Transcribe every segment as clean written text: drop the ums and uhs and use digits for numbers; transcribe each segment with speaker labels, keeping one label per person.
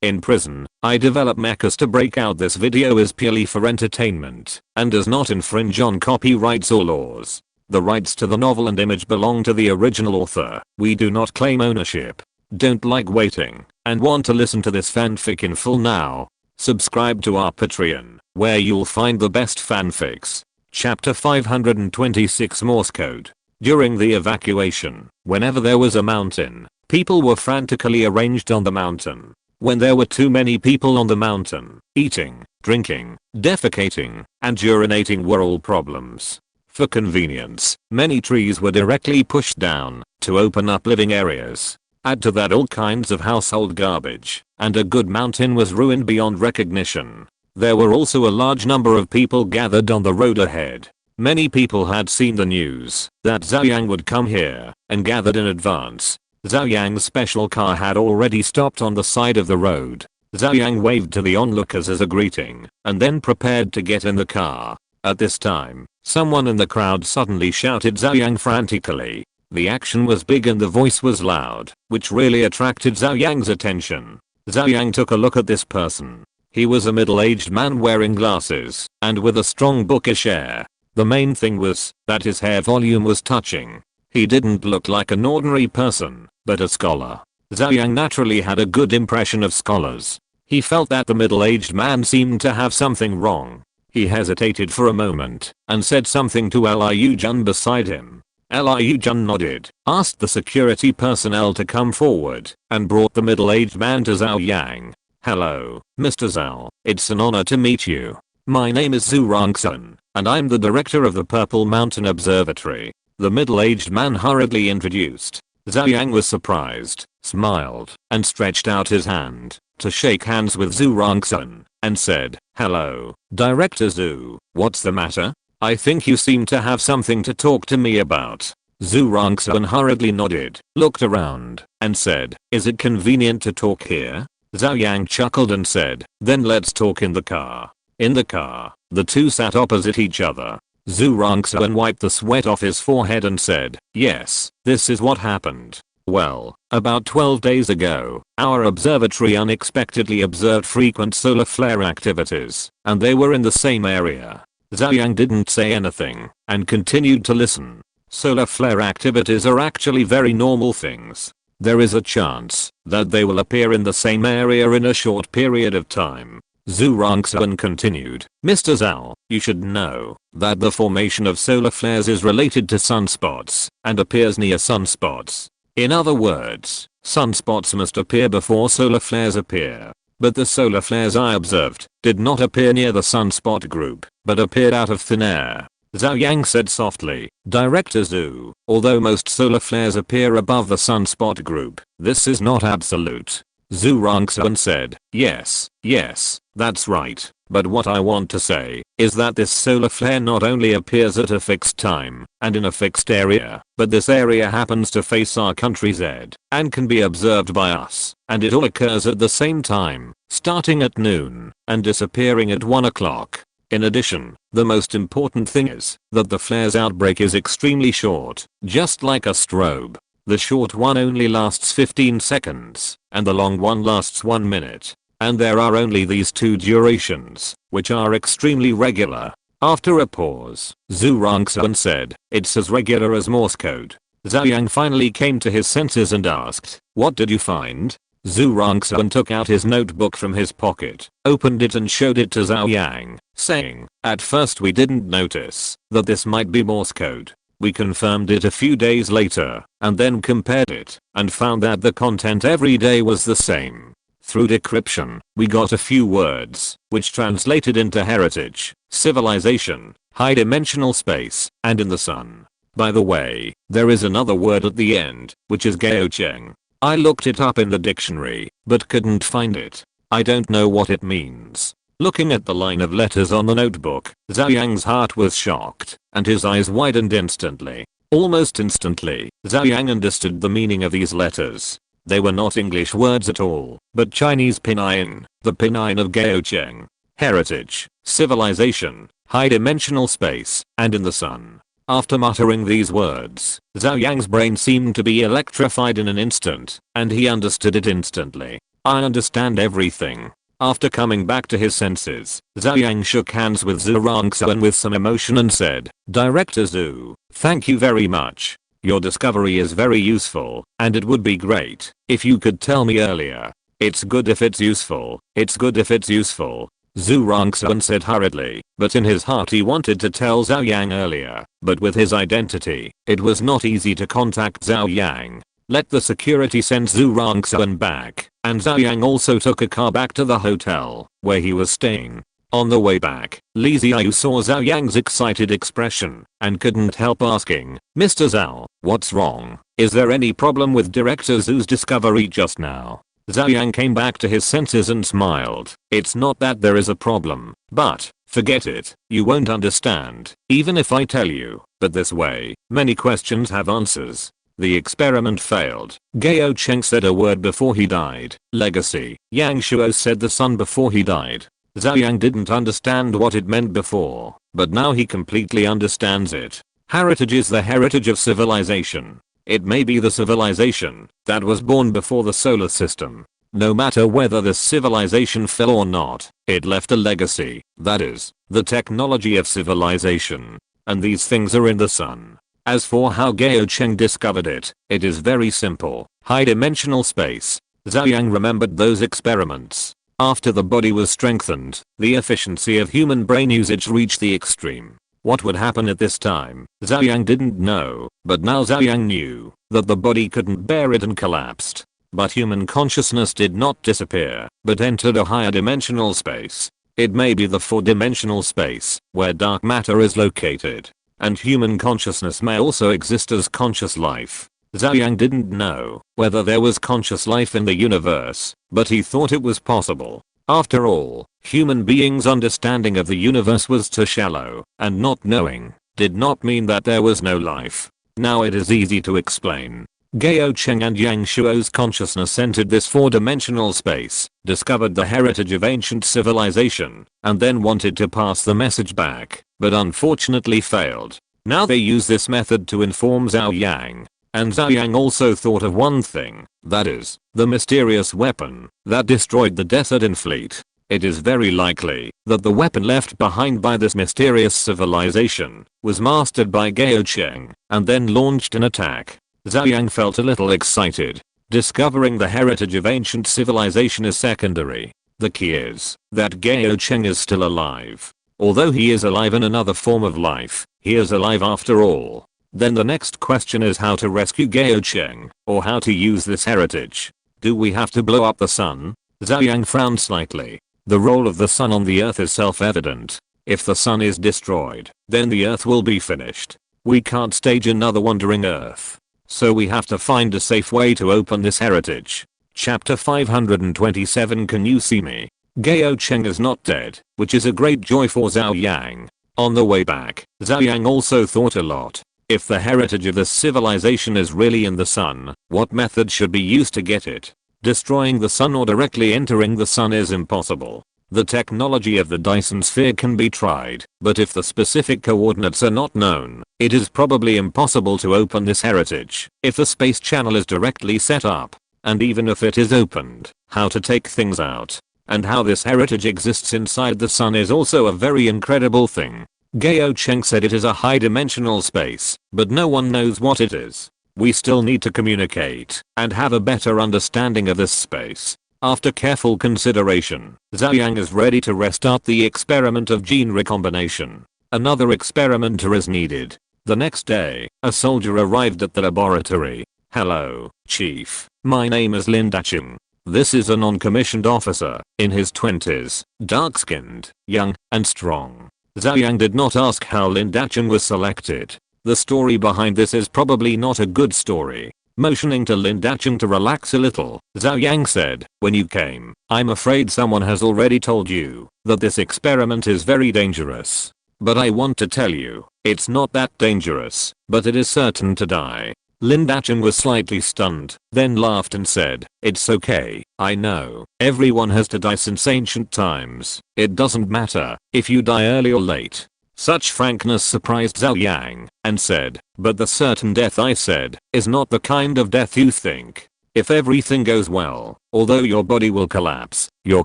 Speaker 1: in prison. I develop mechas to break out. This video is purely for entertainment and does not infringe on copyrights or laws. The rights to the novel and image belong to the original author. We do not claim ownership. Don't like waiting and want to listen to this fanfic in full now? Subscribe to our Patreon, where you'll find the best fanfics. Chapter 526 Morse Code. During the evacuation, whenever there was a mountain, people were frantically arranged on the mountain. When there were too many people on the mountain, eating, drinking, defecating, and urinating were all problems. For convenience, many trees were directly pushed down to open up living areas. Add to that all kinds of household garbage, and a good mountain was ruined beyond recognition. There were also a large number of people gathered on the road ahead. Many people had seen the news that Zhou Yang would come here and gathered in advance. Zhou Yang's special car had already stopped on the side of the road. Zhou Yang waved to the onlookers as a greeting and then prepared to get in the car. At this time, someone in the crowd suddenly shouted Zhou Yang frantically. The action was big and the voice was loud, which really attracted Zhou Yang's attention. Zhou Yang took a look at this person. He was a middle-aged man wearing glasses and with a strong bookish air. The main thing was that his hair volume was touching. He didn't look like an ordinary person, but a scholar. Zhou Yang naturally had a good impression of scholars. He felt that the middle-aged man seemed to have something wrong. He hesitated for a moment and said something to Liu Jun beside him. Liu Jun nodded, asked the security personnel to come forward, and brought the middle-aged man to Zhou Yang. "Hello, Mr. Zhou. It's an honor to meet you. My name is Zhou Yang, and I'm the director of the Purple Mountain Observatory." The middle-aged man hurriedly introduced. Zhou Yang was surprised, smiled, and stretched out his hand to shake hands with Zhou Yang, and said, "Hello, Director Zhou. What's the matter? I think you seem to have something to talk to me about." Zhou Yang hurriedly nodded, looked around, and said, "Is it convenient to talk here?" Zhou Yang chuckled and said, "Then let's talk in the car." In the car, the two sat opposite each other. Zhou Yang wiped the sweat off his forehead and said, "Yes, this is what happened. Well, about 12 days ago, our observatory unexpectedly observed frequent solar flare activities, and they were in the same area." Zhou Yang didn't say anything and continued to listen. Solar flare activities are actually very normal things. There is a chance that they will appear in the same area in a short period of time. Zhou Yang continued, "Mr. Zhou, you should know that the formation of solar flares is related to sunspots and appears near sunspots. In other words, sunspots must appear before solar flares appear. But the solar flares I observed did not appear near the sunspot group, but appeared out of thin air." Zhou Yang said softly, "Director Zhou, although most solar flares appear above the sunspot group, this is not absolute." Zhou Yang said, yes, that's right. But what I want to say is that this solar flare not only appears at a fixed time and in a fixed area, but this area happens to face our country Z and can be observed by us, and it all occurs at the same time, starting at noon and disappearing at 1 o'clock. In addition, the most important thing is that the flare's outbreak is extremely short, just like a strobe. The short one only lasts 15 seconds, and the long one lasts 1 minute. And there are only these two durations, which are extremely regular." After a pause, Zhou Yang said, "It's as regular as Morse code." Zhou Yang finally came to his senses and asked, "What did you find?" Zhou Yang took out his notebook from his pocket, opened it and showed it to Zhou Yang, saying, "At first we didn't notice that this might be Morse code. We confirmed it a few days later, and then compared it, and found that the content every day was the same. Through decryption, we got a few words, which translated into heritage, civilization, high-dimensional space, and in the sun. By the way, there is another word at the end, which is Gaocheng. I looked it up in the dictionary, but couldn't find it. I don't know what it means." Looking at the line of letters on the notebook, Zhou Yang's heart was shocked, and his eyes widened instantly. Almost instantly, Zhou Yang understood the meaning of these letters. They were not English words at all, but Chinese pinyin, the pinyin of Gaocheng. Heritage, civilization, high-dimensional space, and in the sun. After muttering these words, Zhou Yang's brain seemed to be electrified in an instant, and he understood it instantly. I understand everything. After coming back to his senses, Zhou Yang shook hands with Zhou Yang with some emotion and said, Director Zhou, thank you very much. Your discovery is very useful, and it would be great if you could tell me earlier. It's good if it's useful. It's good if it's useful. Zhou Yang said hurriedly, but in his heart he wanted to tell Zhou Yang earlier, but with his identity, it was not easy to contact Zhou Yang. Let the security send Zhou Yang back, and Zhou Yang also took a car back to the hotel where he was staying. On the way back, Li Xiao saw Zhou Yang's excited expression and couldn't help asking, Mr. Zhao, what's wrong? Is there any problem with Director Zhou's discovery just now? Zhou Yang came back to his senses and smiled. It's not that there is a problem, but, forget it, you won't understand, even if I tell you, but this way, many questions have answers. The experiment failed. Gao Cheng said a word before he died. Legacy. Yang Shuo said the sun before he died. Zhou Yang didn't understand what it meant before, but now he completely understands it. Heritage is the heritage of civilization. It may be the civilization that was born before the solar system. No matter whether this civilization fell or not, it left a legacy, that is, the technology of civilization. And these things are in the sun. As for how Gao Cheng discovered it, it is very simple. High-dimensional space. Zhou Yang remembered those experiments. After the body was strengthened, the efficiency of human brain usage reached the extreme. What would happen at this time, Zhou Yang didn't know, but now Zhou Yang knew that the body couldn't bear it and collapsed. But human consciousness did not disappear, but entered a higher dimensional space. It may be the 4-dimensional space, where dark matter is located. And human consciousness may also exist as conscious life. Zhou Yang didn't know whether there was conscious life in the universe, but he thought it was possible. After all, human beings' understanding of the universe was too shallow, and not knowing did not mean that there was no life. Now it is easy to explain. Gao Cheng and Yang Shuo's consciousness entered this 4-dimensional space, discovered the heritage of ancient civilization, and then wanted to pass the message back, but unfortunately failed. Now they use this method to inform Zhou Yang. And Zhou Yang also thought of one thing, that is, the mysterious weapon that destroyed the Desert fleet. It is very likely that the weapon left behind by this mysterious civilization was mastered by Gao Cheng and then launched an attack. Zhou Yang felt a little excited. Discovering the heritage of ancient civilization is secondary. The key is that Gao Cheng is still alive. Although he is alive in another form of life, he is alive after all. Then the next question is how to rescue Gao Cheng, or how to use this heritage. Do we have to blow up the sun? Zhou Yang frowned slightly. The role of the sun on the earth is self-evident. If the sun is destroyed, then the earth will be finished. We can't stage another wandering earth. So we have to find a safe way to open this heritage. Chapter 527 Can you see me? Gao Cheng is not dead, which is a great joy for Zhou Yang. On the way back, Zhou Yang also thought a lot. If the heritage of this civilization is really in the sun, what method should be used to get it? Destroying the sun or directly entering the sun is impossible. The technology of the Dyson sphere can be tried, but if the specific coordinates are not known, it is probably impossible to open this heritage. If the space channel is directly set up, and even if it is opened, how to take things out, and how this heritage exists inside the sun is also a very incredible thing. Gao Cheng said it is a high-dimensional space, but no one knows what it is. We still need to communicate and have a better understanding of this space. After careful consideration, Zhou Yang is ready to restart the experiment of gene recombination. Another experimenter is needed. The next day, a soldier arrived at the laboratory. Hello, Chief. My name is Lin Dacheng. This is a non-commissioned officer, in his 20s, dark-skinned, young, and strong. Zhou Yang did not ask how Lin Dacheng was selected. The story behind this is probably not a good story. Motioning to Lin Dacheng to relax a little, Zhou Yang said, when you came, I'm afraid someone has already told you that this experiment is very dangerous. But I want to tell you, it's not that dangerous, but it is certain to die. Lin Dacheng was slightly stunned, then laughed and said, it's okay, I know, everyone has to die since ancient times. It doesn't matter if you die early or late. Such frankness surprised Zhou Yang, and said, but the certain death I said, is not the kind of death you think. If everything goes well, although your body will collapse, your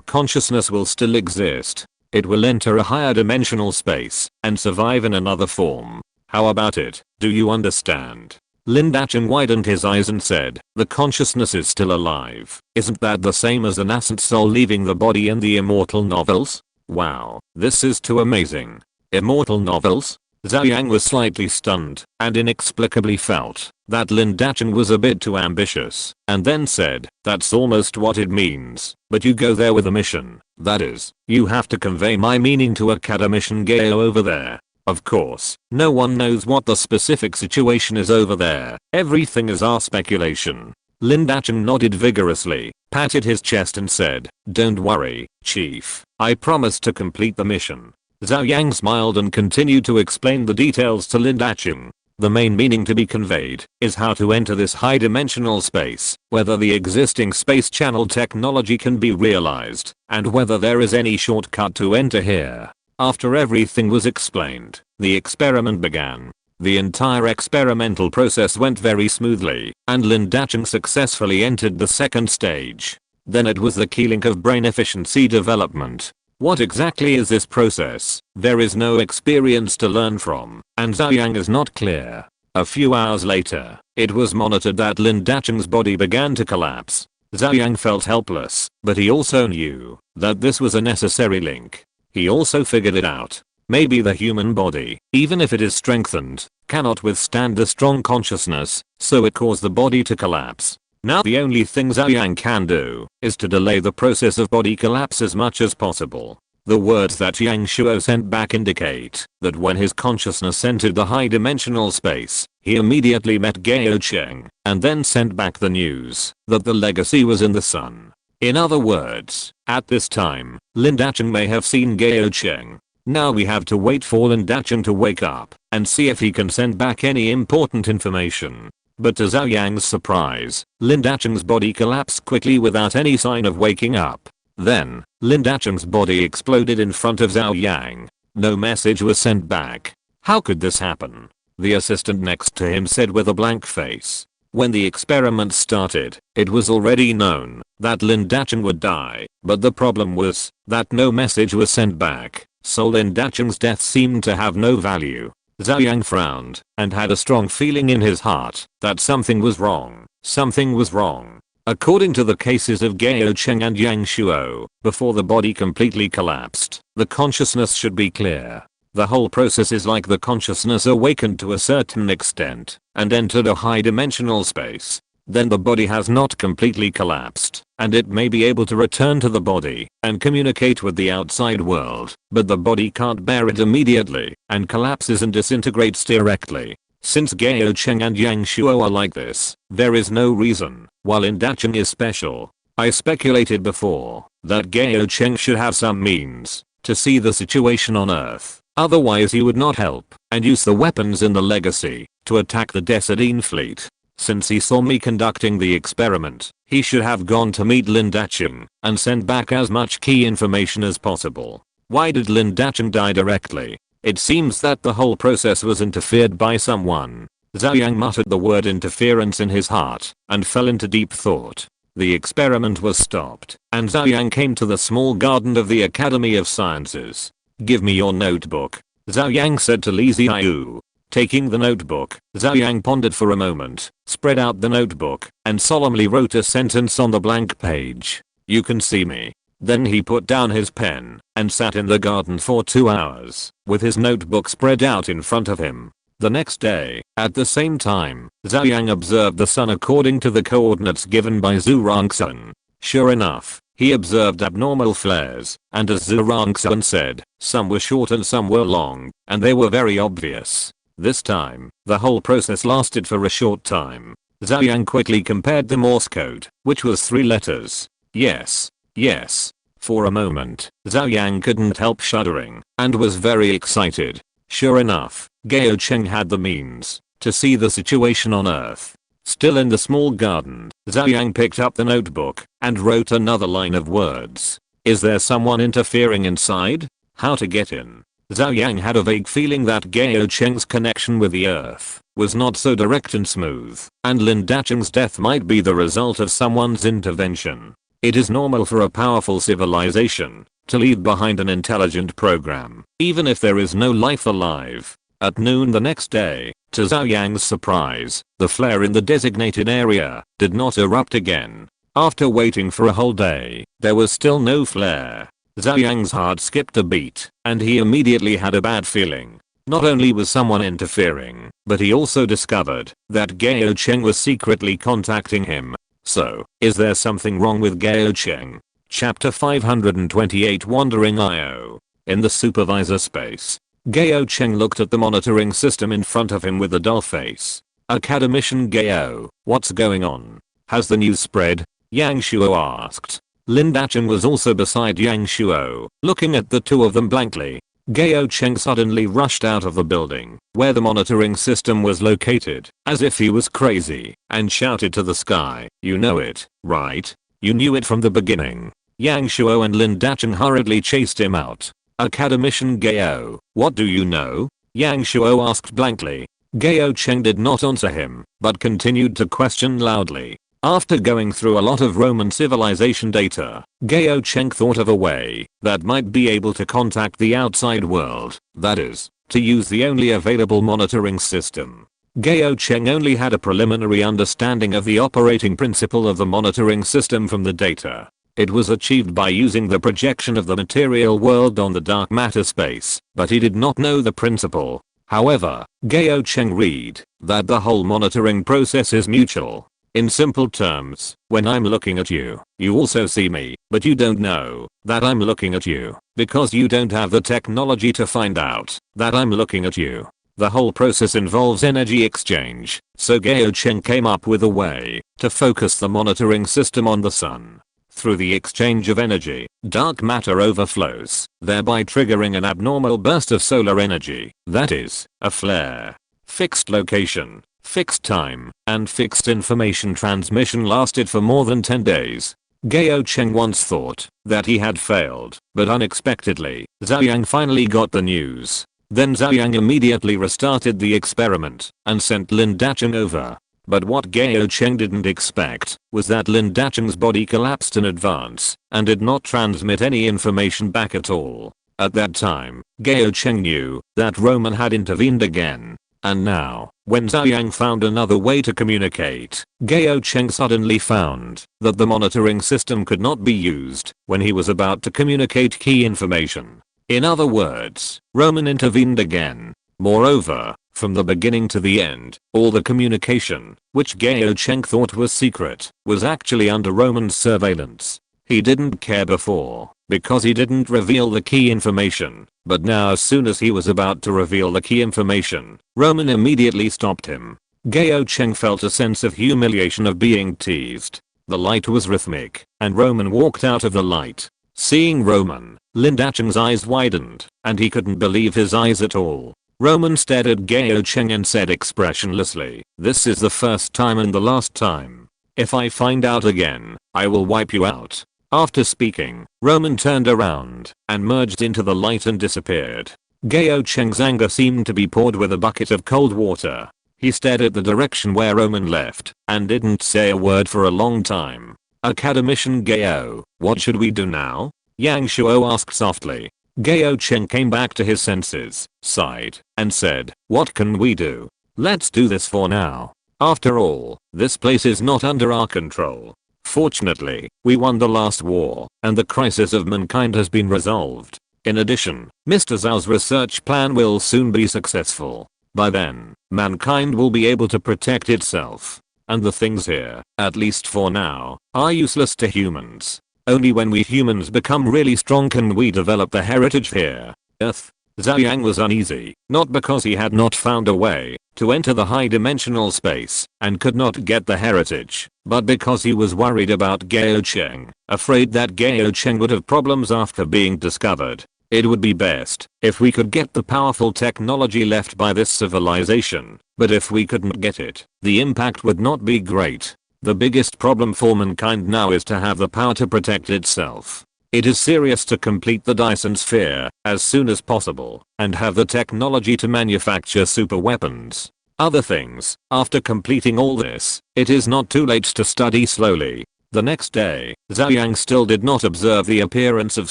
Speaker 1: consciousness will still exist. It will enter a higher dimensional space and survive in another form. How about it? Do you understand? Lin Dacheng widened his eyes and said, the consciousness is still alive. Isn't that the same as a nascent soul leaving the body in the immortal novels? Wow, this is too amazing. Immortal novels? Zhou Yang was slightly stunned and inexplicably felt that Lin Dacheng was a bit too ambitious, and then said, that's almost what it means, but you go there with a mission. That is, you have to convey my meaning to Academician Gao over there. Of course, no one knows what the specific situation is over there. Everything is our speculation. Lin Dacheng nodded vigorously, patted his chest and said, don't worry, Chief. I promise to complete the mission. Zhou Yang smiled and continued to explain the details to Lin Dacheng. The main meaning to be conveyed is how to enter this high dimensional space, whether the existing space channel technology can be realized, and whether there is any shortcut to enter here. After everything was explained, the experiment began. The entire experimental process went very smoothly, and Lin Dacheng successfully entered the second stage. Then it was the key link of brain efficiency development. What exactly is this process? There is no experience to learn from, and Zhou Yang is not clear. A few hours later, it was monitored that Lin Dacheng's body began to collapse. Zhou Yang felt helpless, but he also knew that this was a necessary link. He also figured it out. Maybe the human body, even if it is strengthened, cannot withstand the strong consciousness, so it caused the body to collapse. Now the only thing Zhou Yang can do is to delay the process of body collapse as much as possible. The words that Yang Shuo sent back indicate that when his consciousness entered the high dimensional space, he immediately met Gao Cheng and then sent back the news that the legacy was in the sun. In other words, at this time, Lin Dacheng may have seen Gao Cheng. Now we have to wait for Lin Dacheng to wake up and see if he can send back any important information. But to Zhou Yang's surprise, Lin Dacheng's body collapsed quickly without any sign of waking up. Then, Lin Dacheng's body exploded in front of Zhou Yang. No message was sent back. How could this happen? The assistant next to him said with a blank face. When the experiment started, it was already known that Lin Dacheng would die, but the problem was that no message was sent back, so Lin Dacheng's death seemed to have no value. Zhou Yang frowned and had a strong feeling in his heart that something was wrong. Something was wrong. According to the cases of Gao Cheng and Yang Shuo, before the body completely collapsed, the consciousness should be clear. The whole process is like the consciousness awakened to a certain extent and entered a high dimensional space. Then the body has not completely collapsed, and it may be able to return to the body and communicate with the outside world, but the body can't bear it immediately and collapses and disintegrates directly. Since Gao Cheng and Yang Shuo are like this, there is no reason why Lin Dacheng is special. I speculated before that Gao Cheng should have some means to see the situation on Earth. Otherwise he would not help and use the weapons in the legacy to attack the Decidine fleet. Since he saw me conducting the experiment, he should have gone to meet Lin Dacheng and send back as much key information as possible. Why did Lin Dacheng die directly? It seems that the whole process was interfered by someone. Zhou Yang muttered the word interference in his heart and fell into deep thought. The experiment was stopped, and Zhou Yang came to the small garden of the Academy of Sciences. Give me your notebook, Zhou Yang said to Li Ziyu. Taking the notebook, Zhou Yang pondered for a moment, spread out the notebook, and solemnly wrote a sentence on the blank page. You can see me. Then he put down his pen and sat in the garden for 2 hours, with his notebook spread out in front of him. The next day, at the same time, Zhou Yang observed the sun according to the coordinates given by Zhu Rongsun. Sure enough, he observed abnormal flares, and as Zhu Rongsun said, some were short and some were long, and they were very obvious. This time, the whole process lasted for a short time. Zhou Yang quickly compared the Morse code, which was 3 letters. Yes. Yes. For a moment, Zhou Yang couldn't help shuddering, and was very excited. Sure enough, Gao Cheng had the means to see the situation on Earth. Still in the small garden, Zhou Yang picked up the notebook and wrote another line of words. Is there someone interfering inside? How to get in? Zhou Yang had a vague feeling that Gao Cheng's connection with the earth was not so direct and smooth, and Lin Dacheng's death might be the result of someone's intervention. It is normal for a powerful civilization to leave behind an intelligent program, even if there is no life alive. At noon the next day, to Zhou Yang's surprise, the flare in the designated area did not erupt again. After waiting for a whole day, there was still no flare. Zhou Yang's heart skipped a beat, and he immediately had a bad feeling. Not only was someone interfering, but he also discovered that Gao Cheng was secretly contacting him. So, is there something wrong with Gao Cheng? Chapter 528 Wandering IO. In the supervisor space, Gao Cheng looked at the monitoring system in front of him with a dull face. Academician Gao, what's going on? Has the news spread? Yang Shuo asked. Lin Dacheng was also beside Yang Shuo, looking at the two of them blankly. Gao Cheng suddenly rushed out of the building where the monitoring system was located, as if he was crazy, and shouted to the sky, "You know it, right? You knew it from the beginning." Yang Shuo and Lin Dacheng hurriedly chased him out. Academician Gao, what do you know? Yang Shuo asked blankly. Gao Cheng did not answer him, but continued to question loudly. After going through a lot of Roman civilization data, Gao Cheng thought of a way that might be able to contact the outside world, that is, to use the only available monitoring system. Gao Cheng only had a preliminary understanding of the operating principle of the monitoring system from the data. It was achieved by using the projection of the material world on the dark matter space, but he did not know the principle. However, Gao Cheng read that the whole monitoring process is mutual. In simple terms, when I'm looking at you, you also see me, but you don't know that I'm looking at you, because you don't have the technology to find out that I'm looking at you. The whole process involves energy exchange, so Gao Cheng came up with a way to focus the monitoring system on the sun. Through the exchange of energy, dark matter overflows, thereby triggering an abnormal burst of solar energy, that is, a flare. Fixed location, fixed time, and fixed information transmission lasted for more than 10 days. Gao Cheng once thought that he had failed, but unexpectedly, Zhou Yang finally got the news. Then Zhou Yang immediately restarted the experiment and sent Lin Dacheng over. But what Gao Cheng didn't expect was that Lin Dacheng's body collapsed in advance and did not transmit any information back at all. At that time, Gao Cheng knew that Roman had intervened again. And now, when Zhou Yang found another way to communicate, Gao Cheng suddenly found that the monitoring system could not be used when he was about to communicate key information. In other words, Roman intervened again. Moreover, from the beginning to the end, all the communication, which Gao Cheng thought was secret, was actually under Roman surveillance. He didn't care before, because he didn't reveal the key information, but now as soon as he was about to reveal the key information, Roman immediately stopped him. Gao Cheng felt a sense of humiliation of being teased. The light was rhythmic, and Roman walked out of the light. Seeing Roman, Lin Dacheng's eyes widened, and he couldn't believe his eyes at all. Roman stared at Gao Cheng and said expressionlessly, "This is the first time and the last time. If I find out again, I will wipe you out." After speaking, Roman turned around and merged into the light and disappeared. Gao Cheng's anger seemed to be poured with a bucket of cold water. He stared at the direction where Roman left and didn't say a word for a long time. Academician Gao, what should we do now? Yang Shuo asked softly. Gao Cheng came back to his senses, sighed, and said, "What can we do? Let's do this for now. After all, this place is not under our control. Fortunately, we won the last war, and the crisis of mankind has been resolved. In addition, Mr. Zhao's research plan will soon be successful. By then, mankind will be able to protect itself. And the things here, at least for now, are useless to humans. Only when we humans become really strong can we develop the heritage here. Earth." Zhou Yang was uneasy, not because he had not found a way to enter the high-dimensional space and could not get the heritage, but because he was worried about Gao Cheng, afraid that Gao Cheng would have problems after being discovered. It would be best if we could get the powerful technology left by this civilization, but if we couldn't get it, the impact would not be great. The biggest problem for mankind now is to have the power to protect itself. It is serious to complete the Dyson sphere as soon as possible and have the technology to manufacture super weapons. Other things, after completing all this, it is not too late to study slowly. The next day, Zhou Yang still did not observe the appearance of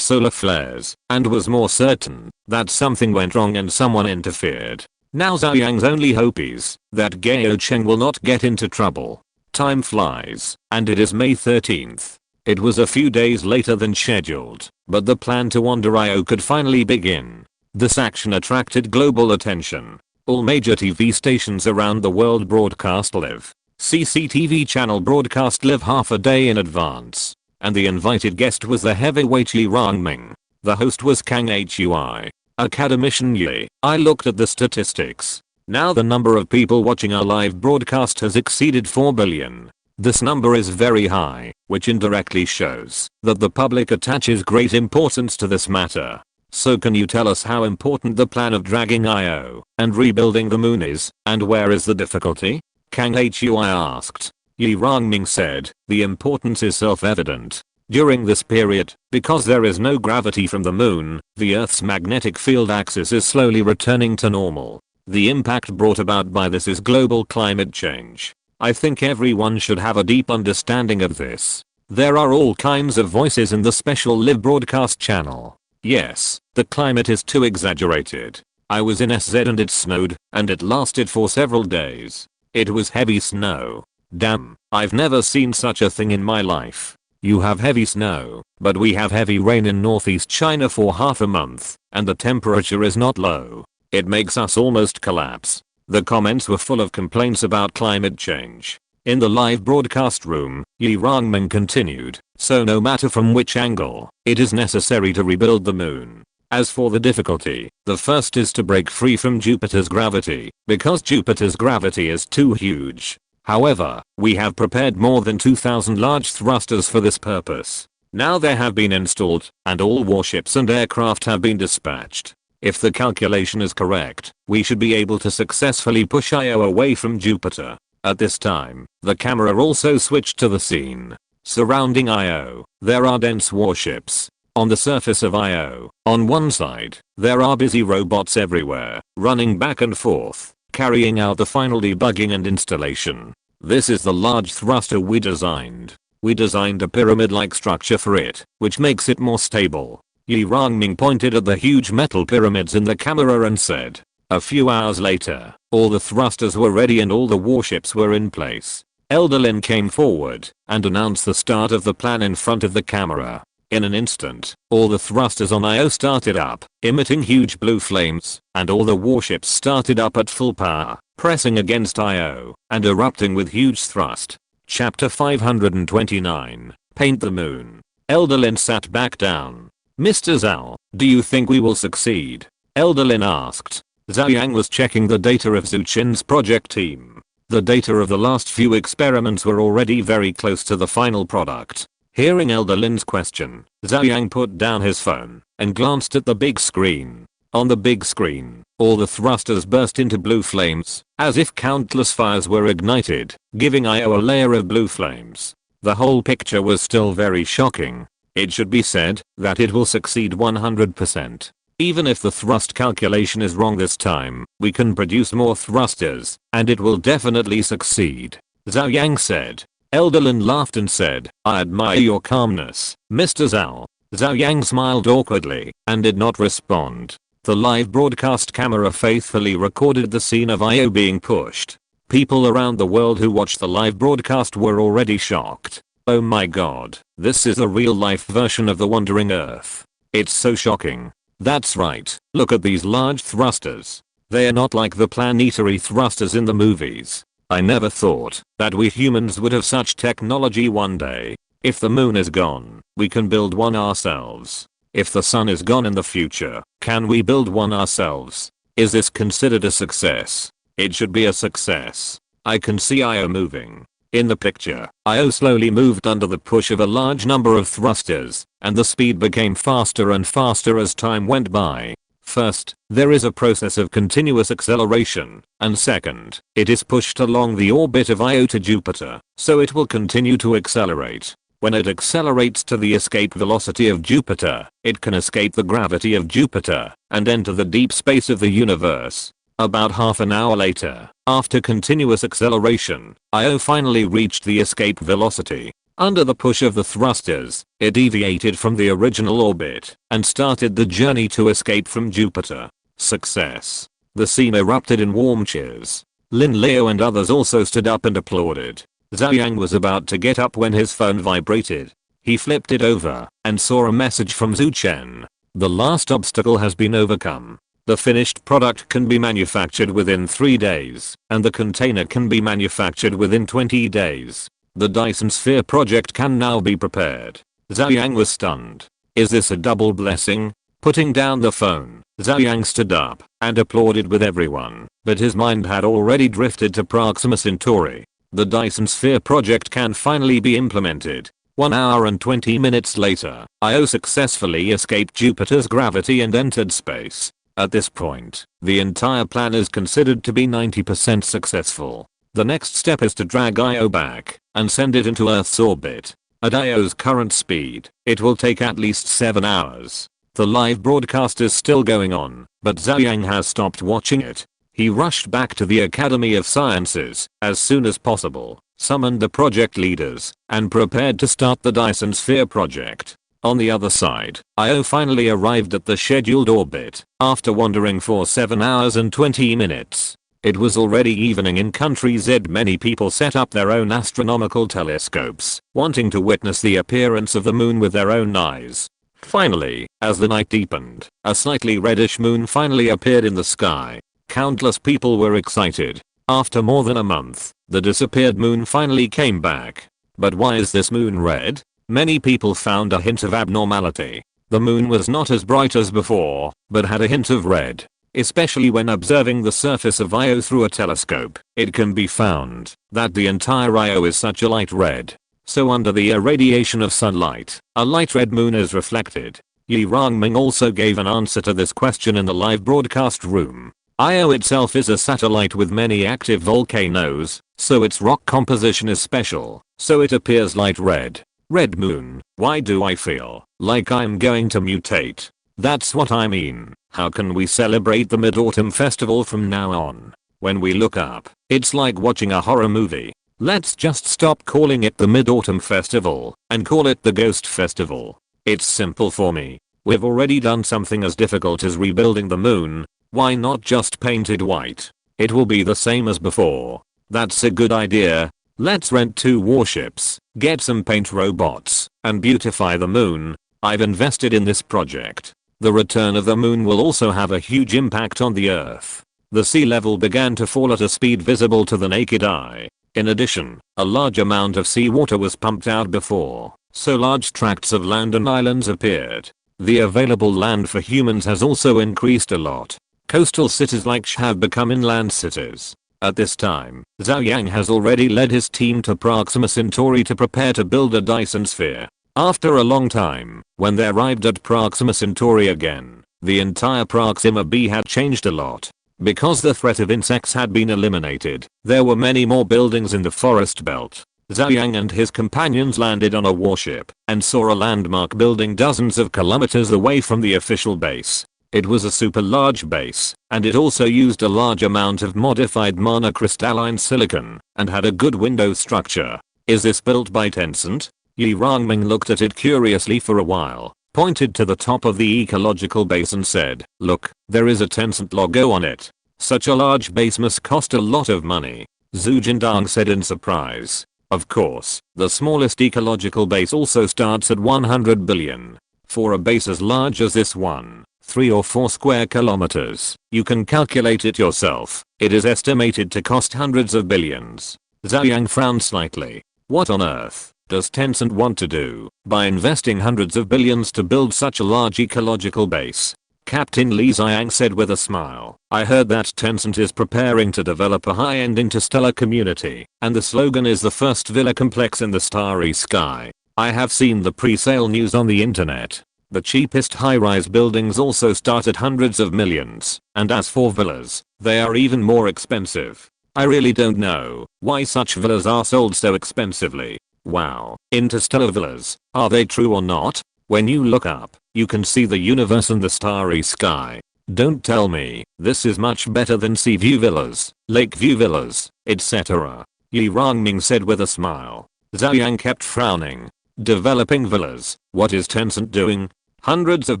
Speaker 1: solar flares and was more certain that something went wrong and someone interfered. Now Zhou Yang's only hope is that Gao Cheng will not get into trouble. Time flies, and it is May 13th. It was a few days later than scheduled, but the plan to wander Io could finally begin. This action attracted global attention. All major TV stations around the world broadcast live. CCTV channel broadcast live half a day in advance. And the invited guest was the heavyweight Yi Rongming. The host was Kang Hui. Academician Yi. I looked at the statistics. Now the number of people watching our live broadcast has exceeded 4 billion. This number is very high, which indirectly shows that the public attaches great importance to this matter. So can you tell us how important the plan of dragging Io and rebuilding the moon is, and where is the difficulty? Kang Hui asked. Yi Rongming said, the importance is self-evident. During this period, because there is no gravity from the moon, the Earth's magnetic field axis is slowly returning to normal. The impact brought about by this is global climate change. I think everyone should have a deep understanding of this. There are all kinds of voices in the special live broadcast channel. Yes, the climate is too exaggerated. I was in SZ and it snowed, and it lasted for several days. It was heavy snow. Damn, I've never seen such a thing in my life. You have heavy snow, but we have heavy rain in northeast China for half a month, and the temperature is not low. It makes us almost collapse. The comments were full of complaints about climate change. In the live broadcast room, Yi Rongming continued, so no matter from which angle, it is necessary to rebuild the moon. As for the difficulty, the first is to break free from Jupiter's gravity, because Jupiter's gravity is too huge. However, we have prepared more than 2,000 large thrusters for this purpose. Now they have been installed, and all warships and aircraft have been dispatched. If the calculation is correct, we should be able to successfully push Io away from Jupiter. At this time, the camera also switched to the scene. Surrounding Io, there are dense warships. On the surface of Io, on one side, there are busy robots everywhere, running back and forth, carrying out the final debugging and installation. This is the large thruster we designed. We designed a pyramid-like structure for it, which makes it more stable. Yi Rongming pointed at the huge metal pyramids in the camera and said, a few hours later, all the thrusters were ready and all the warships were in place. Elder Lin came forward and announced the start of the plan in front of the camera. In an instant, all the thrusters on Io started up, emitting huge blue flames, and all the warships started up at full power, pressing against Io, and erupting with huge thrust. Chapter 529, Paint the Moon. Elder Lin sat back down. Mr. Zhao, do you think we will succeed? Elder Lin asked. Zhou Yang was checking the data of Zhu Qin's project team. The data of the last few experiments were already very close to the final product. Hearing Elder Lin's question, Zhou Yang put down his phone and glanced at the big screen. On the big screen, all the thrusters burst into blue flames, as if countless fires were ignited, giving Io a layer of blue flames. The whole picture was still very shocking. It should be said that it will succeed 100%. Even if the thrust calculation is wrong this time, we can produce more thrusters, and it will definitely succeed. Zhou Yang said. Elder Lin laughed and said, I admire your calmness, Mr. Zhao. Zhou Yang smiled awkwardly and did not respond. The live broadcast camera faithfully recorded the scene of Io being pushed. People around the world who watched the live broadcast were already shocked. Oh my god, this is a real-life version of the Wandering Earth. It's so shocking. That's right, look at these large thrusters. They are not like the planetary thrusters in the movies. I never thought that we humans would have such technology one day. If the moon is gone, we can build one ourselves. If the sun is gone in the future, can we build one ourselves? Is this considered a success? It should be a success. I can see Io moving. In the picture, Io slowly moved under the push of a large number of thrusters, and the speed became faster and faster as time went by. First, there is a process of continuous acceleration, and second, it is pushed along the orbit of Io to Jupiter, so it will continue to accelerate. When it accelerates to the escape velocity of Jupiter, it can escape the gravity of Jupiter and enter the deep space of the universe. About half an hour later, after continuous acceleration, Io finally reached the escape velocity. Under the push of the thrusters, it deviated from the original orbit and started the journey to escape from Jupiter. Success. The scene erupted in warm cheers. Lin Leo and others also stood up and applauded. Zhou Yang was about to get up when his phone vibrated. He flipped it over and saw a message from Zhu Chen. The last obstacle has been overcome. The finished product can be manufactured within 3 days, and the container can be manufactured within 20 days. The Dyson Sphere project can now be prepared. Zhou Yang was stunned. Is this a double blessing? Putting down the phone, Zhou Yang stood up and applauded with everyone, but his mind had already drifted to Proxima Centauri. The Dyson Sphere project can finally be implemented. 1 hour and 20 minutes later, Io successfully escaped Jupiter's gravity and entered space. At this point, the entire plan is considered to be 90% successful. The next step is to drag Io back and send it into Earth's orbit. At Io's current speed, it will take at least 7 hours. The live broadcast is still going on, but Zhou Yang has stopped watching it. He rushed back to the Academy of Sciences as soon as possible, summoned the project leaders, and prepared to start the Dyson Sphere project. On the other side, Io finally arrived at the scheduled orbit after wandering for 7 hours and 20 minutes. It was already evening in Country Z. Many people set up their own astronomical telescopes, wanting to witness the appearance of the moon with their own eyes. Finally, as the night deepened, a slightly reddish moon finally appeared in the sky. Countless people were excited. After more than a month, the disappeared moon finally came back. But why is this moon red? Many people found a hint of abnormality. The moon was not as bright as before, but had a hint of red. Especially when observing the surface of Io through a telescope, it can be found that the entire Io is such a light red. So under the irradiation of sunlight, a light red moon is reflected. Yi Rongming also gave an answer to this question in the live broadcast room. Io itself is a satellite with many active volcanoes, so its rock composition is special, so it appears light red. Red moon, why do I feel like I'm going to mutate? That's what I mean. How can we celebrate the Mid-Autumn Festival from now on? When we look up, it's like watching a horror movie. Let's just stop calling it the Mid-Autumn Festival and call it the Ghost Festival. It's simple for me. We've already done something as difficult as rebuilding the moon. Why not just paint it white? It will be the same as before. That's a good idea. Let's rent 2 warships, get some paint robots, and beautify the moon. I've invested in this project. The return of the moon will also have a huge impact on the Earth. The sea level began to fall at a speed visible to the naked eye. In addition, a large amount of seawater was pumped out before, so large tracts of land and islands appeared. The available land for humans has also increased a lot. Coastal cities like Sh have become inland cities. At this time, Zhou Yang has already led his team to Proxima Centauri to prepare to build a Dyson Sphere. After a long time, when they arrived at Proxima Centauri again, the entire Proxima B had changed a lot. Because the threat of insects had been eliminated, there were many more buildings in the forest belt. Zhou Yang and his companions landed on a warship and saw a landmark building dozens of kilometers away from the official base. It was a super large base, and it also used a large amount of modified monocrystalline silicon and had a good window structure. Is this built by Tencent? Yi Rongming looked at it curiously for a while, pointed to the top of the ecological base and said, "Look, there is a Tencent logo on it. Such a large base must cost a lot of money." Zhu Jindang said in surprise. Of course, the smallest ecological base also starts at 100 billion. For a base as large as this one, 3 or 4 square kilometers, you can calculate it yourself. It is estimated to cost hundreds of billions. Zhou Yang frowned slightly. What on earth does Tencent want to do by investing hundreds of billions to build such a large ecological base? Captain Li Xiang said with a smile, "I heard that Tencent is preparing to develop a high-end interstellar community, and the slogan is the first villa complex in the starry sky. I have seen the pre-sale news on the internet. The cheapest high-rise buildings also start at hundreds of millions, and as for villas, they are even more expensive. I really don't know why such villas are sold so expensively. Wow, interstellar villas, are they true or not? When you look up, you can see the universe and the starry sky. Don't tell me, this is much better than sea view villas, lake view villas, etc. Yi Rongming said with a smile. Zhou Yang kept frowning. Developing villas, what is Tencent doing? Hundreds of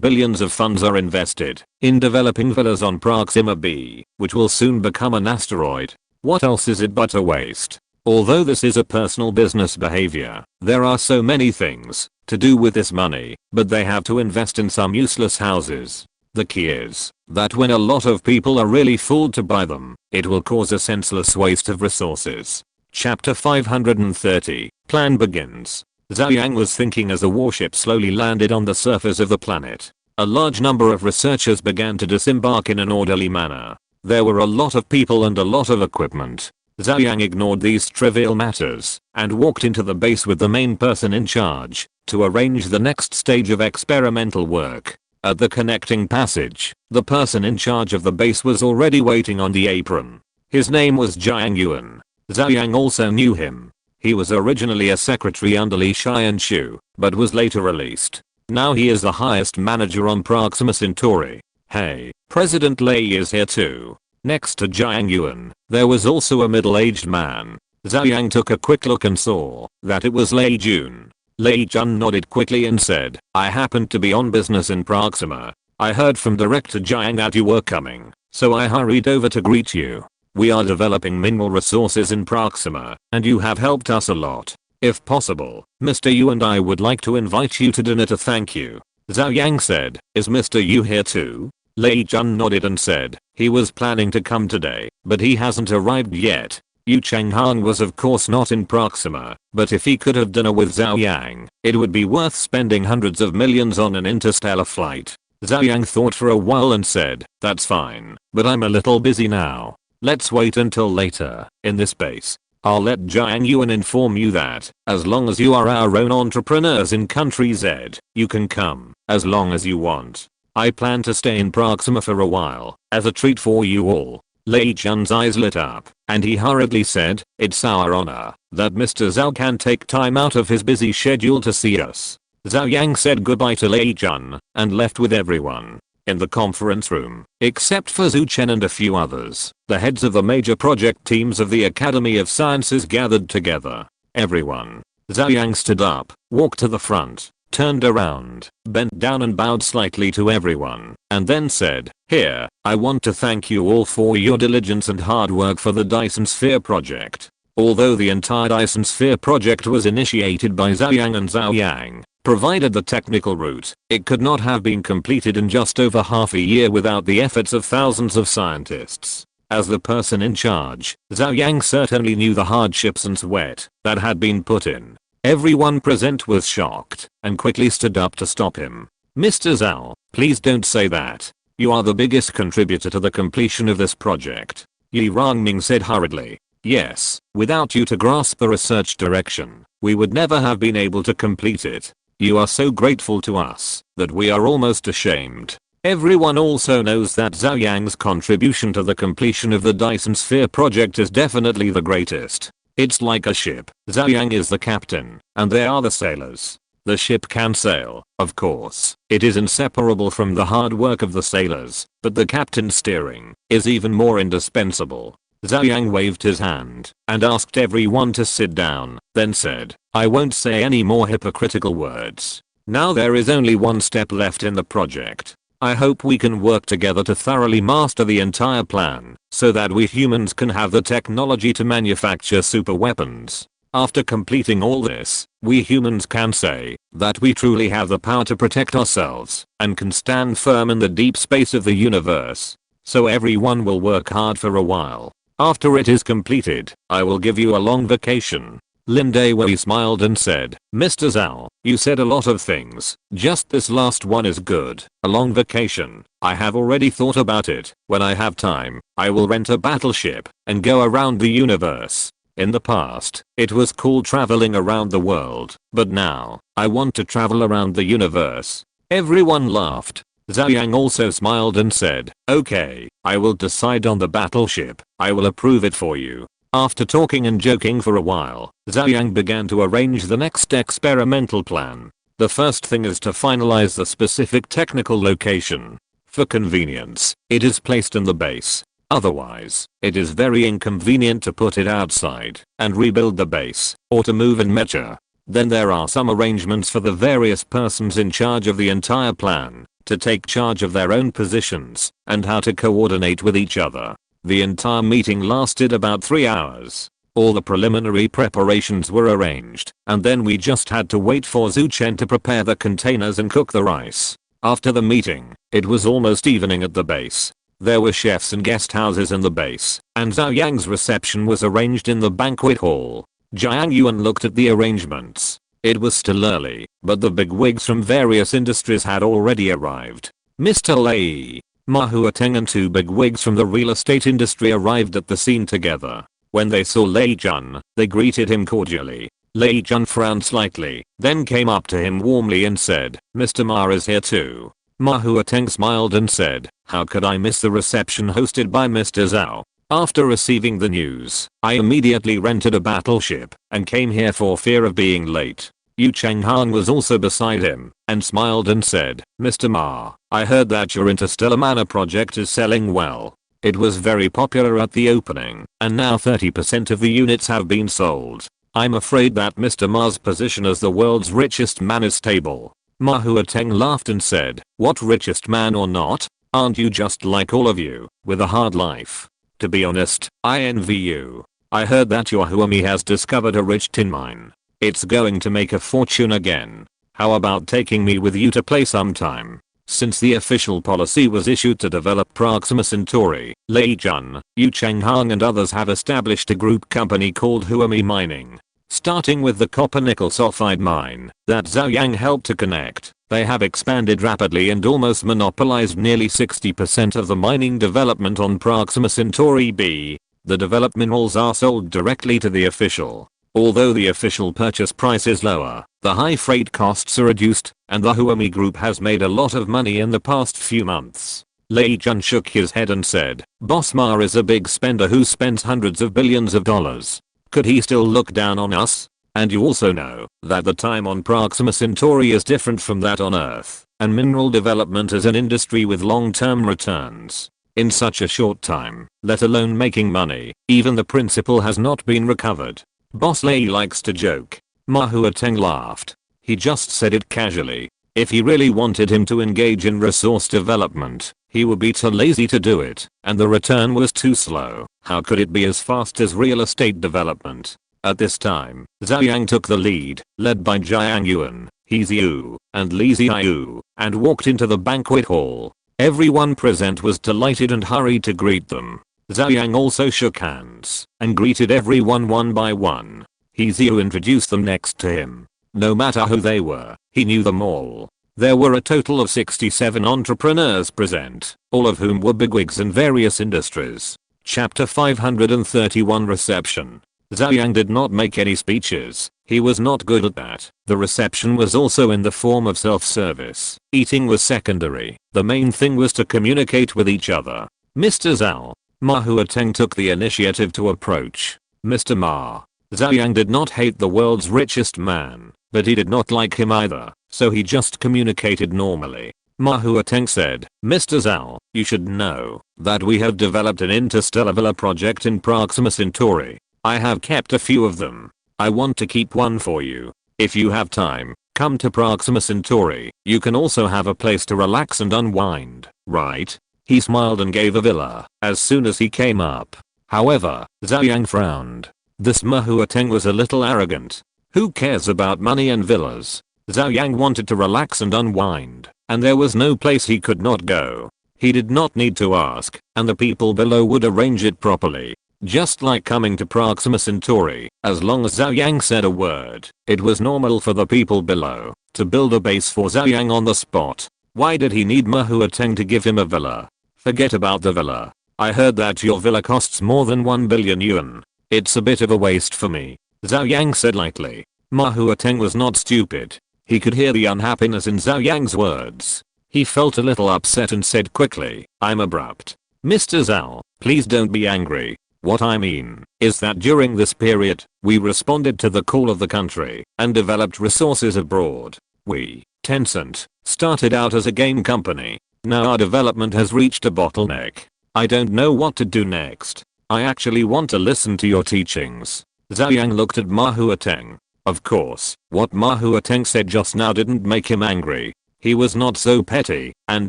Speaker 1: billions of funds are invested in developing villas on Proxima B, which will soon become an asteroid. What else is it but a waste? Although this is a personal business behavior, there are so many things to do with this money, but they have to invest in some useless houses. The key is that when a lot of people are really fooled to buy them, it will cause a senseless waste of resources. Chapter 530, Plan begins. Zhou Yang was thinking as a warship slowly landed on the surface of the planet. A large number of researchers began to disembark in an orderly manner. There were a lot of people and a lot of equipment. Zhou Yang ignored these trivial matters and walked into the base with the main person in charge to arrange the next stage of experimental work. At the connecting passage, the person in charge of the base was already waiting on the apron. His name was Jiang Yuan. Zhou Yang also knew him. He was originally a secretary under Li Xianshu, but was later released. Now he is the highest manager on Proxima Centauri. Hey, President Lei is here too. Next to Jiang Yuan, there was also a middle-aged man. Zhou Yang took a quick look and saw that it was Lei Jun. Lei Jun nodded quickly and said, I happened to be on business in Proxima. I heard from Director Jiang that you were coming, so I hurried over to greet you. We are developing mineral resources in Proxima, and you have helped us a lot. If possible, Mr. Yu and I would like to invite you to dinner to thank you. Zhou Yang said, is Mr. Yu here too? Lei Jun nodded and said, he was planning to come today, but he hasn't arrived yet. Yu Chenghan was of course not in Proxima, but if he could have dinner with Zhou Yang, it would be worth spending hundreds of millions on an interstellar flight. Zhou Yang thought for a while and said, that's fine, but I'm a little busy now. Let's wait until later. In this base, I'll let Jiang Yuan inform you that, as long as you are our own entrepreneurs in Country Z, you can come, as long as you want. I plan to stay in Proxima for a while, as a treat for you all. Lei Jun's eyes lit up, and he hurriedly said, it's our honor that Mr. Zhou can take time out of his busy schedule to see us. Zhou Yang said goodbye to Lei Jun, and left with everyone in the conference room, except for Zhu Chen and a few others. The heads of the major project teams of the Academy of Sciences gathered together. Everyone. Zhou Yang stood up, walked to the front, turned around, bent down and bowed slightly to everyone, and then said, here, I want to thank you all for your diligence and hard work for the Dyson Sphere project. Although the entire Dyson Sphere project was initiated by Zhou Yang and Zhou Yang, provided the technical route, it could not have been completed in just over half a year without the efforts of thousands of scientists. As the person in charge, Zhou Yang certainly knew the hardships and sweat that had been put in. Everyone present was shocked and quickly stood up to stop him. Mr. Zhou, please don't say that. You are the biggest contributor to the completion of this project. Yi Rongming said hurriedly. Yes, without you to grasp the research direction, we would never have been able to complete it. You are so grateful to us that we are almost ashamed. Everyone also knows that Zhou Yang's contribution to the completion of the Dyson Sphere project is definitely the greatest. It's like a ship. Zhou Yang is the captain, and they are the sailors. The ship can sail, of course. It is inseparable from the hard work of the sailors, but the captain's steering is even more indispensable. Zhou Yang waved his hand and asked everyone to sit down, then said, I won't say any more hypocritical words. Now there is only one step left in the project. I hope we can work together to thoroughly master the entire plan, so that we humans can have the technology to manufacture super weapons. After completing all this, we humans can say that we truly have the power to protect ourselves and can stand firm in the deep space of the universe. So everyone will work hard for a while. After it is completed, I will give you a long vacation. Lin Dawei smiled and said, Mr. Zhou, you said a lot of things, just this last one is good. A long vacation. I have already thought about it. When I have time, I will rent a battleship and go around the universe. In the past, it was cool traveling around the world, but now, I want to travel around the universe. Everyone laughed. Zhou Yang also smiled and said, okay, I will decide on the battleship. I will approve it for you. After talking and joking for a while, Zhou Yang began to arrange the next experimental plan. The first thing is to finalize the specific technical location. For convenience, it is placed in the base. Otherwise, it is very inconvenient to put it outside and rebuild the base, or to move in mecha. Then there are some arrangements for the various persons in charge of the entire plan to take charge of their own positions and how to coordinate with each other. The entire meeting lasted about 3 hours. All the preliminary preparations were arranged, and then we just had to wait for Zhu Chen to prepare the containers and cook the rice. After the meeting, it was almost evening at the base. There were chefs and guest houses in the base, and Zhou Yang's reception was arranged in the banquet hall. Jiang Yuan looked at the arrangements. It was still early, but the bigwigs from various industries had already arrived. Mr. Lei, Ma Huateng and 2 bigwigs from the real estate industry arrived at the scene together. When they saw Lei Jun, they greeted him cordially. Lei Jun frowned slightly, then came up to him warmly and said, "Mr. Ma is here too." Ma Huateng smiled and said, "How could I miss the reception hosted by Mr. Zhao?" After receiving the news, I immediately rented a battleship and came here for fear of being late. Yu Chenghan was also beside him and smiled and said, "Mr. Ma, I heard that your interstellar mana project is selling well. It was very popular at the opening, and now 30% of the units have been sold. I'm afraid that Mr. Ma's position as the world's richest man is stable." Ma Huateng laughed and said, "What richest man or not? Aren't you just like all of you, with a hard life? To be honest, I envy you. I heard that your Huami has discovered a rich tin mine. It's going to make a fortune again. How about taking me with you to play sometime?" Since the official policy was issued to develop Proxima Centauri, Lei Jun, Yu Chenghan and others have established a group company called Huami Mining. Starting with the copper nickel sulfide mine that Zhou Yang helped to connect, they have expanded rapidly and almost monopolized nearly 60% of the mining development on Proxima Centauri B. The developed minerals are sold directly to the official. Although the official purchase price is lower, the high freight costs are reduced, and the Huami group has made a lot of money in the past few months. Lei Jun shook his head and said, "Boss Ma is a big spender who spends hundreds of billions of dollars. Could he still look down on us? And you also know that the time on Proxima Centauri is different from that on Earth, and mineral development is an industry with long-term returns. In such a short time, let alone making money, even the principal has not been recovered." Boss Lei likes to joke. Ma Huateng laughed. He just said it casually. If he really wanted him to engage in resource development, he would be too lazy to do it, and the return was too slow. How could it be as fast as real estate development? At this time, Zhou Yang took the lead, led by Jiang Yuan, He Ziu, and Li Ziyu, and walked into the banquet hall. Everyone present was delighted and hurried to greet them. Zhou Yang also shook hands and greeted everyone one by one. He Ziu introduced them next to him. No matter who they were, he knew them all. There were a total of 67 entrepreneurs present, all of whom were bigwigs in various industries. Chapter 531 Reception. Zhou Yang did not make any speeches. He was not good at that. The reception was also in the form of self-service. Eating was secondary. The main thing was to communicate with each other. "Mr. Zhao." Ma Huateng took the initiative to approach. "Mr. Ma." Zhou Yang did not hate the world's richest man, but he did not like him either, so he just communicated normally. Ma Huateng said, "Mr. Zhao, you should know that we have developed an interstellar villa project in Proxima Centauri. I have kept a few of them. I want to keep one for you. If you have time, come to Proxima Centauri. You can also have a place to relax and unwind, right?" He smiled and gave a villa as soon as he came up. However, Zhou Yang frowned. This Ma Huateng was a little arrogant. Who cares about money and villas? Zhou Yang wanted to relax and unwind, and there was no place he could not go. He did not need to ask, and the people below would arrange it properly. Just like coming to Proxima Centauri, as long as Zhou Yang said a word, it was normal for the people below to build a base for Zhou Yang on the spot. Why did he need Ma Huateng to give him a villa? Forget about the villa. I heard that your villa costs more than 1 billion yuan. It's a bit of a waste for me, Zhou Yang said lightly. Ma Huateng was not stupid. He could hear the unhappiness in Zhou Yang's words. He felt a little upset and said quickly, "I'm abrupt. Mr. Zhao, please don't be angry. What I mean is that during this period, we responded to the call of the country and developed resources abroad. We, Tencent, started out as a game company. Now our development has reached a bottleneck. I don't know what to do next. I actually want to listen to your teachings. Zhou Yang looked at Ma Huateng. Of course, what Ma Huateng said just now didn't make him angry. He was not so petty and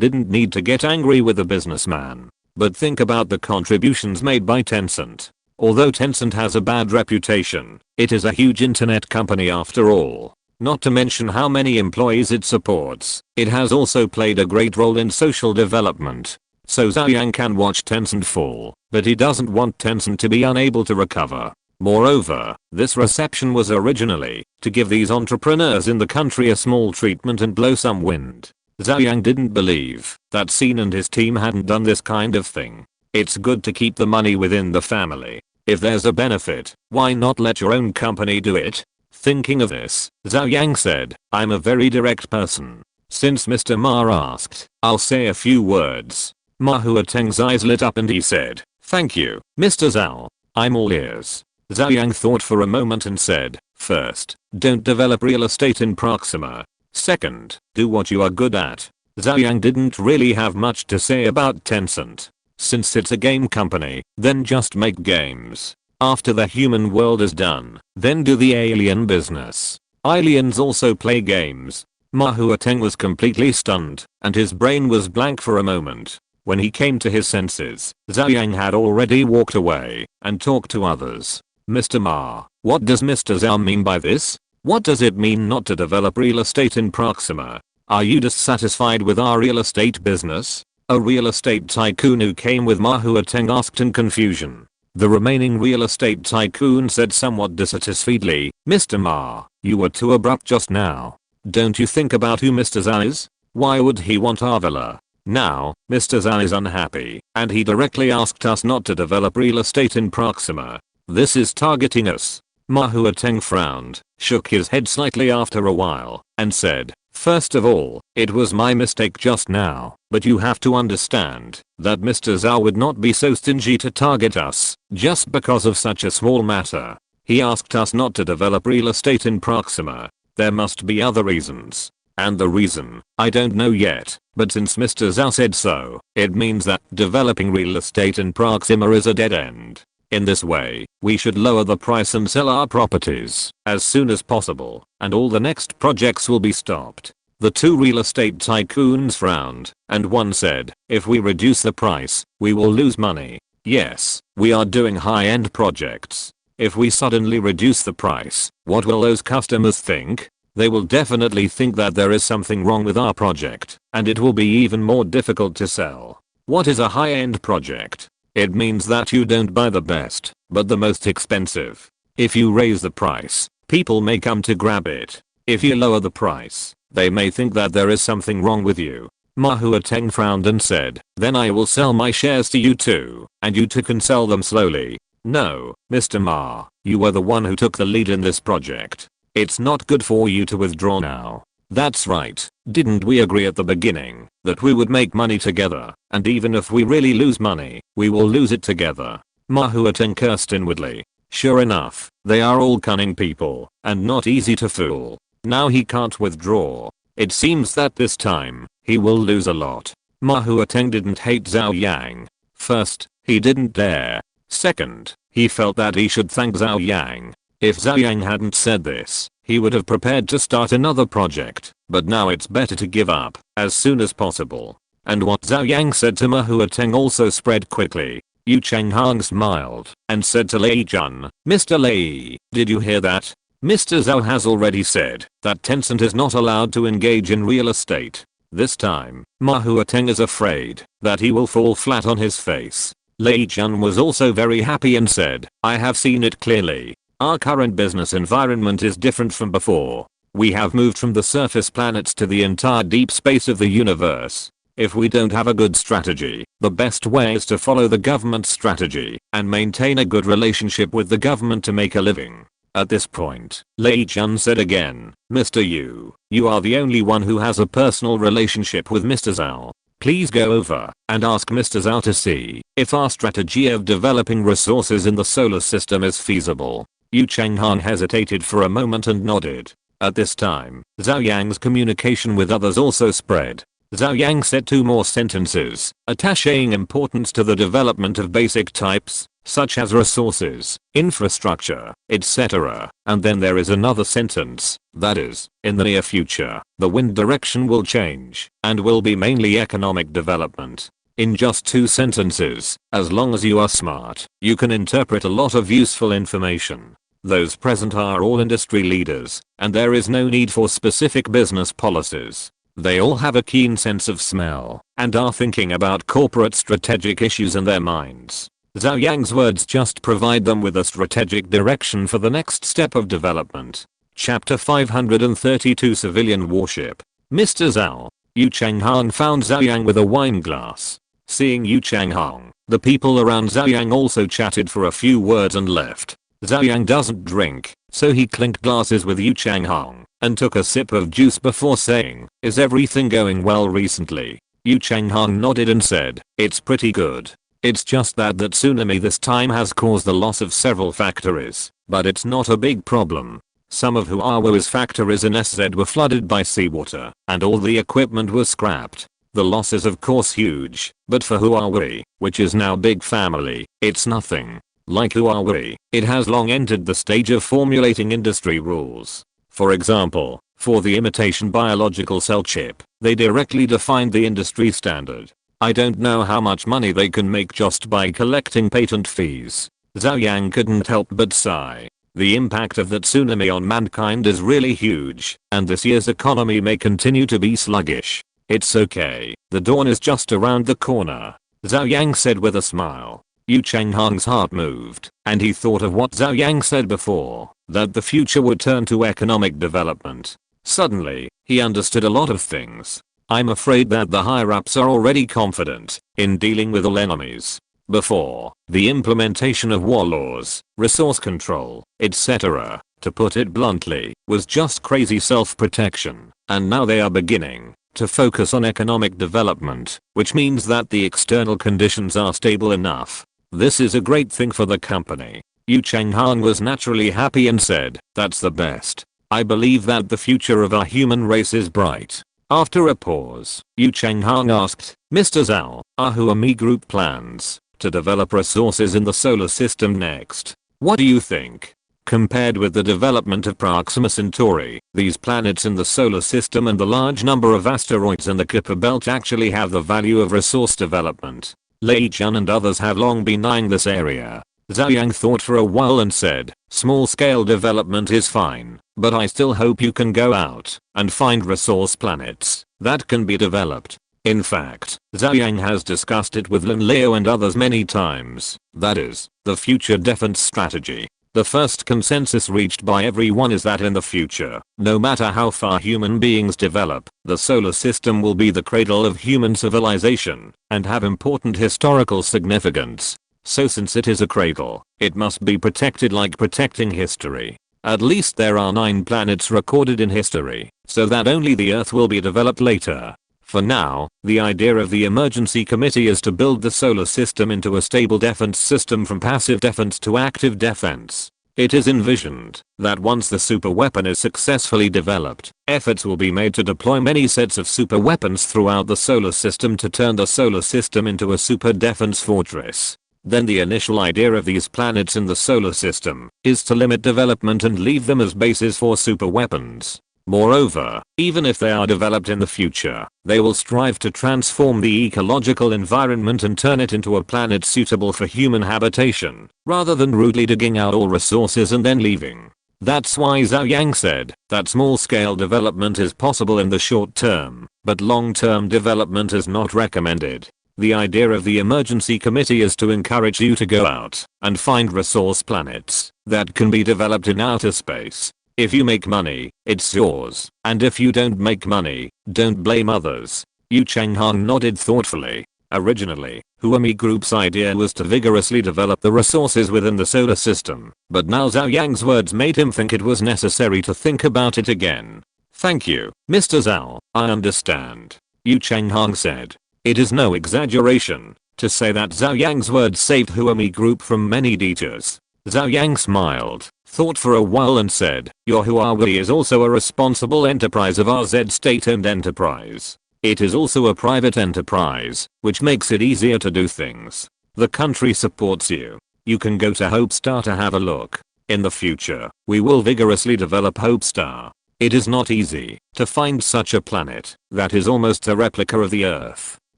Speaker 1: didn't need to get angry with a businessman. But think about the contributions made by Tencent. Although Tencent has a bad reputation, it is a huge internet company after all. Not to mention how many employees it supports, it has also played a great role in social development. So Zhou Yang can watch Tencent fall, but he doesn't want Tencent to be unable to recover. Moreover, this reception was originally to give these entrepreneurs in the country a small treatment and blow some wind. Zhou Yang didn't believe that Sin and his team hadn't done this kind of thing. It's good to keep the money within the family. If there's a benefit, why not let your own company do it? Thinking of this, Zhou Yang said, I'm a very direct person. Since Mr. Ma asked, I'll say a few words. Ma Huateng's eyes lit up and he said, thank you, Mr. Zhou. I'm all ears. Zhou Yang thought for a moment and said, first, don't develop real estate in Proxima. Second, do what you are good at. Zhou Yang didn't really have much to say about Tencent. Since it's a game company, then just make games. After the human world is done, then do the alien business. Aliens also play games. Ma Huateng was completely stunned, and his brain was blank for a moment. When he came to his senses, Zhou Yang had already walked away and talked to others. Mr. Ma, what does Mr. Zhou mean by this? What does it mean not to develop real estate in Proxima? Are you dissatisfied with our real estate business? A real estate tycoon who came with Ma Huateng asked in confusion. The remaining real estate tycoon said somewhat dissatisfiedly, Mr. Ma, you were too abrupt just now. Don't you think about who Mr. Zhou is? Why would he want our villa? Now, Mr. Zhou is unhappy, and he directly asked us not to develop real estate in Proxima. This is targeting us. Ma Huateng frowned, shook his head slightly after a while, and said, first of all, it was my mistake just now, but you have to understand that Mr. Zhou would not be so stingy to target us just because of such a small matter. He asked us not to develop real estate in Proxima. There must be other reasons. And the reason, I don't know yet, but since Mr. Zhou said so, it means that developing real estate in Proxima is a dead end. In this way, we should lower the price and sell our properties as soon as possible, and all the next projects will be stopped. The two real estate tycoons frowned, and one said, if we reduce the price, we will lose money. Yes, we are doing high-end projects. If we suddenly reduce the price, what will those customers think? They will definitely think that there is something wrong with our project, and it will be even more difficult to sell. What is a high-end project? It means that you don't buy the best, but the most expensive. If you raise the price, people may come to grab it. If you lower the price, they may think that there is something wrong with you. Ma Huateng frowned and said, then I will sell my shares to you too, and you two can sell them slowly. No, Mr. Ma, you were the one who took the lead in this project. It's not good for you to withdraw now. That's right, didn't we agree at the beginning that we would make money together, and even if we really lose money, we will lose it together? Ma Huateng cursed inwardly. Sure enough, they are all cunning people, and not easy to fool. Now he can't withdraw. It seems that this time, he will lose a lot. Ma Huateng didn't hate Zhou Yang. First, he didn't dare. Second, he felt that he should thank Zhou Yang. If Zhou Yang hadn't said this, he would have prepared to start another project, but now it's better to give up as soon as possible. And what Zhou Yang said to Ma Huateng also spread quickly. Yu Chenghang smiled and said to Lei Jun, Mr. Lei, did you hear that? Mr. Zhou has already said that Tencent is not allowed to engage in real estate. This time, Ma Huateng is afraid that he will fall flat on his face. Lei Jun was also very happy and said, I have seen it clearly. Our current business environment is different from before. We have moved from the surface planets to the entire deep space of the universe. If we don't have a good strategy, the best way is to follow the government's strategy and maintain a good relationship with the government to make a living. At this point, Lei Jun said again, Mr. Yu, you are the only one who has a personal relationship with Mr. Zhou. Please go over and ask Mr. Zhou to see if our strategy of developing resources in the solar system is feasible. Yu Changhang hesitated for a moment and nodded. At this time, Zhou Yang's communication with others also spread. Zhou Yang said 2 more sentences, attaching importance to the development of basic types, such as resources, infrastructure, etc. And then there is another sentence, that is, in the near future, the wind direction will change, and will be mainly economic development. In just 2 sentences, as long as you are smart, you can interpret a lot of useful information. Those present are all industry leaders, and there is no need for specific business policies. They all have a keen sense of smell, and are thinking about corporate strategic issues in their minds. Zhou Yang's words just provide them with a strategic direction for the next step of development. Chapter 532 Civilian Warship. Mr. Zhou. Yu Changhang found Zhou Yang with a wine glass. Seeing Yu Changhang, the people around Zhou Yang also chatted for a few words and left. Zhou Yang doesn't drink, so he clinked glasses with Yu Changhang and took a sip of juice before saying, "Is everything going well recently?" Yu Changhang nodded and said, "It's pretty good. It's just that tsunami this time has caused the loss of several factories, but it's not a big problem. Some of Huawei's factories in SZ were flooded by seawater, and all the equipment was scrapped. The loss is of course huge, but for Huawei, which is now big family, it's nothing. Like Huawei, it has long entered the stage of formulating industry rules. For example, for the imitation biological cell chip, they directly defined the industry standard. I don't know how much money they can make just by collecting patent fees." Zhou Yang couldn't help but sigh. The impact of the tsunami on mankind is really huge, and this year's economy may continue to be sluggish. "It's okay, the dawn is just around the corner," Zhou Yang said with a smile. Yu Changhang's heart moved, and he thought of what Zhou Yang said before, that the future would turn to economic development. Suddenly, he understood a lot of things. "I'm afraid that the higher-ups are already confident in dealing with all enemies. Before, the implementation of war laws, resource control, etc., to put it bluntly, was just crazy self-protection, and now they are beginning to focus on economic development, which means that the external conditions are stable enough. This is a great thing for the company." Yu Changhang was naturally happy and said, "That's the best. I believe that the future of our human race is bright." After a pause, Yu Changhang asked, "Mr. Zhou, are Huami Group plans to develop resources in the solar system next? What do you think? Compared with the development of Proxima Centauri, these planets in the solar system and the large number of asteroids in the Kuiper belt actually have the value of resource development. Lei Chun and others have long been eyeing this area." Zhou Yang thought for a while and said, "Small-scale development is fine, but I still hope you can go out and find resource planets that can be developed." In fact, Zhou Yang has discussed it with Lin Leo and others many times, that is, the future defense strategy. The first consensus reached by everyone is that in the future, no matter how far human beings develop, the solar system will be the cradle of human civilization and have important historical significance. So since it is a cradle, it must be protected like protecting history. At least there are 9 planets recorded in history, so that only the Earth will be developed later. For now, the idea of the emergency committee is to build the solar system into a stable defense system from passive defense to active defense. It is envisioned that once the super weapon is successfully developed, efforts will be made to deploy many sets of super weapons throughout the solar system to turn the solar system into a super defense fortress. Then the initial idea of these planets in the solar system is to limit development and leave them as bases for super weapons. Moreover, even if they are developed in the future, they will strive to transform the ecological environment and turn it into a planet suitable for human habitation, rather than rudely digging out all resources and then leaving. That's why Zhou Yang said that small-scale development is possible in the short term, but long-term development is not recommended. The idea of the emergency committee is to encourage you to go out and find resource planets that can be developed in outer space. If you make money, it's yours, and if you don't make money, don't blame others. Yu Changhang nodded thoughtfully. Originally, Huami Group's idea was to vigorously develop the resources within the solar system, but now Zhou Yang's words made him think it was necessary to think about it again. "Thank you, Mr. Zhou, I understand," Yu Changhang said. It is no exaggeration to say that Zhou Yang's words saved Huami Group from many dangers. Zhou Yang smiled, thought for a while and said, your Huawei is also a responsible enterprise of RZ state-owned enterprise. It is also a private enterprise, which makes it easier to do things. The country supports you. You can go to Hope Star to have a look. In the future, we will vigorously develop Hope Star. It is not easy to find such a planet that is almost a replica of the Earth.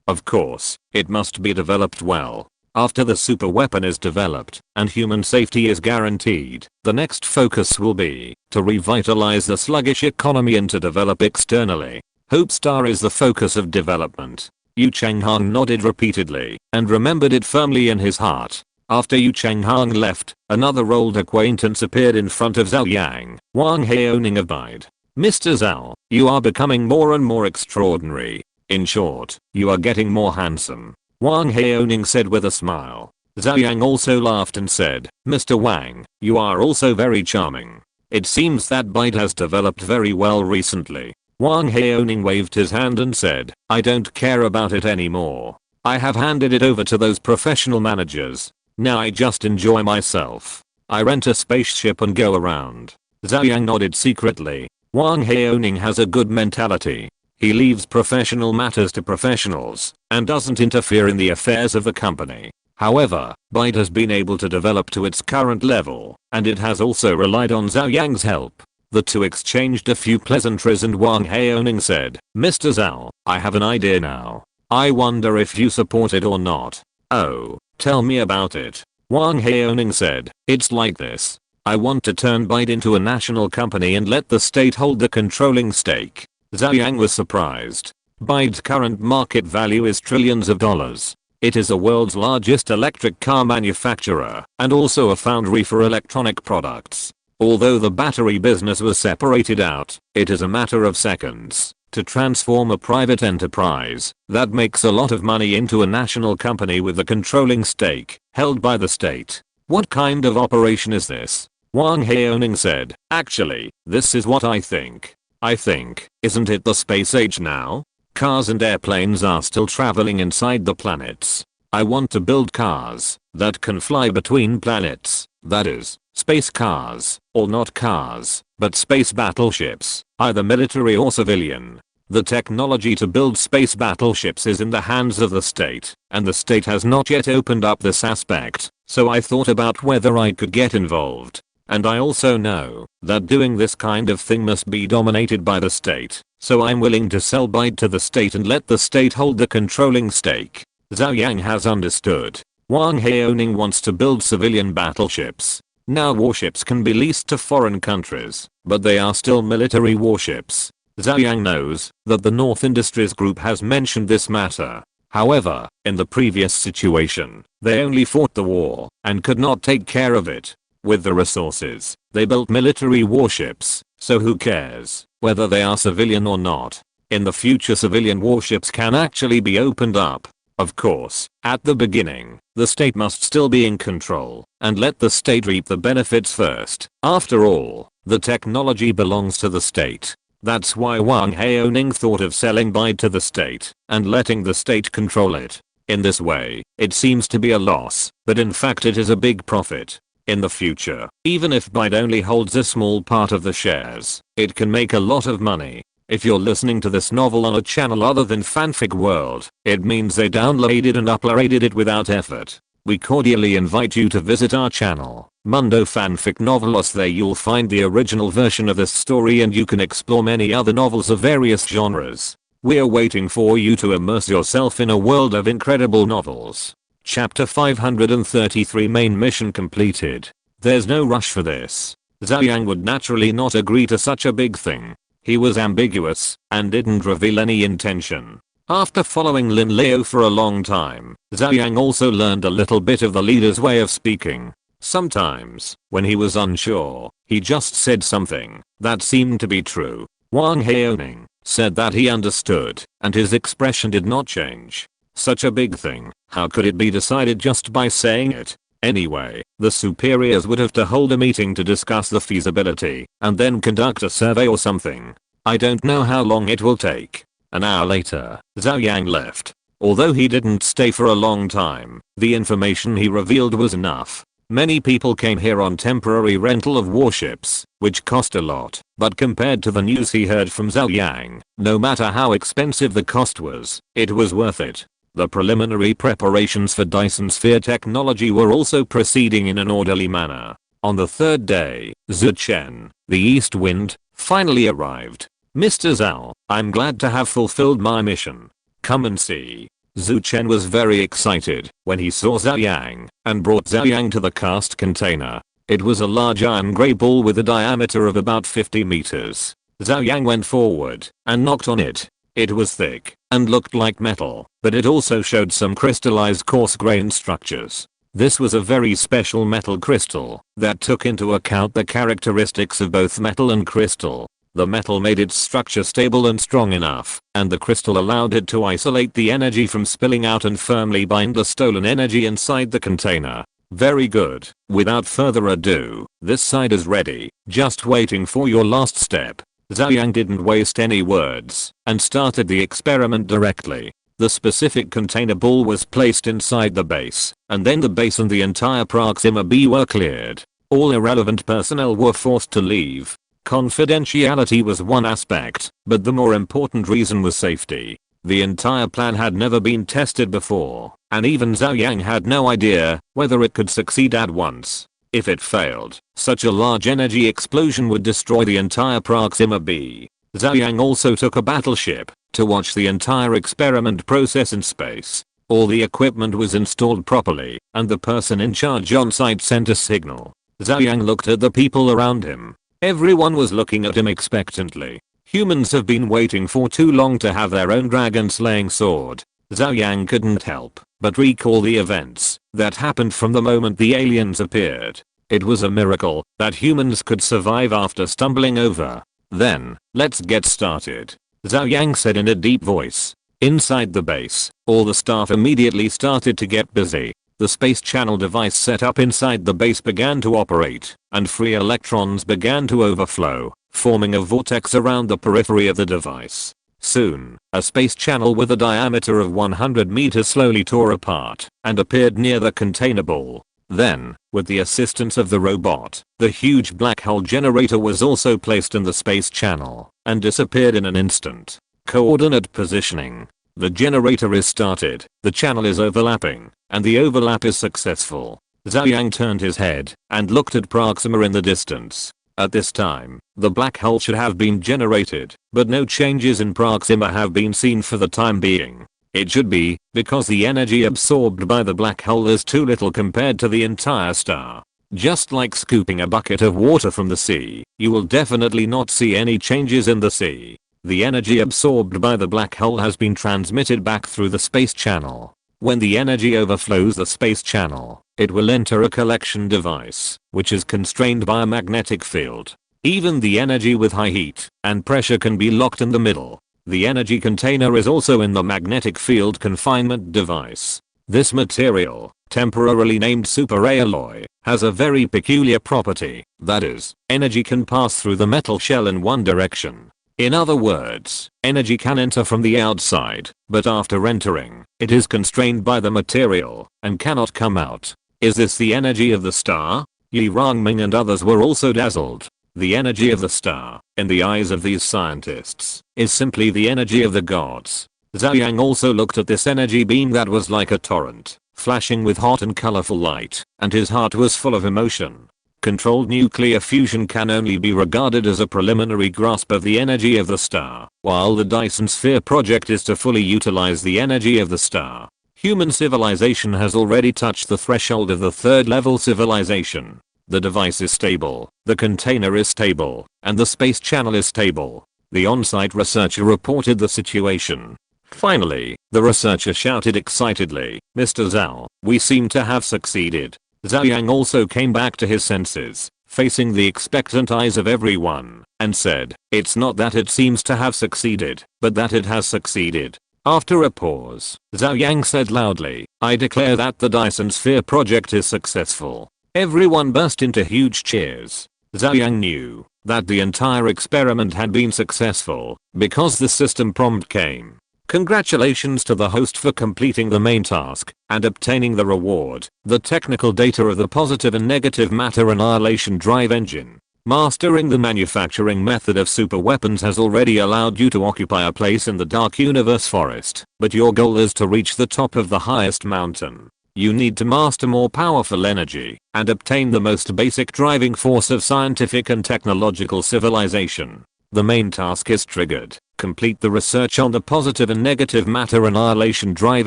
Speaker 1: Of course, it must be developed well. After the super weapon is developed and human safety is guaranteed, the next focus will be to revitalize the sluggish economy and to develop externally. Hope Star is the focus of development. Yu Changhang nodded repeatedly and remembered it firmly in his heart. After Yu Changhang left, another old acquaintance appeared in front of Zhou Yang. Wang Haoning abide. Mr. Zhou, you are becoming more and more extraordinary. In short, you are getting more handsome. Wang Haoning said with a smile. Zhou Yang also laughed and said, Mr. Wang, you are also very charming. It seems that Byte has developed very well recently. Wang Haoning waved his hand and said, I don't care about it anymore. I have handed it over to those professional managers. Now I just enjoy myself. I rent a spaceship and go around. Zhou Yang nodded secretly. Wang Haoning has a good mentality. He leaves professional matters to professionals and doesn't interfere in the affairs of the company. However, Byte has been able to develop to its current level, and it has also relied on Zhou Yang's help. The two exchanged a few pleasantries and Wang Haoning said, Mr. Zhou, I have an idea now. I wonder if you support it or not. Oh, tell me about it. Wang Haoning said, it's like this. I want to turn Byte into a national company and let the state hold the controlling stake. Zhou Yang was surprised. Byte's current market value is trillions of dollars. It is the world's largest electric car manufacturer and also a foundry for electronic products. Although the battery business was separated out, it is a matter of seconds to transform a private enterprise that makes a lot of money into a national company with a controlling stake held by the state. What kind of operation is this? Wang Haoning said, actually, this is what I think. Isn't it the space age now? Cars and airplanes are still traveling inside the planets. I want to build cars that can fly between planets. That is, space cars, or not cars, but space battleships, either military or civilian. The technology to build space battleships is in the hands of the state, and the state has not yet opened up this aspect, so I thought about whether I could get involved. And I also know that doing this kind of thing must be dominated by the state, so I'm willing to sell Byte to the state and let the state hold the controlling stake. Zhou Yang has understood. Wang Haoning wants to build civilian battleships. Now warships can be leased to foreign countries, but they are still military warships. Zhou Yang knows that the North Industries Group has mentioned this matter. However, in the previous situation, they only fought the war and could not take care of it. With the resources, they built military warships, so who cares whether they are civilian or not? In the future, civilian warships can actually be opened up. Of course, at the beginning, the state must still be in control and let the state reap the benefits first. After all, the technology belongs to the state. That's why Wang Haoning thought of selling Byte to the state and letting the state control it. In this way, it seems to be a loss, but in fact it is a big profit. In the future, even if Byte only holds a small part of the shares, it can make a lot of money. If you're listening to this novel on a channel other than Fanfic World, it means they downloaded and uploaded it without effort. We cordially invite you to visit our channel, Mundo Fanfic Novelos. There you'll find the original version of this story and you can explore many other novels of various genres. We're waiting for you to immerse yourself in a world of incredible novels. Chapter 533 Main mission completed. There's no rush for this. Zhou Yang would naturally not agree to such a big thing. He was ambiguous and didn't reveal any intention. After following Lin Leo for a long time, Zhou Yang also learned a little bit of the leader's way of speaking. Sometimes, when he was unsure, he just said something that seemed to be true. Wang Haoning said that he understood, and his expression did not change. Such a big thing, how could it be decided just by saying it? Anyway, the superiors would have to hold a meeting to discuss the feasibility, and then conduct a survey or something. I don't know how long it will take. An hour later, Zhou Yang left. Although he didn't stay for a long time, the information he revealed was enough. Many people came here on temporary rental of warships, which cost a lot, but compared to the news he heard from Zhou Yang, no matter how expensive the cost was, it was worth it. The preliminary preparations for Dyson Sphere technology were also proceeding in an orderly manner. On the third day, Zhou Chen, the East Wind, finally arrived. Mr. Zhao, I'm glad to have fulfilled my mission. Come and see. Zhou Chen was very excited when he saw Zhou Yang and brought Zhou Yang to the cast container. It was a large iron grey ball with a diameter of about 50 meters. Zhou Yang went forward and knocked on it. It was thick and looked like metal, but it also showed some crystallized coarse-grained structures. This was a very special metal crystal that took into account the characteristics of both metal and crystal. The metal made its structure stable and strong enough, and the crystal allowed it to isolate the energy from spilling out and firmly bind the stolen energy inside the container. Very good. Without further ado, this side is ready, just waiting for your last step. Zhou Yang didn't waste any words and started the experiment directly. The specific container ball was placed inside the base, and then the base and the entire Proxima B were cleared. All irrelevant personnel were forced to leave. Confidentiality was one aspect, but the more important reason was safety. The entire plan had never been tested before, and even Zhou Yang had no idea whether it could succeed at once. If it failed, such a large energy explosion would destroy the entire Proxima B. Zhou Yang also took a battleship to watch the entire experiment process in space. All the equipment was installed properly, and the person in charge on site sent a signal. Zhou Yang looked at the people around him. Everyone was looking at him expectantly. Humans have been waiting for too long to have their own dragon-slaying sword. Zhou Yang couldn't help but recall the events that happened from the moment the aliens appeared. It was a miracle that humans could survive after stumbling over. Then, let's get started, Zhou Yang said in a deep voice. Inside the base, all the staff immediately started to get busy. The space channel device set up inside the base began to operate, and free electrons began to overflow, forming a vortex around the periphery of the device. Soon, a space channel with a diameter of 100 meters slowly tore apart and appeared near the container ball. Then, with the assistance of the robot, the huge black hole generator was also placed in the space channel and disappeared in an instant. Coordinate positioning. The generator is started, the channel is overlapping, and the overlap is successful. Zhou Yang turned his head and looked at Proxima in the distance. At this time, the black hole should have been generated, but no changes in Proxima have been seen for the time being. It should be, because the energy absorbed by the black hole is too little compared to the entire star. Just like scooping a bucket of water from the sea, you will definitely not see any changes in the sea. The energy absorbed by the black hole has been transmitted back through the space channel. When the energy overflows the space channel, it will enter a collection device, which is constrained by a magnetic field. Even the energy with high heat and pressure can be locked in the middle. The energy container is also in the magnetic field confinement device. This material, temporarily named superalloy, has a very peculiar property, that is, energy can pass through the metal shell in one direction. In other words, energy can enter from the outside, but after entering, it is constrained by the material and cannot come out. Is this the energy of the star? Yi Rongming and others were also dazzled. The energy of the star, in the eyes of these scientists, is simply the energy of the gods. Zhou Yang also looked at this energy beam that was like a torrent, flashing with hot and colorful light, and his heart was full of emotion. Controlled nuclear fusion can only be regarded as a preliminary grasp of the energy of the star, while the Dyson Sphere project is to fully utilize the energy of the star. Human civilization has already touched the threshold of the third level civilization. The device is stable, the container is stable, and the space channel is stable. The on-site researcher reported the situation. Finally, the researcher shouted excitedly, "Mr. Zhao, we seem to have succeeded." Zhou Yang also came back to his senses, facing the expectant eyes of everyone, and said, "It's not that it seems to have succeeded, but that it has succeeded." After a pause, Zhou Yang said loudly, "I declare that the Dyson Sphere project is successful." Everyone burst into huge cheers. Zhou Yang knew that the entire experiment had been successful because the system prompt came. Congratulations to the host for completing the main task and obtaining the reward, the technical data of the positive and negative matter annihilation drive engine. Mastering the manufacturing method of super weapons has already allowed you to occupy a place in the Dark Universe forest, but your goal is to reach the top of the highest mountain. You need to master more powerful energy and obtain the most basic driving force of scientific and technological civilization. The main task is triggered. Complete the research on the positive and negative matter annihilation drive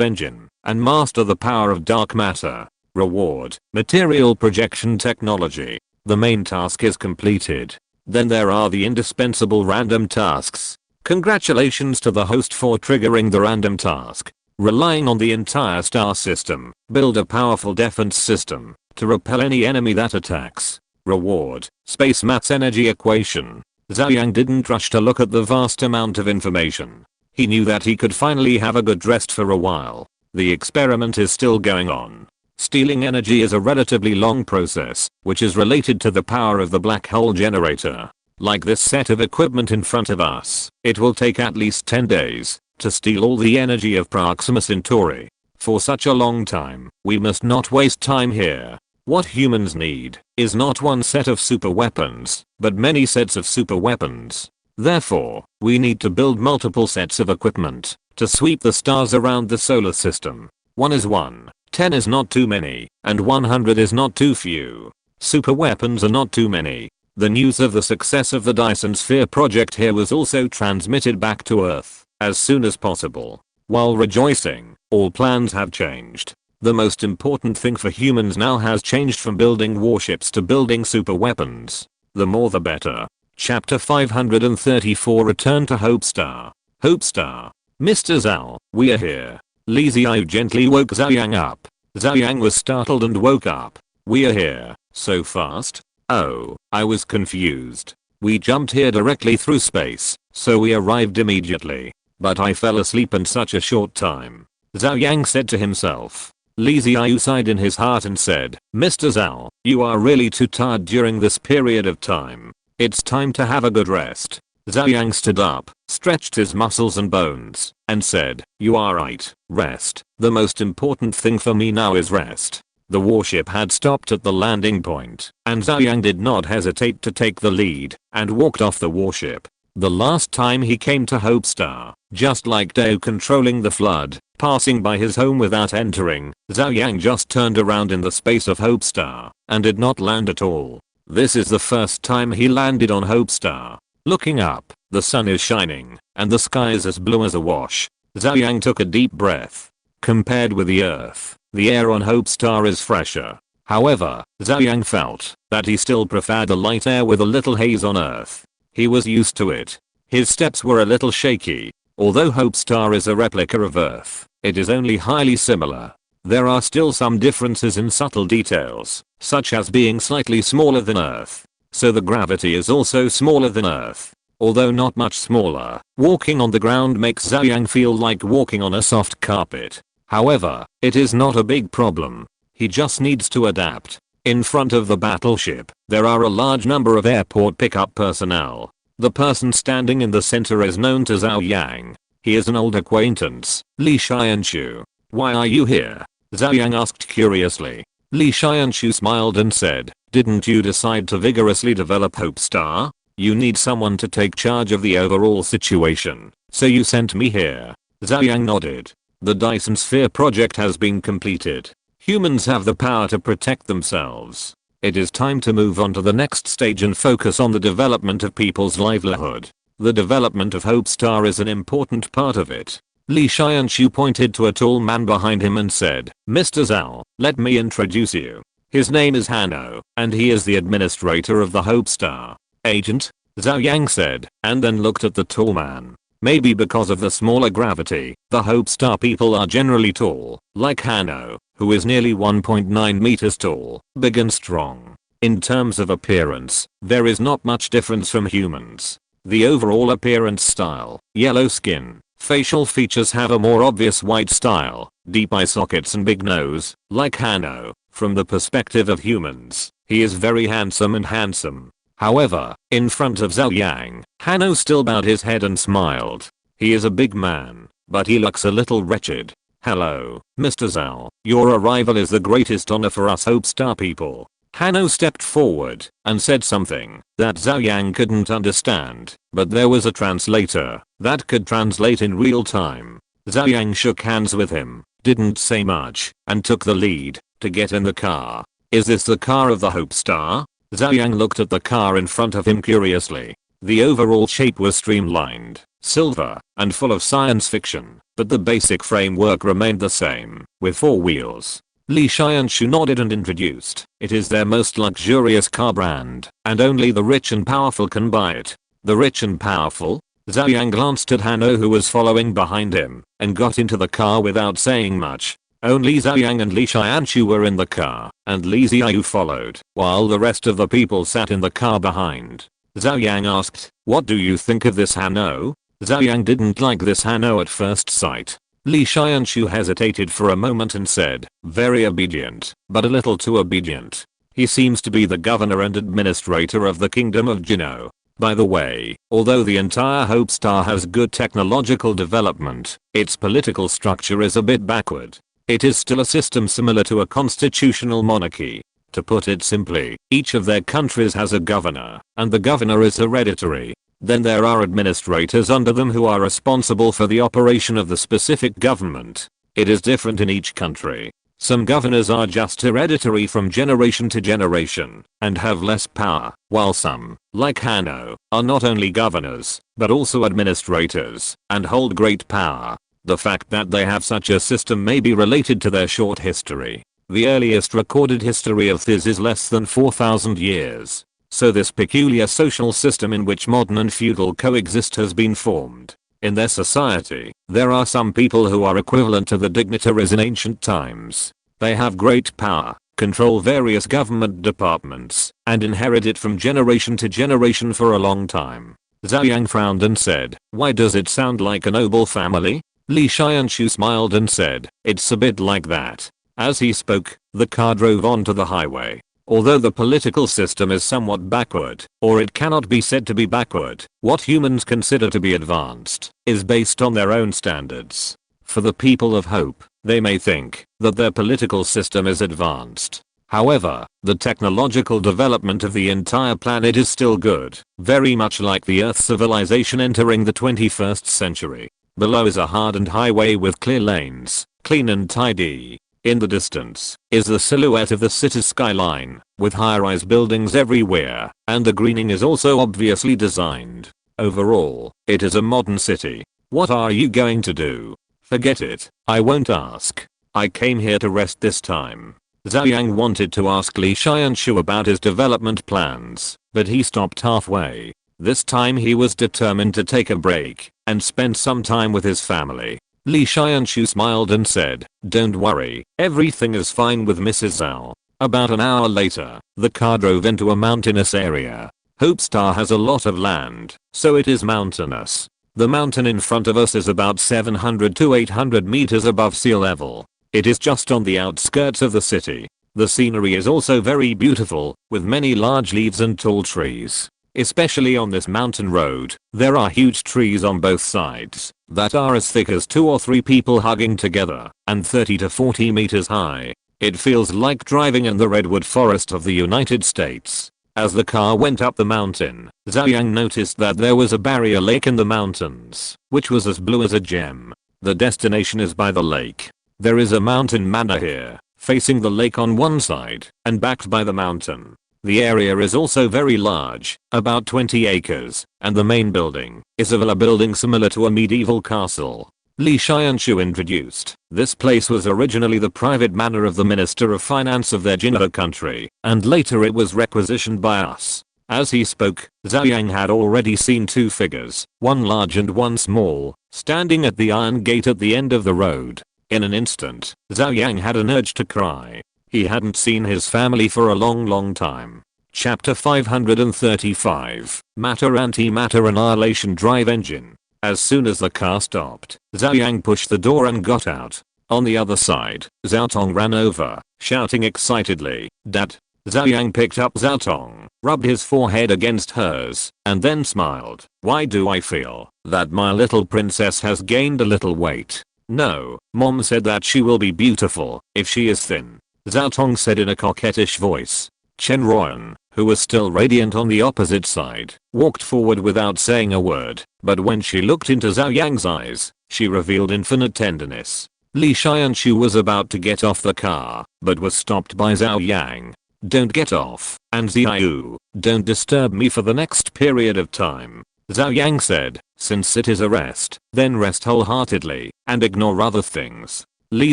Speaker 1: engine and master the power of dark matter. Reward: material projection technology. The main task is completed. Then there are the indispensable random tasks. Congratulations to the host for triggering the random task. Relying on the entire star system, build a powerful defense system to repel any enemy that attacks. Reward: space maths energy equation. Zhou Yang didn't rush to look at the vast amount of information. He knew that he could finally have a good rest for a while. The experiment is still going on. Stealing energy is a relatively long process, which is related to the power of the black hole generator. Like this set of equipment in front of us, it will take at least 10 days to steal all the energy of Proxima Centauri. For such a long time, we must not waste time here. What humans need is not one set of super weapons, but many sets of super weapons. Therefore, we need to build multiple sets of equipment to sweep the stars around the solar system. 1 is 1. 10 is not too many, and 100 is not too few. Super weapons are not too many. The news of the success of the Dyson Sphere project here was also transmitted back to Earth as soon as possible. While rejoicing, all plans have changed. The most important thing for humans now has changed from building warships to building super weapons. The more the better. Chapter 534 Return to Hope Star. Hope Star. Mr. Zhao, we are here. Li Xiao gently woke Zhou Yang up. Zhou Yang was startled and woke up. We are here. So fast? Oh, I was confused. We jumped here directly through space, so we arrived immediately. But I fell asleep in such a short time. Zhou Yang said to himself. Li Xiao sighed in his heart and said, Mr. Zhao, you are really too tired during this period of time. It's time to have a good rest. Zhou Yang stood up, stretched his muscles and bones, and said, you are right, rest. The most important thing for me now is rest. The warship had stopped at the landing point, and Zhou Yang did not hesitate to take the lead, and walked off the warship. The last time he came to Hope Star, just like Dao controlling the flood, passing by his home without entering, Zhou Yang just turned around in the space of Hope Star, and did not land at all. This is the first time he landed on Hope Star. Looking up, the sun is shining, and the sky is as blue as a wash. Zhou Yang took a deep breath. Compared with the Earth, the air on Hope Star is fresher. However, Zhou Yang felt that he still preferred the light air with a little haze on Earth. He was used to it. His steps were a little shaky. Although Hope Star is a replica of Earth, it is only highly similar. There are still some differences in subtle details, such as being slightly smaller than Earth. So the gravity is also smaller than Earth. Although not much smaller, walking on the ground makes Zhou Yang feel like walking on a soft carpet. However, it is not a big problem. He just needs to adapt. In front of the battleship, there are a large number of airport pickup personnel. The person standing in the center is known to Zhou Yang. He is an old acquaintance, Li Xianshu. Why are you here? Zhou Yang asked curiously. Li Xianshu smiled and said, didn't you decide to vigorously develop Hope Star? You need someone to take charge of the overall situation, so you sent me here. Zhou Yang nodded. The Dyson Sphere project has been completed. Humans have the power to protect themselves. It is time to move on to the next stage and focus on the development of people's livelihood. The development of Hope Star is an important part of it. Li Xianshu pointed to a tall man behind him and said, Mr. Zhao, let me introduce you. His name is Hanno, and he is the administrator of the Hope Star. Agent? Zhou Yang said, and then looked at the tall man. Maybe because of the smaller gravity, the Hope Star people are generally tall, like Hanno, who is nearly 1.9 meters tall, big and strong. In terms of appearance, there is not much difference from humans. The overall appearance style, yellow skin, facial features have a more obvious white style, deep eye sockets and big nose, like Hanno. From the perspective of humans, he is very handsome. However, in front of Zhou Yang, Hanno still bowed his head and smiled. He is a big man, but he looks a little wretched. Hello, Mr. Zhou. Your arrival is the greatest honor for us Hope Star people. Hanno stepped forward and said something that Zhou Yang couldn't understand, but there was a translator that could translate in real time. Zhou Yang shook hands with him, didn't say much, and took the lead to get in the car. Is this the car of the Hope Star? Zhou Yang looked at the car in front of him curiously. The overall shape was streamlined, silver, and full of science fiction, but the basic framework remained the same, with 4 wheels. Li Xianshu nodded and introduced, it is their most luxurious car brand, and only the rich and powerful can buy it. The rich and powerful? Zhou Yang glanced at Hanno who was following behind him, and got into the car without saying much. Only Zhou Yang and Li Xianshu were in the car, and Li Xiaoyu followed, while the rest of the people sat in the car behind. Zhou Yang asked, what do you think of this Hanno? Zhou Yang didn't like this Hanno at first sight. Li Xianshu hesitated for a moment and said, very obedient, but a little too obedient. He seems to be the governor and administrator of the kingdom of Jino. By the way, although the entire Hope Star has good technological development, its political structure is a bit backward. It is still a system similar to a constitutional monarchy. To put it simply, each of their countries has a governor, and the governor is hereditary. Then there are administrators under them who are responsible for the operation of the specific government. It is different in each country. Some governors are just hereditary from generation to generation and have less power, while some, like Hanno, are not only governors, but also administrators and hold great power. The fact that they have such a system may be related to their short history. The earliest recorded history of this is less than 4,000 years. So this peculiar social system in which modern and feudal coexist has been formed. In their society, there are some people who are equivalent to the dignitaries in ancient times. They have great power, control various government departments, and inherit it from generation to generation for a long time. Zhou Yang frowned and said, why does it sound like a noble family? Li Xianshu smiled and said, it's a bit like that. As he spoke, the car drove onto the highway. Although the political system is somewhat backward, or it cannot be said to be backward, what humans consider to be advanced is based on their own standards. For the people of Hope, they may think that their political system is advanced. However, the technological development of the entire planet is still good, very much like the Earth civilization entering the 21st century. Below is a hardened highway with clear lanes, clean and tidy. In the distance is the silhouette of the city's skyline, with high-rise buildings everywhere, and the greening is also obviously designed. Overall, it is a modern city. What are you going to do? Forget it, I won't ask. I came here to rest this time. Zhou Yang wanted to ask Li Xianshu about his development plans, but he stopped halfway. This time he was determined to take a break and spend some time with his family. Li Xianshu smiled and said, don't worry, everything is fine with Mrs. Zhao. About an hour later, the car drove into a mountainous area. Hope Star has a lot of land, so it is mountainous. The mountain in front of us is about 700 to 800 meters above sea level. It is just on the outskirts of the city. The scenery is also very beautiful, with many large leaves and tall trees. Especially on this mountain road, there are huge trees on both sides that are as thick as 2 or 3 people hugging together and 30 to 40 meters high. It feels like driving in the redwood forest of the United States. As the car went up the mountain, Zhou Yang noticed that there was a barrier lake in the mountains, which was as blue as a gem. The destination is by the lake. There is a mountain manor here, facing the lake on one side and backed by the mountain. The area is also very large, about 20 acres, and the main building is a villa building similar to a medieval castle. Li Xianshu introduced, this place was originally the private manor of the Minister of Finance of their Jinho country, and later it was requisitioned by us. As he spoke, Zhou Yang had already seen 2 figures, one large and one small, standing at the iron gate at the end of the road. In an instant, Zhou Yang had an urge to cry. He hadn't seen his family for a long time. Chapter 535, Matter-Antimatter Annihilation Drive Engine. As soon as the car stopped, Zhou Yang pushed the door and got out. On the other side, Zhao Tong ran over, shouting excitedly, Dad. Zhou Yang picked up Zhao Tong, rubbed his forehead against hers, and then smiled. Why do I feel that my little princess has gained a little weight? No, mom said that she will be beautiful if she is thin. Zhao Tong said in a coquettish voice. Chen Ruoyan, who was still radiant on the opposite side, walked forward without saying a word, but when she looked into Zhou Yang's eyes, she revealed infinite tenderness. Li Xianshu was about to get off the car, but was stopped by Zhou Yang. Don't get off, and Xiaoyu, don't disturb me for the next period of time. Zhou Yang said, since it is a rest, then rest wholeheartedly, and ignore other things. Li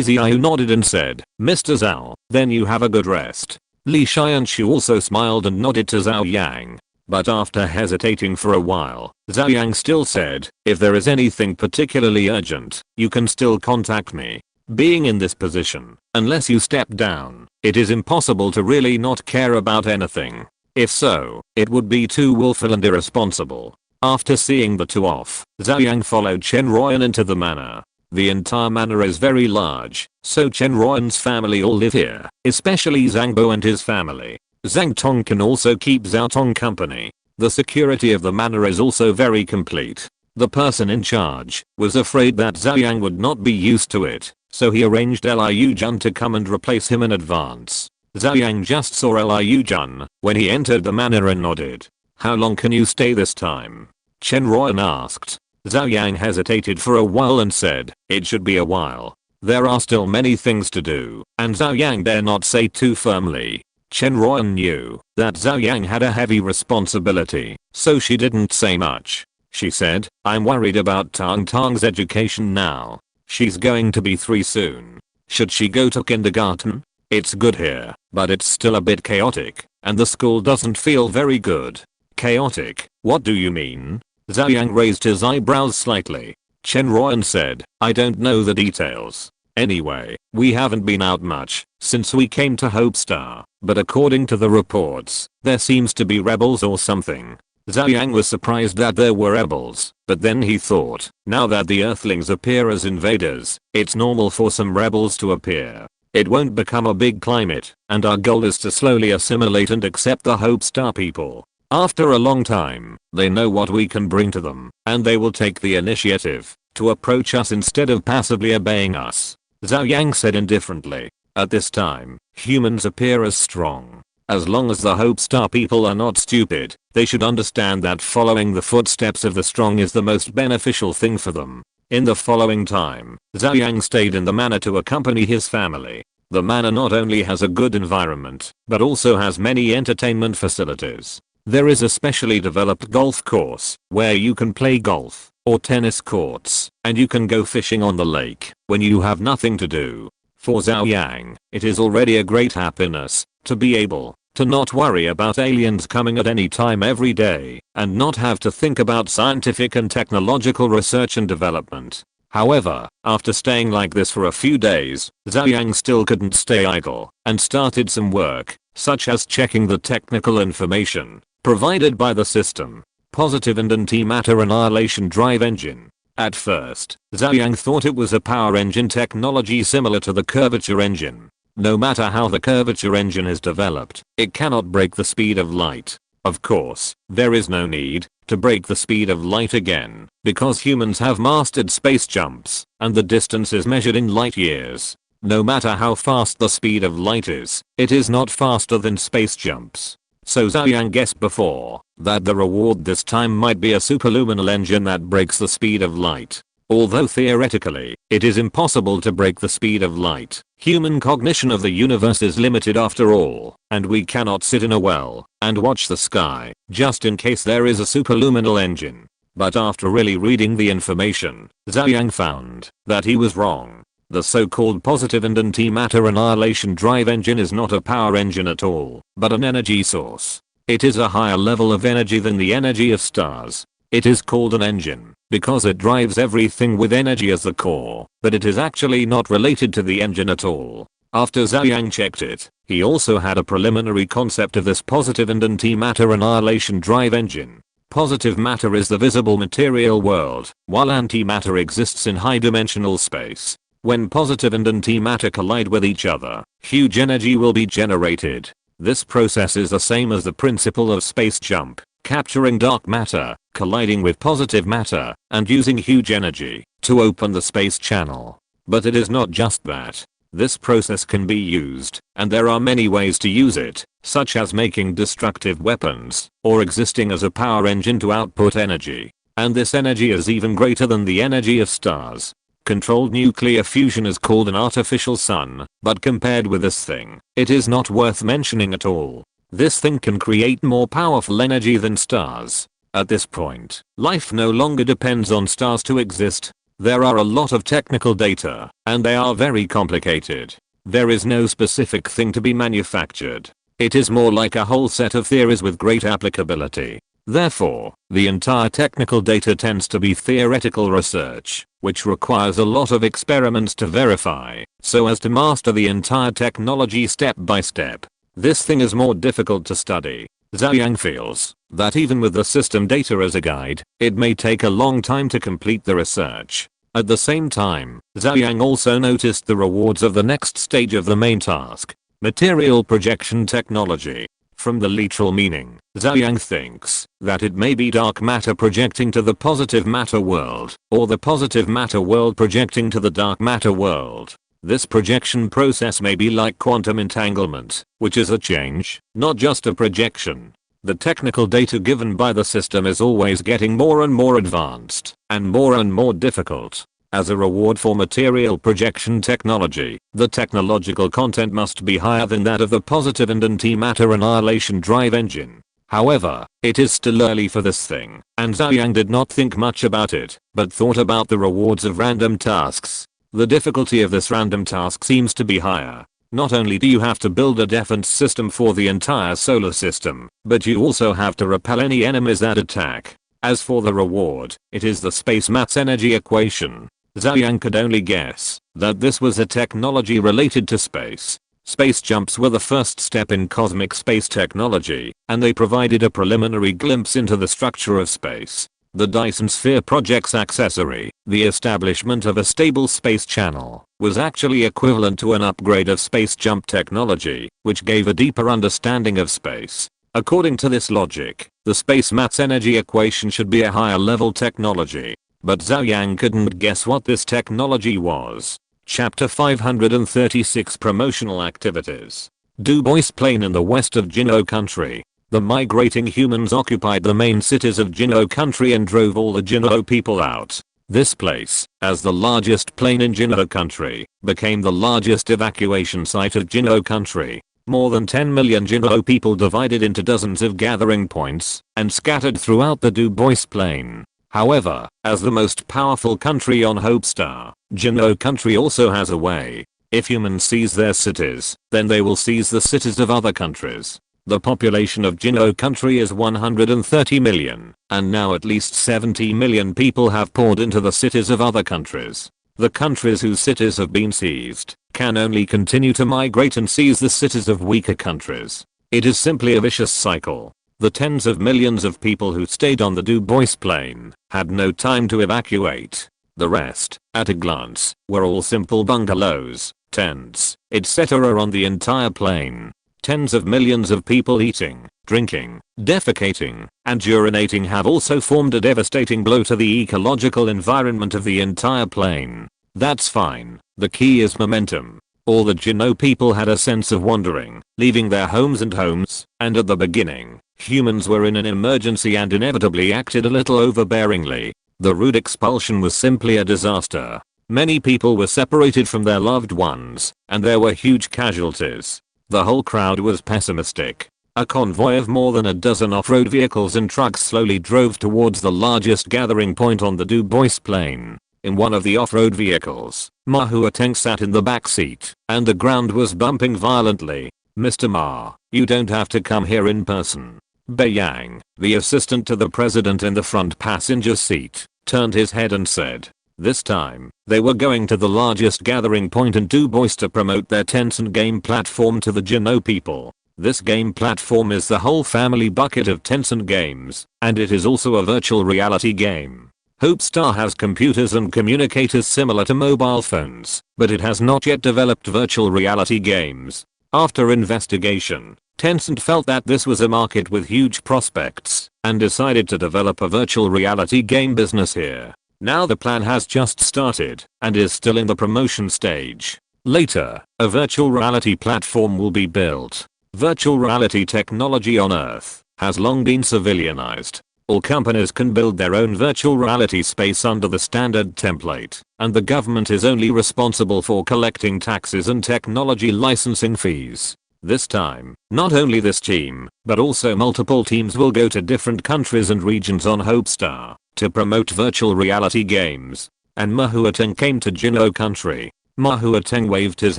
Speaker 1: Xiaoyu nodded and said, Mr. Zhao, then you have a good rest. Li Xianshu also smiled and nodded to Zhou Yang. But after hesitating for a while, Zhou Yang still said, if there is anything particularly urgent, you can still contact me. Being in this position, unless you step down, it is impossible to really not care about anything. If so, it would be too willful and irresponsible. After seeing the two off, Zhou Yang followed Chen Ruoyan into the manor. The entire manor is very large, so Chen Ruoyan's family all live here, especially Zhang Bo and his family. Zhang Tong can also keep Zhao Tong company. The security of the manor is also very complete. The person in charge was afraid that Zhou Yang would not be used to it, so he arranged Liu Jun to come and replace him in advance. Zhou Yang just saw Liu Jun when he entered the manor and nodded. How long can you stay this time? Chen Ruoyan asked. Zhou Yang hesitated for a while and said, it should be a while. There are still many things to do, and Zhou Yang dare not say too firmly. Chen Ruoyan knew that Zhou Yang had a heavy responsibility, so she didn't say much. She said, I'm worried about Tang Tang's education now. She's going to be 3 soon. Should she go to kindergarten? It's good here, but it's still a bit chaotic, and the school doesn't feel very good. Chaotic? What do you mean? Zhou Yang raised his eyebrows slightly. Chen Ruoyan said, I don't know the details. Anyway, we haven't been out much since we came to Hope Star, but according to the reports, there seems to be rebels or something. Zhou Yang was surprised that there were rebels, but then he thought, now that the Earthlings appear as invaders, it's normal for some rebels to appear. It won't become a big climate, and our goal is to slowly assimilate and accept the Hope Star people. After a long time, they know what we can bring to them, and they will take the initiative to approach us instead of passively obeying us. Zhou Yang said indifferently. At this time, humans appear as strong. As long as the Hope Star people are not stupid, they should understand that following the footsteps of the strong is the most beneficial thing for them. In the following time, Zhou Yang stayed in the manor to accompany his family. The manor not only has a good environment, but also has many entertainment facilities. There is a specially developed golf course, where you can play golf, or tennis courts, and you can go fishing on the lake, when you have nothing to do. For Zhou Yang, it is already a great happiness, to be able to not worry about aliens coming at any time every day, and not have to think about scientific and technological research and development. However, after staying like this for a few days, Zhou Yang still couldn't stay idle, and started some work, such as checking the technical information provided by the system. Positive and antimatter annihilation drive engine. At first, Zhou Yang thought it was a power engine technology similar to the curvature engine. No matter how the curvature engine is developed, it cannot break the speed of light. Of course, there is no need to break the speed of light again, because humans have mastered space jumps, and the distance is measured in light years. No matter how fast the speed of light is, it is not faster than space jumps. So Zhou Yang guessed before that the reward this time might be a superluminal engine that breaks the speed of light. Although theoretically, it is impossible to break the speed of light, human cognition of the universe is limited after all, and we cannot sit in a well and watch the sky just in case there is a superluminal engine. But after really reading the information, Zhou Yang found that he was wrong. The so-called positive and antimatter annihilation drive engine is not a power engine at all, but an energy source. It is a higher level of energy than the energy of stars. It is called an engine because it drives everything with energy as the core, but it is actually not related to the engine at all. After Zhou Yang checked it, he also had a preliminary concept of this positive and antimatter annihilation drive engine. Positive matter is the visible material world, while antimatter exists in high-dimensional space. When positive and antimatter collide with each other, huge energy will be generated. This process is the same as the principle of space jump, capturing dark matter, colliding with positive matter, and using huge energy to open the space channel. But it is not just that. This process can be used, and there are many ways to use it, such as making destructive weapons, or existing as a power engine to output energy. And this energy is even greater than the energy of stars. Controlled nuclear fusion is called an artificial sun, but compared with this thing, it is not worth mentioning at all. This thing can create more powerful energy than stars. At this point, life no longer depends on stars to exist. There are a lot of technical data, and they are very complicated. There is no specific thing to be manufactured. It is more like a whole set of theories with great applicability. Therefore, the entire technical data tends to be theoretical research, which requires a lot of experiments to verify, so as to master the entire technology step by step. This thing is more difficult to study. Zhou Yang feels that even with the system data as a guide, it may take a long time to complete the research. At the same time, Zhou Yang also noticed the rewards of the next stage of the main task, material projection technology. From the literal meaning, Zhou Yang thinks that it may be dark matter projecting to the positive matter world, or the positive matter world projecting to the dark matter world. This projection process may be like quantum entanglement, which is a change, not just a projection. The technical data given by the system is always getting more and more advanced, and more difficult. As a reward for material projection technology, the technological content must be higher than that of the positive and antimatter annihilation drive engine. However, it is still early for this thing, and Zhou Yang did not think much about it, but thought about the rewards of random tasks. The difficulty of this random task seems to be higher. Not only do you have to build a defense system for the entire solar system, but you also have to repel any enemies that attack. As for the reward, it is the space maths energy equation. Zhou Yang could only guess that this was a technology related to space. Space jumps were the first step in cosmic space technology, and they provided a preliminary glimpse into the structure of space. The Dyson Sphere Project's accessory, the establishment of a stable space channel, was actually equivalent to an upgrade of space jump technology, which gave a deeper understanding of space. According to this logic, the space maths energy equation should be a higher level technology. But Zhou Yang couldn't guess what this technology was. Chapter 536 Promotional Activities. Du Bois Plain in the west of Jinhou Country. The migrating humans occupied the main cities of Jinhou Country and drove all the Jinhou people out. This place, as the largest plain in Jinhou Country, became the largest evacuation site of Jinhou Country. More than 10 million Jinhou people divided into dozens of gathering points and scattered throughout the Du Bois Plain. However, as the most powerful country on Hope Star, Jinhou Country also has a way. If humans seize their cities, then they will seize the cities of other countries. The population of Jinhou Country is 130 million, and now at least 70 million people have poured into the cities of other countries. The countries whose cities have been seized can only continue to migrate and seize the cities of weaker countries. It is simply a vicious cycle. The tens of millions of people who stayed on the Du Bois Plain had no time to evacuate. The rest, at a glance, were all simple bungalows, tents, etc. on the entire plain. Tens of millions of people eating, drinking, defecating, and urinating have also formed a devastating blow to the ecological environment of the entire plain. That's fine. The key is momentum. All the Jinhou people had a sense of wandering, leaving their homes, and at the beginning, humans were in an emergency and inevitably acted a little overbearingly. The rude expulsion was simply a disaster. Many people were separated from their loved ones, and there were huge casualties. The whole crowd was pessimistic. A convoy of more than a dozen off-road vehicles and trucks slowly drove towards the largest gathering point on the Du Bois Plain. In one of the off-road vehicles, Ma Huateng sat in the back seat, and the ground was bumping violently. "Mr. Ma, you don't have to come here in person." Bei Yang, the assistant to the president in the front passenger seat, turned his head and said, this time, they were going to the largest gathering point in Du Bois to promote their Tencent game platform to the Jinhou people. This game platform is the whole family bucket of Tencent games, and it is also a virtual reality game. Hope Star has computers and communicators similar to mobile phones, but it has not yet developed virtual reality games. After investigation, Tencent felt that this was a market with huge prospects and decided to develop a virtual reality game business here. Now the plan has just started and is still in the promotion stage. Later, a virtual reality platform will be built. Virtual reality technology on Earth has long been civilianized. All companies can build their own virtual reality space under the standard template, and the government is only responsible for collecting taxes and technology licensing fees. This time, not only this team, but also multiple teams will go to different countries and regions on Hope Star to promote virtual reality games. And Mahuateng came to Jinho country. Mahuateng waved his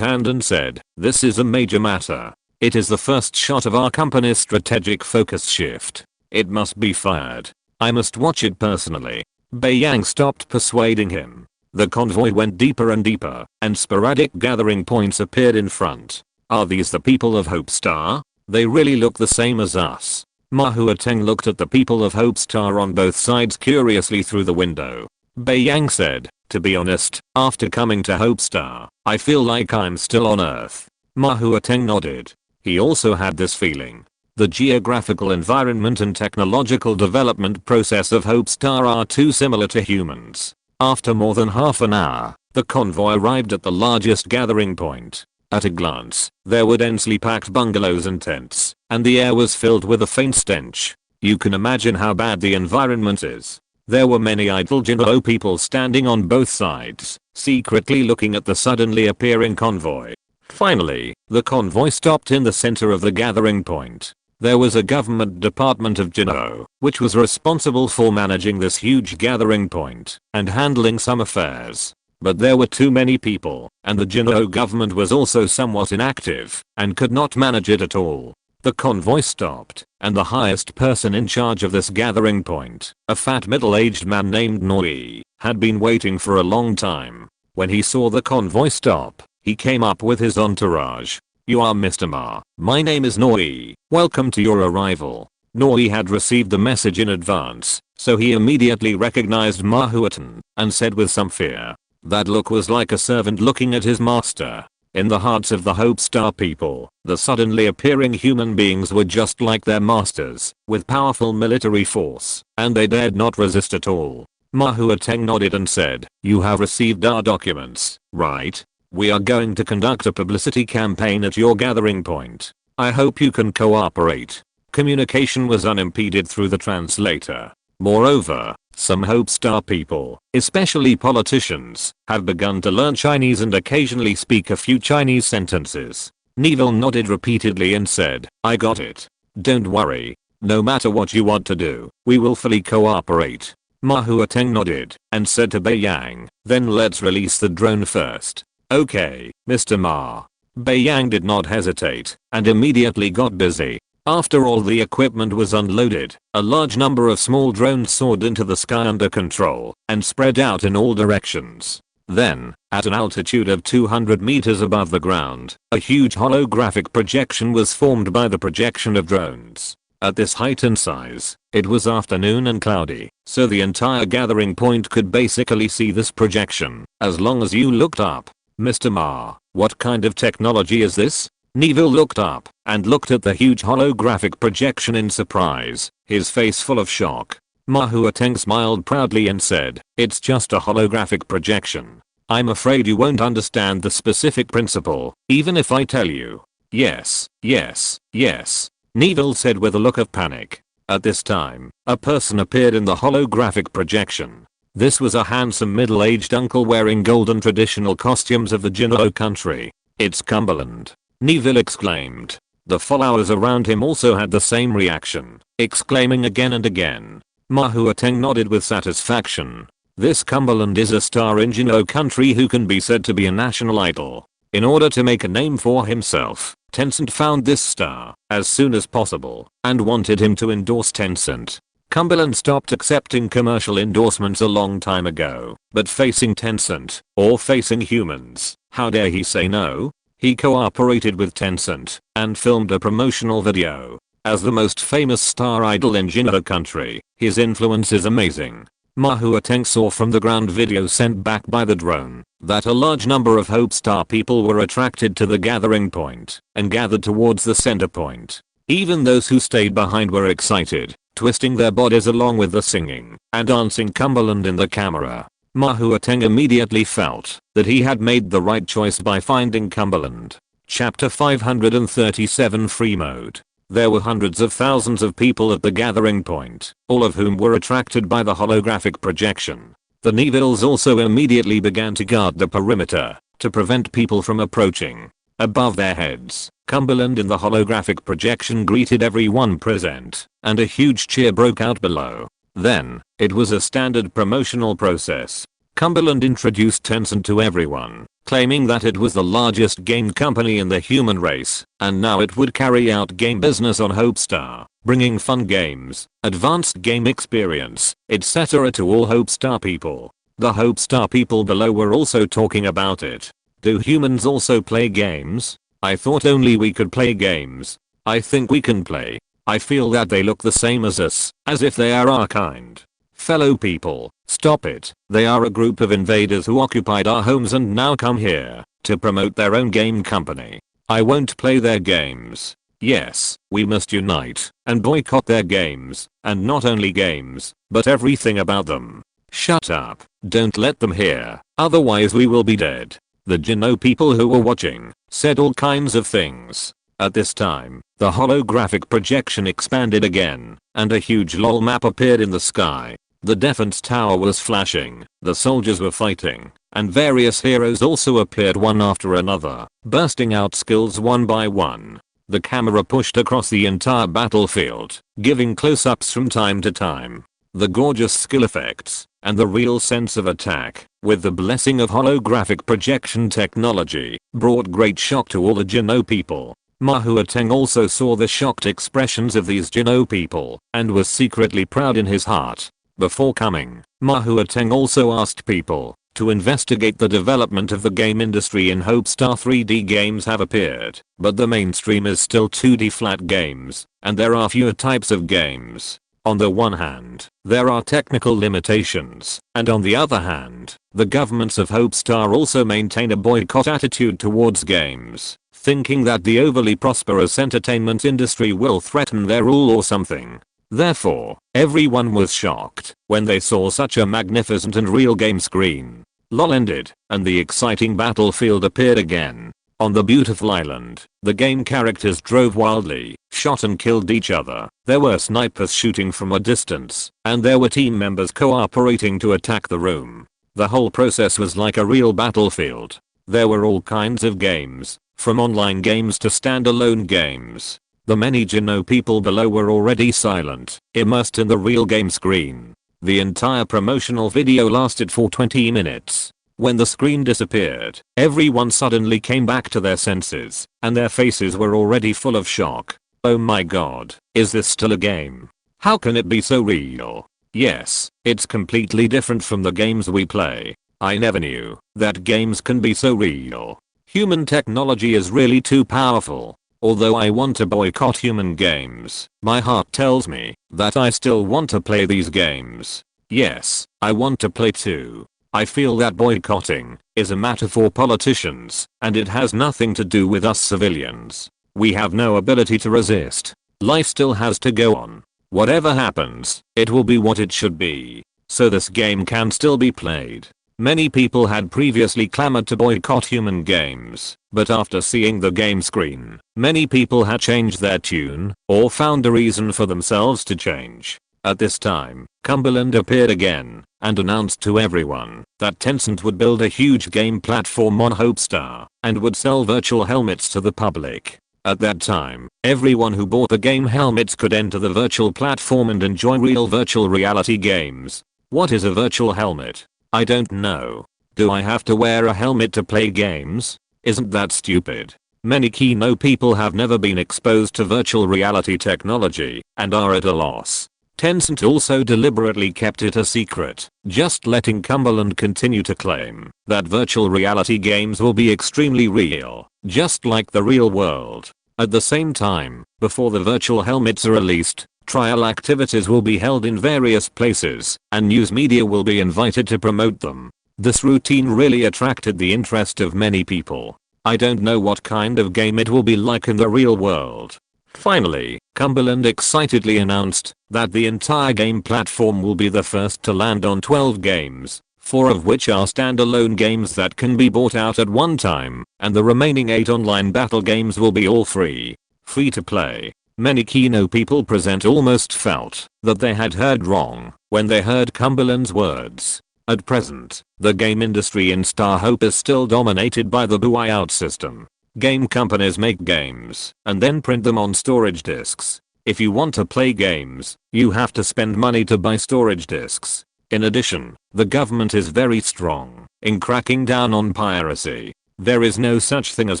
Speaker 1: hand and said, "This is a major matter. It is the first shot of our company's strategic focus shift. It must be fired. I must watch it personally." Bei Yang stopped persuading him. The convoy went deeper and deeper, and sporadic gathering points appeared in front. "Are these the people of Hope Star? They really look the same as us." Mahuateng looked at the people of Hope Star on both sides curiously through the window. Bei Yang said, "To be honest, after coming to Hope Star, I feel like I'm still on Earth." Mahuateng nodded. He also had this feeling. The geographical environment and technological development process of Hope Star are too similar to humans. After more than half an hour, the convoy arrived at the largest gathering point. At a glance, there were densely packed bungalows and tents, and the air was filled with a faint stench. You can imagine how bad the environment is. There were many idle Jinho people standing on both sides, secretly looking at the suddenly appearing convoy. Finally, the convoy stopped in the center of the gathering point. There was a government department of Jinho, which was responsible for managing this huge gathering point and handling some affairs. But there were too many people, and the Jinho government was also somewhat inactive and could not manage it at all. The convoy stopped, and the highest person in charge of this gathering point, a fat middle-aged man named Noi, had been waiting for a long time. When he saw the convoy stop, he came up with his entourage. "You are Mr. Ma. My name is Noi. Welcome to your arrival." Noi had received the message in advance, so he immediately recognized Mahuateng and said with some fear. That look was like a servant looking at his master. In the hearts of the Hope Star people, the suddenly appearing human beings were just like their masters, with powerful military force, and they dared not resist at all. Mahuateng nodded and said, "You have received our documents, right? We are going to conduct a publicity campaign at your gathering point. I hope you can cooperate." Communication was unimpeded through the translator. Moreover, some Hope Star people, especially politicians, have begun to learn Chinese and occasionally speak a few Chinese sentences. Neville nodded repeatedly and said, "I got it. Don't worry. No matter what you want to do, we will fully cooperate." Mahuateng nodded and said to Bei Yang, "Then let's release the drone first." "Okay, Mr. Ma." Bei Yang did not hesitate and immediately got busy. After all the equipment was unloaded, a large number of small drones soared into the sky under control and spread out in all directions. Then, at an altitude of 200 meters above the ground, a huge holographic projection was formed by the projection of drones. At this height and size, it was afternoon and cloudy, so the entire gathering point could basically see this projection as long as you looked up. "Mr. Ma, what kind of technology is this?" Neville looked up and looked at the huge holographic projection in surprise, his face full of shock. Mahuateng smiled proudly and said, "It's just a holographic projection. I'm afraid you won't understand the specific principle, even if I tell you." "Yes, yes, yes," Neville said with a look of panic. At this time, a person appeared in the holographic projection. This was a handsome middle-aged uncle wearing golden traditional costumes of the Jinho country. "It's Cumberland," Neville exclaimed. The followers around him also had the same reaction, exclaiming again and again. Mahuateng nodded with satisfaction. This Cumberland is a star in Jinho country who can be said to be a national idol. In order to make a name for himself, Tencent found this star as soon as possible and wanted him to endorse Tencent. Cumberland stopped accepting commercial endorsements a long time ago, but facing Tencent, or facing humans, how dare he say no? He cooperated with Tencent and filmed a promotional video. As the most famous star idol in Jinho country, his influence is amazing. Ma Huateng saw from the ground video sent back by the drone that a large number of Hope Star people were attracted to the gathering point and gathered towards the center point. Even those who stayed behind were excited, twisting their bodies along with the singing and dancing Cumberland in the camera. Ma Huateng immediately felt that he had made the right choice by finding Cumberland. Chapter 537 Free Mode. There were hundreds of thousands of people at the gathering point, all of whom were attracted by the holographic projection. The Nevils also immediately began to guard the perimeter to prevent people from approaching. Above their heads, Cumberland in the holographic projection greeted everyone present, and a huge cheer broke out below. Then, it was a standard promotional process. Cumberland introduced Tencent to everyone, claiming that it was the largest game company in the human race, and now it would carry out game business on Hope Star, bringing fun games, advanced game experience, etc. to all Hope Star people. The Hope Star people below were also talking about it. Do humans also play games? I thought only we could play games. I think we can play. I feel that they look the same as us, as if they are our kind. Fellow people, stop it. They are a group of invaders who occupied our homes and now come here to promote their own game company. I won't play their games. Yes, we must unite and boycott their games, and not only games, but everything about them. Shut up. Don't let them hear, otherwise we will be dead. The Geno people who were watching said all kinds of things. At this time, the holographic projection expanded again, and a huge LOL map appeared in the sky. The defense tower was flashing, the soldiers were fighting, and various heroes also appeared one after another, bursting out skills one by one. The camera pushed across the entire battlefield, giving close-ups from time to time. The gorgeous skill effects, and the real sense of attack, with the blessing of holographic projection technology, brought great shock to all the Geno people. Ma Huateng also saw the shocked expressions of these Geno people, and was secretly proud in his heart. Before coming, Ma Huateng also asked people to investigate the development of the game industry in Hope Star. 3D games have appeared, but the mainstream is still 2D flat games, and there are fewer types of games. On the one hand, there are technical limitations, and on the other hand, the governments of Hope Star also maintain a boycott attitude towards games, thinking that the overly prosperous entertainment industry will threaten their rule or something. Therefore, everyone was shocked when they saw such a magnificent and real game screen. LOL ended, and the exciting battlefield appeared again. On the beautiful island, the game characters drove wildly, shot and killed each other. There were snipers shooting from a distance, and there were team members cooperating to attack the room. The whole process was like a real battlefield. There were all kinds of games, from online games to standalone games. The many Geno people below were already silent, immersed in the real game screen. The entire promotional video lasted for 20 minutes. When the screen disappeared, everyone suddenly came back to their senses, and their faces were already full of shock. Oh my god, is this still a game? How can it be so real? Yes, it's completely different from the games we play. I never knew that games can be so real. Human technology is really too powerful. Although I want to boycott human games, my heart tells me that I still want to play these games. Yes, I want to play too. I feel that boycotting is a matter for politicians, and it has nothing to do with us civilians. We have no ability to resist. Life still has to go on. Whatever happens, it will be what it should be. So this game can still be played. Many people had previously clamored to boycott human games, but after seeing the game screen, many people had changed their tune, or found a reason for themselves to change. At this time, Cumberland appeared again, and announced to everyone that Tencent would build a huge game platform on Hope Star, and would sell virtual helmets to the public. At that time, everyone who bought the game helmets could enter the virtual platform and enjoy real virtual reality games. What is a virtual helmet? I don't know. Do I have to wear a helmet to play games? Isn't that stupid? Many Kino people have never been exposed to virtual reality technology and are at a loss. Tencent also deliberately kept it a secret, just letting Cumberland continue to claim that virtual reality games will be extremely real, just like the real world. At the same time, before the virtual helmets are released, Trial activities will be held in various places, and news media will be invited to promote them. This routine really attracted the interest of many people. I don't know what kind of game it will be like in the real world. Finally, Cumberland excitedly announced that the entire game platform will be the first to land on 12 games, 4 of which are standalone games that can be bought out at one time, and the remaining 8 online battle games will be all free. Free to play. Many Kino people present almost felt that they had heard wrong when they heard Cumberland's words. At present, the game industry in Star Hope is still dominated by the buyout system. Game companies make games and then print them on storage disks. If you want to play games, you have to spend money to buy storage disks. In addition, the government is very strong in cracking down on piracy. There is no such thing as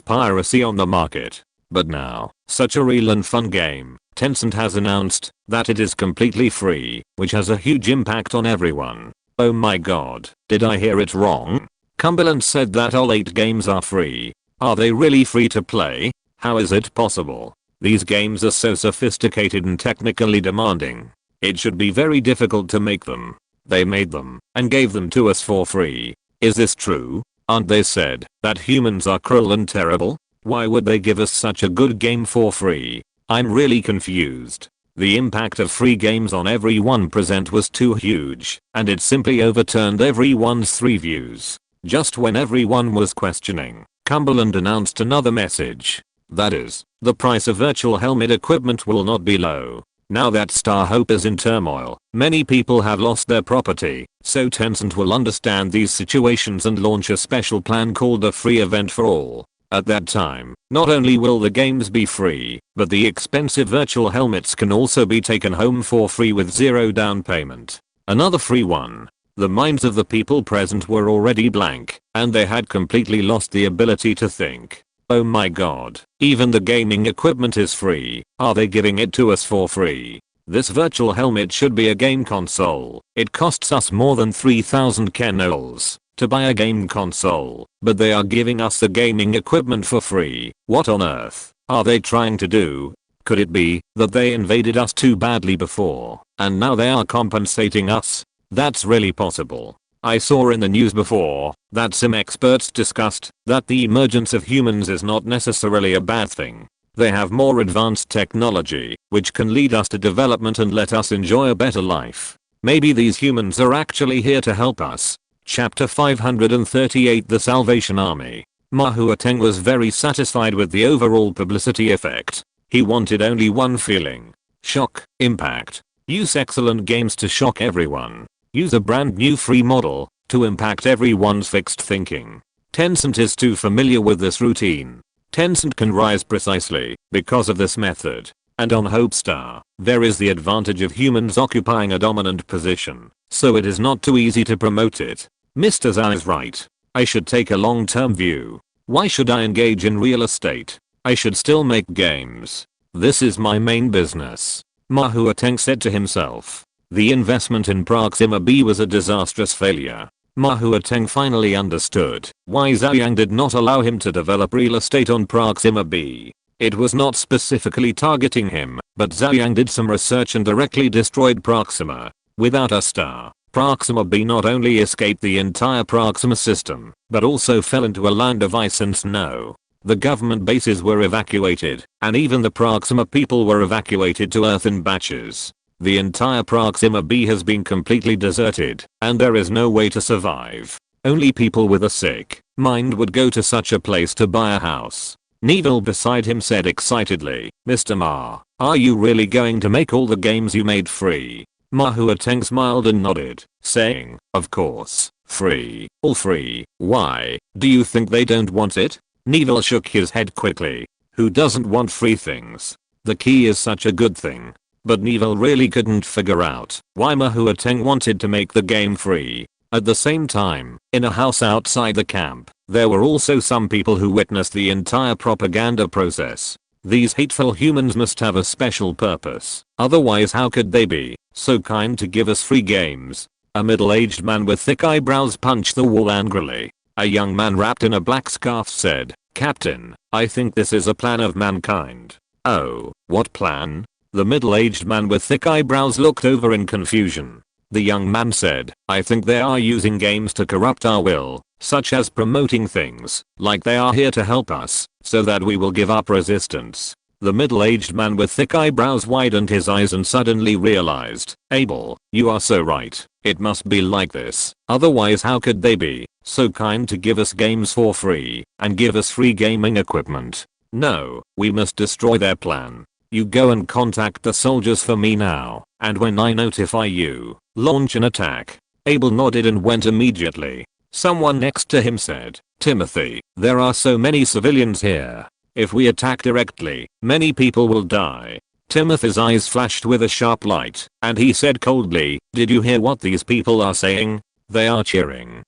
Speaker 1: piracy on the market. But now, such a real and fun game, Tencent has announced that it is completely free, which has a huge impact on everyone. Oh my god, did I hear it wrong? Cumberland said that all 8 games are free. Are they really free to play? How is it possible? These games are so sophisticated and technically demanding. It should be very difficult to make them. They made them and gave them to us for free. Is this true? Aren't they said that humans are cruel and terrible? Why would they give us such a good game for free? I'm really confused. The impact of free games on everyone present was too huge, and it simply overturned everyone's 3 views. Just when everyone was questioning, Cumberland announced another message. That is, the price of virtual helmet equipment will not be low. Now that Star Hope is in turmoil, many people have lost their property, so Tencent will understand these situations and launch a special plan called a free event for all. At that time, not only will the games be free, but the expensive virtual helmets can also be taken home for free with 0 down payment. Another free one. The minds of the people present were already blank, and they had completely lost the ability to think. Oh my god, even the gaming equipment is free. Are they giving it to us for free? This virtual helmet should be a game console. It costs us more than 3,000 kenols to buy a game console, but they are giving us the gaming equipment for free. What on earth are they trying to do? Could it be that they invaded us too badly before, and now they are compensating us? That's really possible. I saw in the news before that some experts discussed that the emergence of humans is not necessarily a bad thing. They have more advanced technology, which can lead us to development and let us enjoy a better life. Maybe these humans are actually here to help us. Chapter 538 The Salvation Army. Ma Huateng was very satisfied with the overall publicity effect. He wanted only one feeling. Shock, impact. Use excellent games to shock everyone. Use a brand new free model to impact everyone's fixed thinking. Tencent is too familiar with this routine. Tencent can rise precisely because of this method. And on Hopestar, there is the advantage of humans occupying a dominant position, so it is not too easy to promote it. Mr. Zhou is right. I should take a long-term view. Why should I engage in real estate? I should still make games. This is my main business. Ma Huateng said to himself. The investment in Proxima B was a disastrous failure. Ma Huateng finally understood why Zhou Yang did not allow him to develop real estate on Proxima B. It was not specifically targeting him, but Zhou Yang did some research and directly destroyed Proxima. Without a star, Proxima B not only escaped the entire Proxima system, but also fell into a land of ice and snow. The government bases were evacuated, and even the Proxima people were evacuated to Earth in batches. The entire Proxima B has been completely deserted, and there is no way to survive. Only people with a sick mind would go to such a place to buy a house. Neville beside him said excitedly, Mr. Ma, are you really going to make all the games you made free? Ma Huateng smiled and nodded, saying, of course, free, all free. Why, do you think they don't want it? Neville shook his head quickly. Who doesn't want free things? The key is such a good thing. But Neville really couldn't figure out why Ma Huateng wanted to make the game free. At the same time, in a house outside the camp, there were also some people who witnessed the entire propaganda process. These hateful humans must have a special purpose. Otherwise how could they be so kind to give us free games? A middle-aged man with thick eyebrows punched the wall angrily. A young man wrapped in a black scarf said, Captain, I think this is a plan of mankind. Oh, what plan? The middle-aged man with thick eyebrows looked over in confusion. The young man said, I think they are using games to corrupt our will, such as promoting things, like they are here to help us, so that we will give up resistance. The middle-aged man with thick eyebrows widened his eyes and suddenly realized, Abel, you are so right, it must be like this, otherwise how could they be so kind to give us games for free, and give us free gaming equipment? No, we must destroy their plan. You go and contact the soldiers for me now, and when I notify you, launch an attack. Abel nodded and went immediately. Someone next to him said, Timothy, there are so many civilians here. If we attack directly, many people will die. Timothy's eyes flashed with a sharp light, and he said coldly, did you hear what these people are saying? They are cheering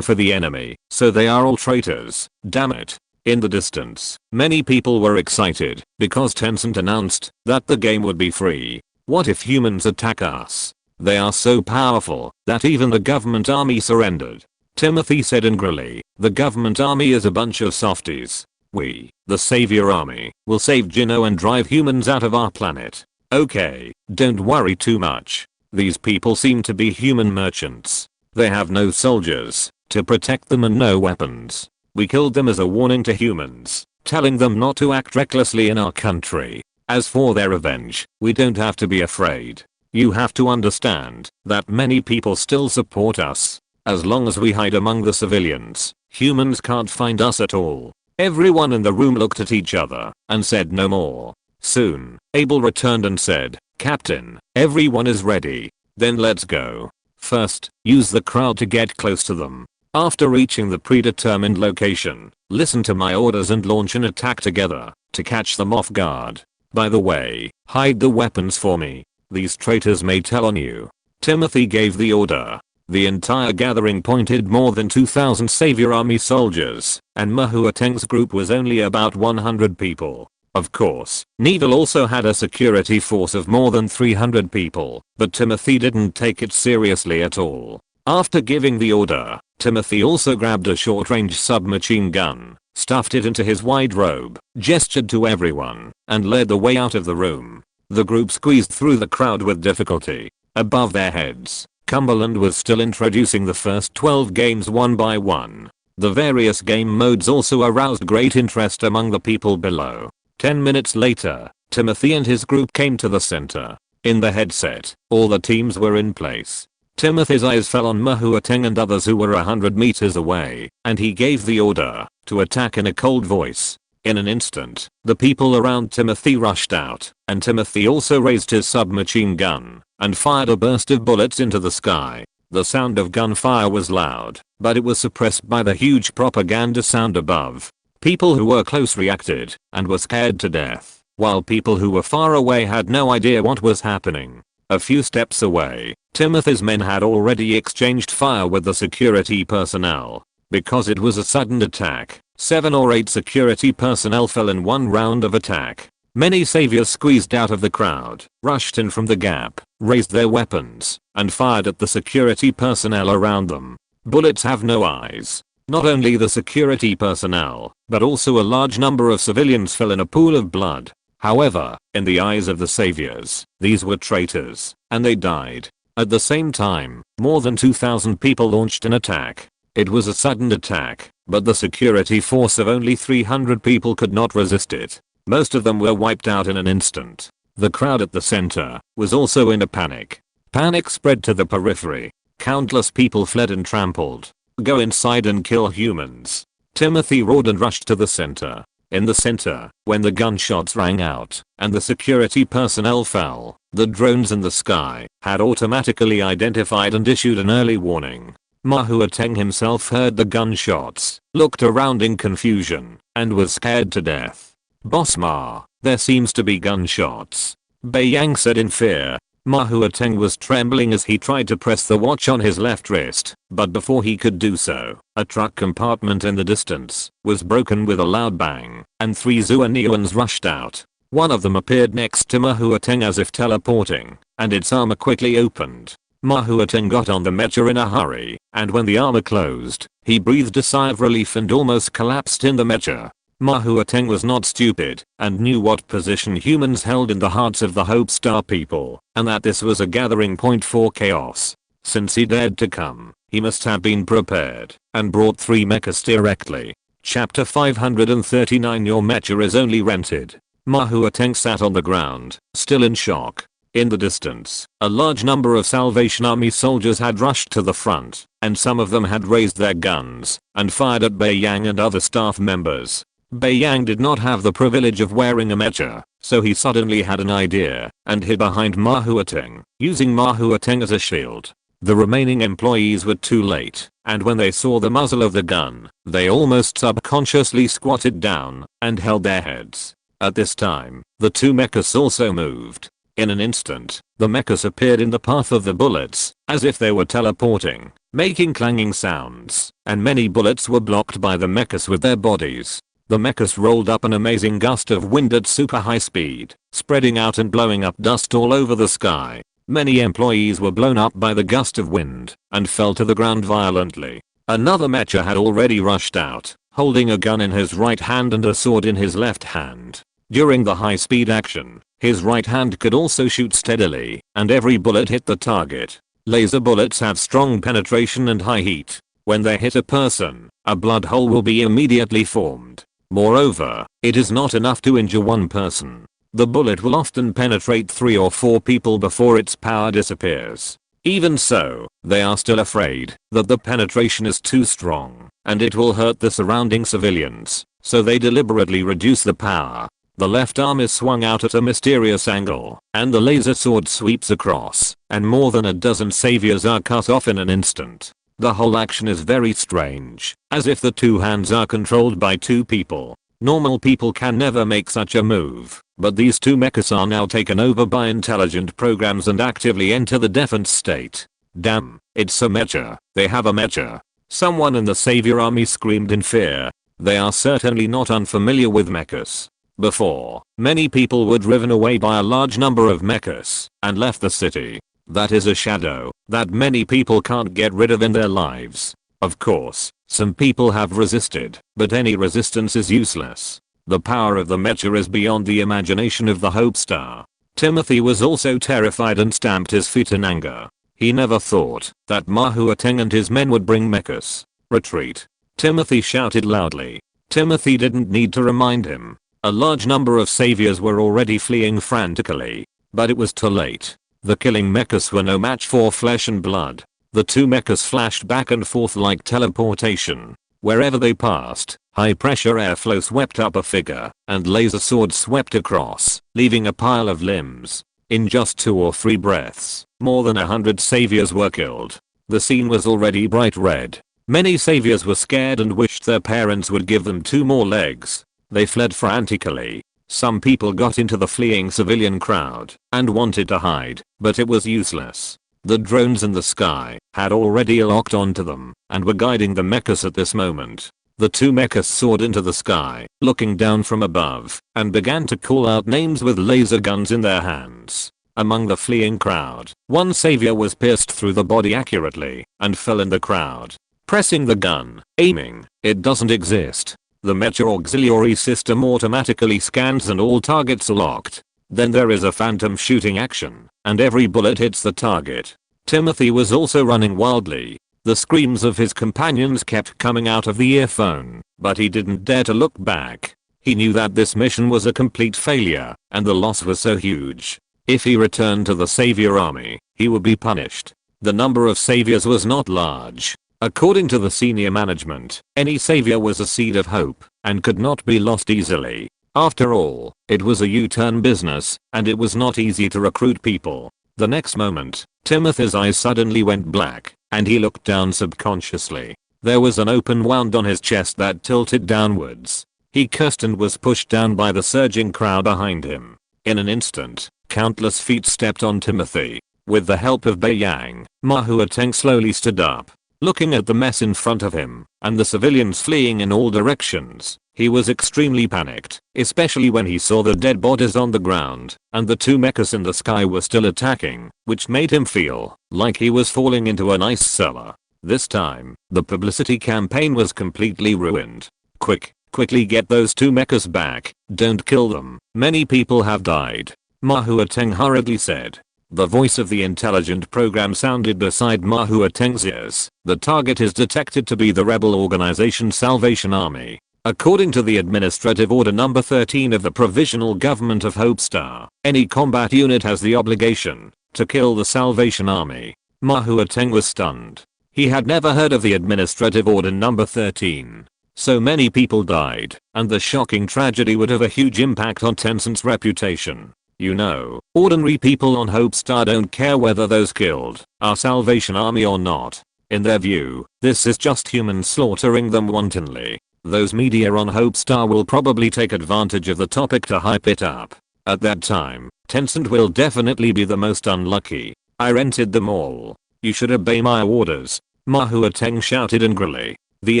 Speaker 1: for the enemy, so they are all traitors, damn it. In the distance, many people were excited because Tencent announced that the game would be free. What if humans attack us? They are so powerful that even the government army surrendered. Timothy said angrily, the government army is a bunch of softies. We, the savior army, will save Gino and drive humans out of our planet. Okay, don't worry too much. These people seem to be human merchants. They have no soldiers to protect them and no weapons. We killed them as a warning to humans, telling them not to act recklessly in our country. As for their revenge, we don't have to be afraid. You have to understand that many people still support us. As long as we hide among the civilians, humans can't find us at all. Everyone in the room looked at each other and said no more. Soon, Abel returned and said, Captain, everyone is ready. Then let's go. First, use the crowd to get close to them. After reaching the predetermined location, listen to my orders and launch an attack together to catch them off guard. By the way, hide the weapons for me. These traitors may tell on you. Timothy gave the order. The entire gathering pointed more than 2,000 Savior Army soldiers, and Mahuateng's group was only about 100 people. Of course, Needle also had a security force of more than 300 people, but Timothy didn't take it seriously at all. After giving the order, Timothy also grabbed a short-range submachine gun, stuffed it into his wide robe, gestured to everyone, and led the way out of the room. The group squeezed through the crowd with difficulty. Above their heads, Cumberland was still introducing the first 12 games one by one. The various game modes also aroused great interest among the people below. 10 minutes later, Timothy and his group came to the center. In the headset, all the teams were in place. Timothy's eyes fell on Mahuateng and others who were 100 meters away, and he gave the order to attack in a cold voice. In an instant, the people around Timothy rushed out, and Timothy also raised his submachine gun and fired a burst of bullets into the sky. The sound of gunfire was loud, but it was suppressed by the huge propaganda sound above. People who were close reacted and were scared to death, while people who were far away had no idea what was happening. A few steps away, Timothy's men had already exchanged fire with the security personnel. Because it was a sudden attack, 7 or 8 security personnel fell in one round of attack. Many saviors squeezed out of the crowd, rushed in from the gap, raised their weapons, and fired at the security personnel around them. Bullets have no eyes. Not only the security personnel, but also a large number of civilians fell in a pool of blood. However, in the eyes of the saviors, these were traitors, and they died. At the same time, more than 2,000 people launched an attack. It was a sudden attack, but the security force of only 300 people could not resist it. Most of them were wiped out in an instant. The crowd at the center was also in a panic. Panic spread to the periphery. Countless people fled and trampled. Go inside and kill humans. Timothy roared and rushed to the center. In the center, when the gunshots rang out and the security personnel fell, the drones in the sky had automatically identified and issued an early warning. Mahuateng himself heard the gunshots, looked around in confusion, and was scared to death. Boss Ma, there seems to be gunshots. Bai Yang said in fear. Mahuateng was trembling as he tried to press the watch on his left wrist, but before he could do so, a truck compartment in the distance was broken with a loud bang, and 3 Xuanians rushed out. One of them appeared next to Mahuateng as if teleporting, and its armor quickly opened. Mahuateng got on the mecha in a hurry, and when the armor closed, he breathed a sigh of relief and almost collapsed in the mecha. Ma Huateng was not stupid and knew what position humans held in the hearts of the Hope Star people, and that this was a gathering point for chaos. Since he dared to come, he must have been prepared and brought 3 mechas directly. Chapter 539. Your mecha is only rented. Ma Huateng sat on the ground, still in shock. In the distance, a large number of Salvation Army soldiers had rushed to the front, and some of them had raised their guns and fired at Bai Yang and other staff members. Bai Yang did not have the privilege of wearing a mecha, so he suddenly had an idea and hid behind Ma Huateng, using Ma Huateng as a shield. The remaining employees were too late, and when they saw the muzzle of the gun, they almost subconsciously squatted down and held their heads. At this time, the 2 mechas also moved. In an instant, the mechas appeared in the path of the bullets, as if they were teleporting, making clanging sounds, and many bullets were blocked by the mechas with their bodies. The mechas rolled up an amazing gust of wind at super high speed, spreading out and blowing up dust all over the sky. Many employees were blown up by the gust of wind and fell to the ground violently. Another mecha had already rushed out, holding a gun in his right hand and a sword in his left hand. During the high-speed action, his right hand could also shoot steadily, and every bullet hit the target. Laser bullets have strong penetration and high heat. When they hit a person, a blood hole will be immediately formed. Moreover, it is not enough to injure one person. The bullet will often penetrate 3 or 4 people before its power disappears. Even so, they are still afraid that the penetration is too strong, and it will hurt the surrounding civilians, so they deliberately reduce the power. The left arm is swung out at a mysterious angle, and the laser sword sweeps across, and more than a dozen saviors are cut off in an instant. The whole action is very strange, as if the 2 hands are controlled by 2 people. Normal people can never make such a move, but these 2 mechas are now taken over by intelligent programs and actively enter the defense state. Damn, it's a mecha. They have a mecha. Someone in the savior army screamed in fear. They are certainly not unfamiliar with mechas. Before, many people were driven away by a large number of mechas and left the city. That is a shadow that many people can't get rid of in their lives. Of course, some people have resisted, but any resistance is useless. The power of the mecha is beyond the imagination of the Hope Star. Timothy was also terrified and stamped his feet in anger. He never thought that Ma Huateng and his men would bring mechas. Retreat. Timothy shouted loudly. Timothy didn't need to remind him. A large number of saviors were already fleeing frantically, but it was too late. The killing mechas were no match for flesh and blood. The 2 mechas flashed back and forth like teleportation. Wherever they passed, high pressure airflow swept up a figure, and laser swords swept across, leaving a pile of limbs. In just 2 or 3 breaths, more than 100 saviors were killed. The scene was already bright red. Many saviors were scared and wished their parents would give them 2 more legs. They fled frantically. Some people got into the fleeing civilian crowd and wanted to hide, but it was useless. The drones in the sky had already locked onto them and were guiding the mechas at this moment. The 2 mechas soared into the sky, looking down from above, and began to call out names with laser guns in their hands. Among the fleeing crowd, one savior was pierced through the body accurately and fell in the crowd. Pressing the gun, aiming, it doesn't exist. The mecha auxiliary system automatically scans and all targets are locked. Then there is a phantom shooting action, and every bullet hits the target. Timothy was also running wildly. The screams of his companions kept coming out of the earphone, but he didn't dare to look back. He knew that this mission was a complete failure, and the loss was so huge. If he returned to the savior army, he would be punished. The number of saviors was not large. According to the senior management, any savior was a seed of hope and could not be lost easily. After all, it was a U-turn business, and it was not easy to recruit people. The next moment, Timothy's eyes suddenly went black, and he looked down subconsciously. There was an open wound on his chest that tilted downwards. He cursed and was pushed down by the surging crowd behind him. In an instant, countless feet stepped on Timothy. With the help of Bai Yang, Ma Huateng slowly stood up. Looking at the mess in front of him, and the civilians fleeing in all directions, he was extremely panicked, especially when he saw the dead bodies on the ground, and the 2 mechas in the sky were still attacking, which made him feel like he was falling into an ice cellar. This time, the publicity campaign was completely ruined. Quick, Quickly get those two mechas back. Don't kill them. Many people have died. Mahua Teng hurriedly said. The voice of the intelligent program sounded beside Mahua Teng's ears. The target is detected to be the rebel organization Salvation Army. According to the Administrative Order Number 13 of the Provisional Government of Hope Star, any combat unit has the obligation to kill the Salvation Army. Mahua Teng was stunned. He had never heard of the Administrative Order Number 13. So many people died, and the shocking tragedy would have a huge impact on Tencent's reputation. You know, ordinary people on Hope Star don't care whether those killed are Salvation Army or not. In their view, this is just humans slaughtering them wantonly. Those media on Hope Star will probably take advantage of the topic to hype it up. At that time, Tencent will definitely be the most unlucky. I rented them all. You should obey my orders. Mahua Teng shouted angrily. The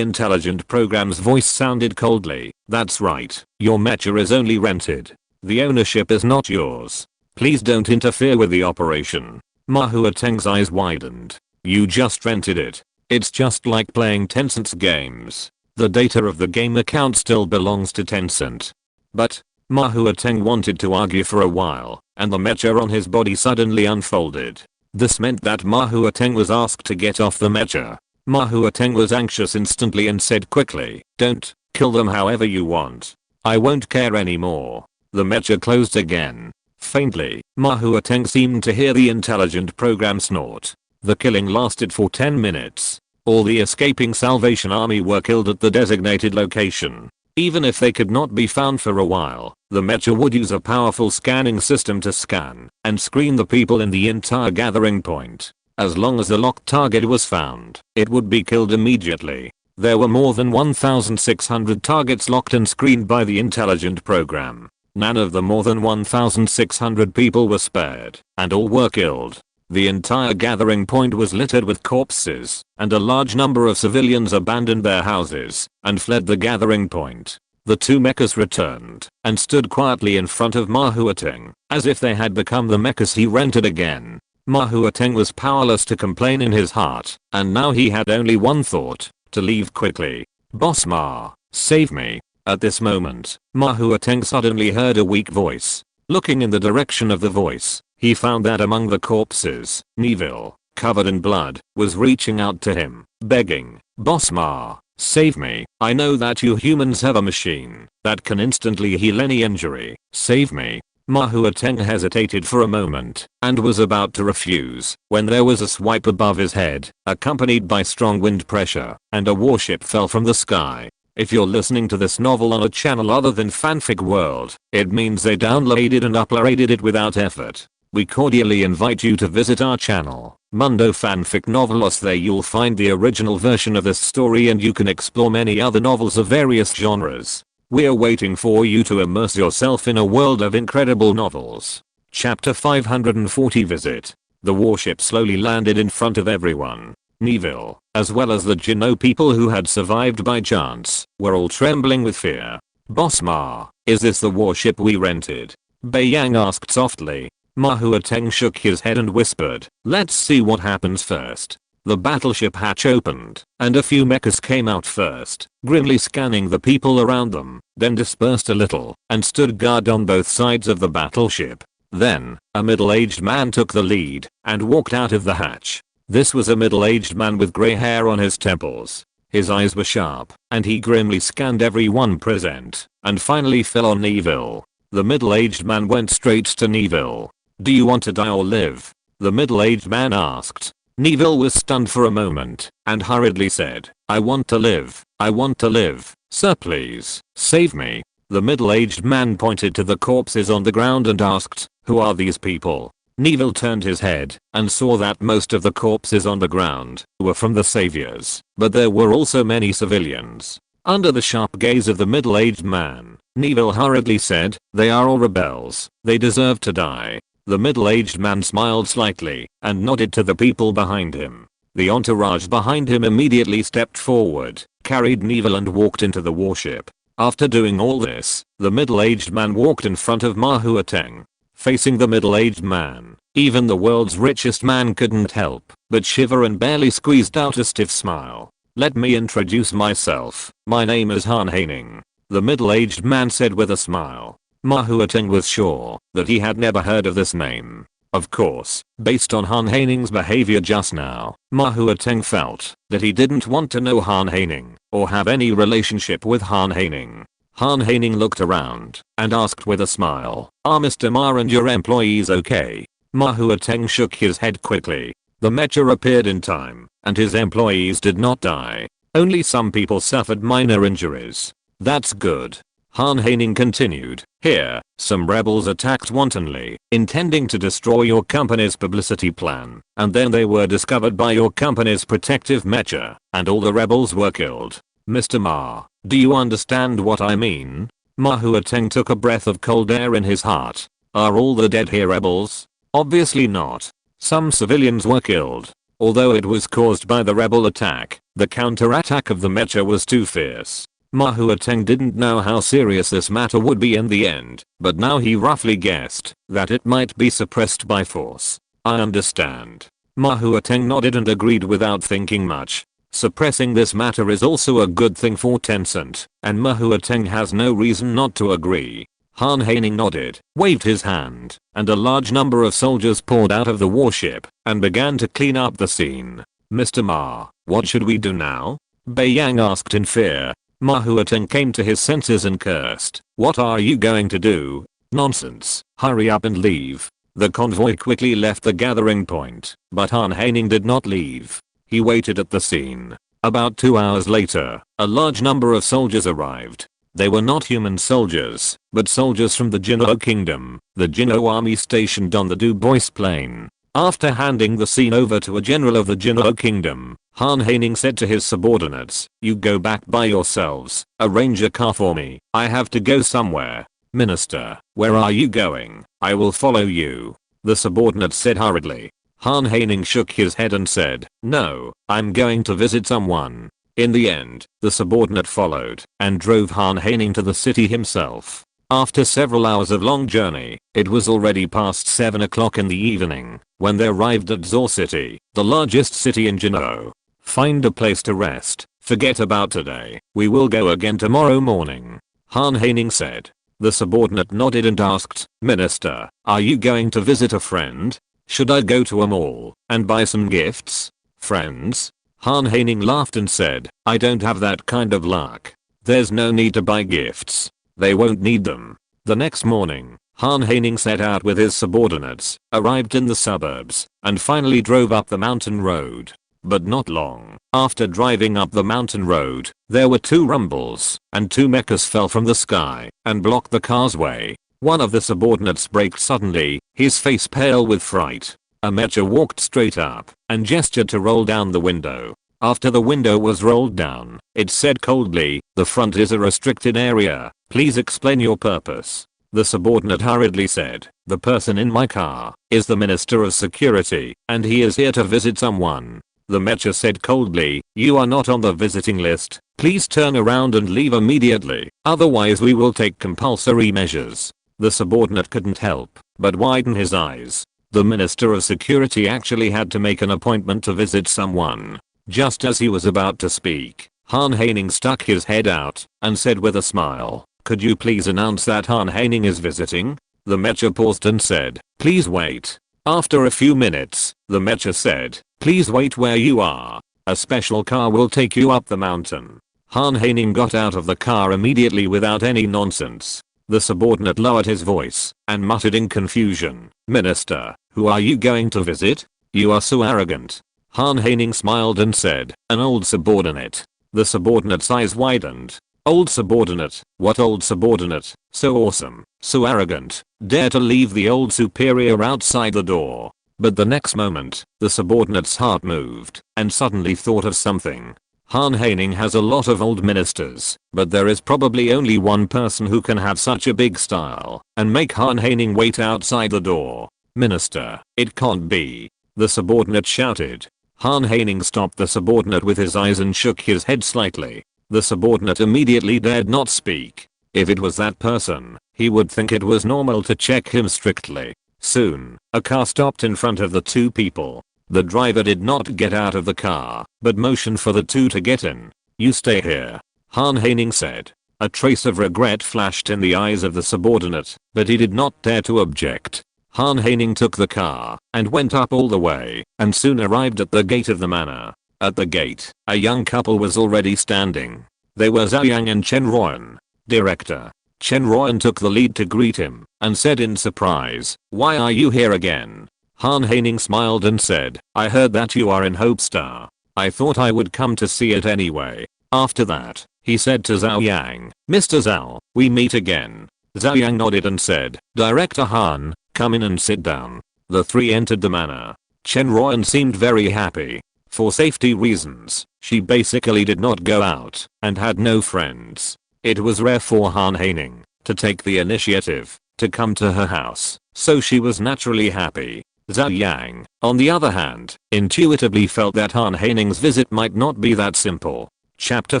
Speaker 1: intelligent program's voice sounded coldly. That's right. Your mecha is only rented. The ownership is not yours. Please don't interfere with the operation. Mahua Teng's eyes widened. You just rented it. It's just like playing Tencent's games. The data of the game account still belongs to Tencent. But, Mahua Teng wanted to argue for a while, and the mecha on his body suddenly unfolded. This meant that Mahua Teng was asked to get off the mecha. Mahua Teng was anxious instantly and said quickly, don't, kill them however you want. I won't care anymore. The mecha closed again. Faintly, Mahua Teng seemed to hear the intelligent program snort. The killing lasted for 10 minutes. All the escaping Salvation Army were killed at the designated location. Even if they could not be found for a while, the mecha would use a powerful scanning system to scan and screen the people in the entire gathering point. As long as the locked target was found, it would be killed immediately. There were more than 1,600 targets locked and screened by the intelligent program. None of the more than 1,600 people were spared, and all were killed. The entire gathering point was littered with corpses, and a large number of civilians abandoned their houses and fled the gathering point. The two mechas returned and stood quietly in front of Mahua Teng, as if they had become the mechas he rented again. Mahua Teng was powerless to complain in his heart, and now he had only one thought, to leave quickly. Boss Ma, save me. At this moment, Mahua Teng suddenly heard a weak voice. Looking in the direction of the voice, he found that among the corpses, Neville, covered in blood, was reaching out to him, begging, Boss Ma, save me. I know that you humans have a machine that can instantly heal any injury. Save me. Mahua Teng hesitated for a moment and was about to refuse when there was a swipe above his head, accompanied by strong wind pressure, and a warship fell from the sky. If you're listening to this novel on a channel other than Fanfic World, it means they downloaded and uploaded it without effort. We cordially invite you to visit our channel, Mundo Fanfic Novelos. There you'll find the original version of this story and you can explore many other novels of various genres. We're waiting for you to immerse yourself in a world of incredible novels. Chapter 540 Visit. The warship slowly landed in front of everyone. Neville, as well as the Jinno people who had survived by chance, were all trembling with fear. Boss Ma, is this the warship we rented? Bei Yang asked softly. Mahua Teng shook his head and whispered, let's see what happens first. The battleship hatch opened, and a few mechas came out first, grimly scanning the people around them, then dispersed a little, and stood guard on both sides of the battleship. Then, a middle-aged man took the lead, and walked out of the hatch. This was a middle-aged man with grey hair on his temples. His eyes were sharp, and he grimly scanned everyone present, and finally fell on Neville. The middle-aged man went straight to Neville. Do you want to die or live? The middle-aged man asked. Neville was stunned for a moment, and hurriedly said, I want to live. I want to live. Sir, please, save me. The middle-aged man pointed to the corpses on the ground and asked, who are these people? Neville turned his head and saw that most of the corpses on the ground were from the saviors, but there were also many civilians. Under the sharp gaze of the middle-aged man, Neville hurriedly said, they are all rebels. They deserve to die. The middle-aged man smiled slightly and nodded to the people behind him. The entourage behind him immediately stepped forward, carried Neville and walked into the warship. After doing all this, the middle-aged man walked in front of Mahua Teng. Facing the middle-aged man, even the world's richest man couldn't help but shiver and barely squeezed out a stiff smile. Let me introduce myself. My name is Han Haining. the middle-aged man said with a smile. Ma Huateng was sure that he had never heard of this name. Of course, based on Han Haining's behavior just now, Ma Huateng felt that he didn't want to know Han Haining or have any relationship with Han Haining. Han Haining looked around and asked with a smile, "Are Mr. Ma and your employees okay?" Ma Huateng shook his head quickly. The mecha appeared in time, and his employees did not die. Only some people suffered minor injuries. That's good. Han Haining continued. Here, some rebels attacked wantonly, intending to destroy your company's publicity plan, and then they were discovered by your company's protective mecha, and all the rebels were killed. Mr. Ma, do you understand what I mean? Ma Huateng took a breath of cold air in his heart. Are all the dead here rebels? Obviously not. Some civilians were killed. Although it was caused by the rebel attack, the counterattack of the mecha was too fierce. Ma Huateng didn't know how serious this matter would be in the end, but now he roughly guessed that it might be suppressed by force. I understand. Ma Huateng nodded and agreed without thinking much. Suppressing this matter is also a good thing for Tencent, and Ma Huateng has no reason not to agree. Han Haining nodded, waved his hand, and a large number of soldiers poured out of the warship and began to clean up the scene. Mr. Ma, what should we do now? Bai Yang asked in fear. Ma Huateng came to his senses and cursed. What are you going to do? Nonsense. Hurry up and leave. The convoy quickly left the gathering point, but Han Haining did not leave. He waited at the scene. About 2 hours later, a large number of soldiers arrived. They were not human soldiers, but soldiers from the Jinhou Kingdom, the Jinhou army stationed on the Du Bois Plain. After handing the scene over to a general of the Jinhou Kingdom, Han Haining said to his subordinates, "You go back by yourselves, arrange a car for me, I have to go somewhere." "Minister, where are you going? I will follow you," the subordinates said hurriedly. Han Haining shook his head and said, "No, I'm going to visit someone." In the end, the subordinate followed and drove Han Haining to the city himself. After several hours of long journey, it was already past 7 o'clock in the evening when they arrived at Zhou City, the largest city in Jinhou. "Find a place to rest. Forget about today. We will go again tomorrow morning," Han Haining said. The subordinate nodded and asked, "Minister, are you going to visit a friend? Should I go to a mall and buy some gifts?" "Friends?" Han Haining laughed and said, "I don't have that kind of luck. There's no need to buy gifts. They won't need them." The next morning, Han Haining set out with his subordinates, arrived in the suburbs, and finally drove up the mountain road. But not long after driving up the mountain road, there were 2 rumbles, and 2 mechas fell from the sky and blocked the car's way. One of the subordinates braked suddenly, his face pale with fright. A mecha walked straight up and gestured to roll down the window. After the window was rolled down, it said coldly, "The front is a restricted area. Please explain your purpose." The subordinate hurriedly said, "The person in my car is the Minister of Security, and he is here to visit someone." The mecha said coldly, "You are not on the visiting list. Please turn around and leave immediately, otherwise we will take compulsory measures." The subordinate couldn't help but widen his eyes. The Minister of Security actually had to make an appointment to visit someone. Just as he was about to speak, Han Haining stuck his head out and said with a smile, "Could you please announce that Han Haining is visiting?" The mecha paused and said, "Please wait." After a few minutes, the mecha said, "Please wait where you are. A special car will take you up the mountain." Han Haining got out of the car immediately without any nonsense. The subordinate lowered his voice and muttered in confusion, "Minister, who are you going to visit? You are so arrogant." Han Haining smiled and said, "An old subordinate." The subordinate's eyes widened. "Old subordinate? What old subordinate? So awesome, so arrogant, dare to leave the old superior outside the door." But the next moment, the subordinate's heart moved and suddenly thought of something. Han Haining has a lot of old ministers, but there is probably only one person who can have such a big style and make Han Haining wait outside the door. "Minister, it can't be," the subordinate shouted. Han Haining stopped the subordinate with his eyes and shook his head slightly. The subordinate immediately dared not speak. If it was that person, he would think it was normal to check him strictly. Soon, a car stopped in front of the 2 people. The driver did not get out of the car, but motioned for the 2 to get in. "You stay here," Han Haining said. A trace of regret flashed in the eyes of the subordinate, but he did not dare to object. Han Haining took the car and went up all the way and soon arrived at the gate of the manor. At the gate, a young couple was already standing. They were Zhou Yang and Chen Ruoyan. Director. Chen Ruoyan took the lead to greet him and said in surprise, "Why are you here again?" Han Haining smiled and said, "I heard that you are in Hope Star. I thought I would come to see it anyway." After that, he said to Zhou Yang, "Mr. Zhou, we meet again." Zhou Yang nodded and said, "Director Han, come in and sit down." The three entered the manor. Chen Ruoyan seemed very happy. For safety reasons, she basically did not go out and had no friends. It was rare for Han Haining to take the initiative to come to her house, so she was naturally happy. Zhou Yang, on the other hand, intuitively felt that Han Haining's visit might not be that simple. Chapter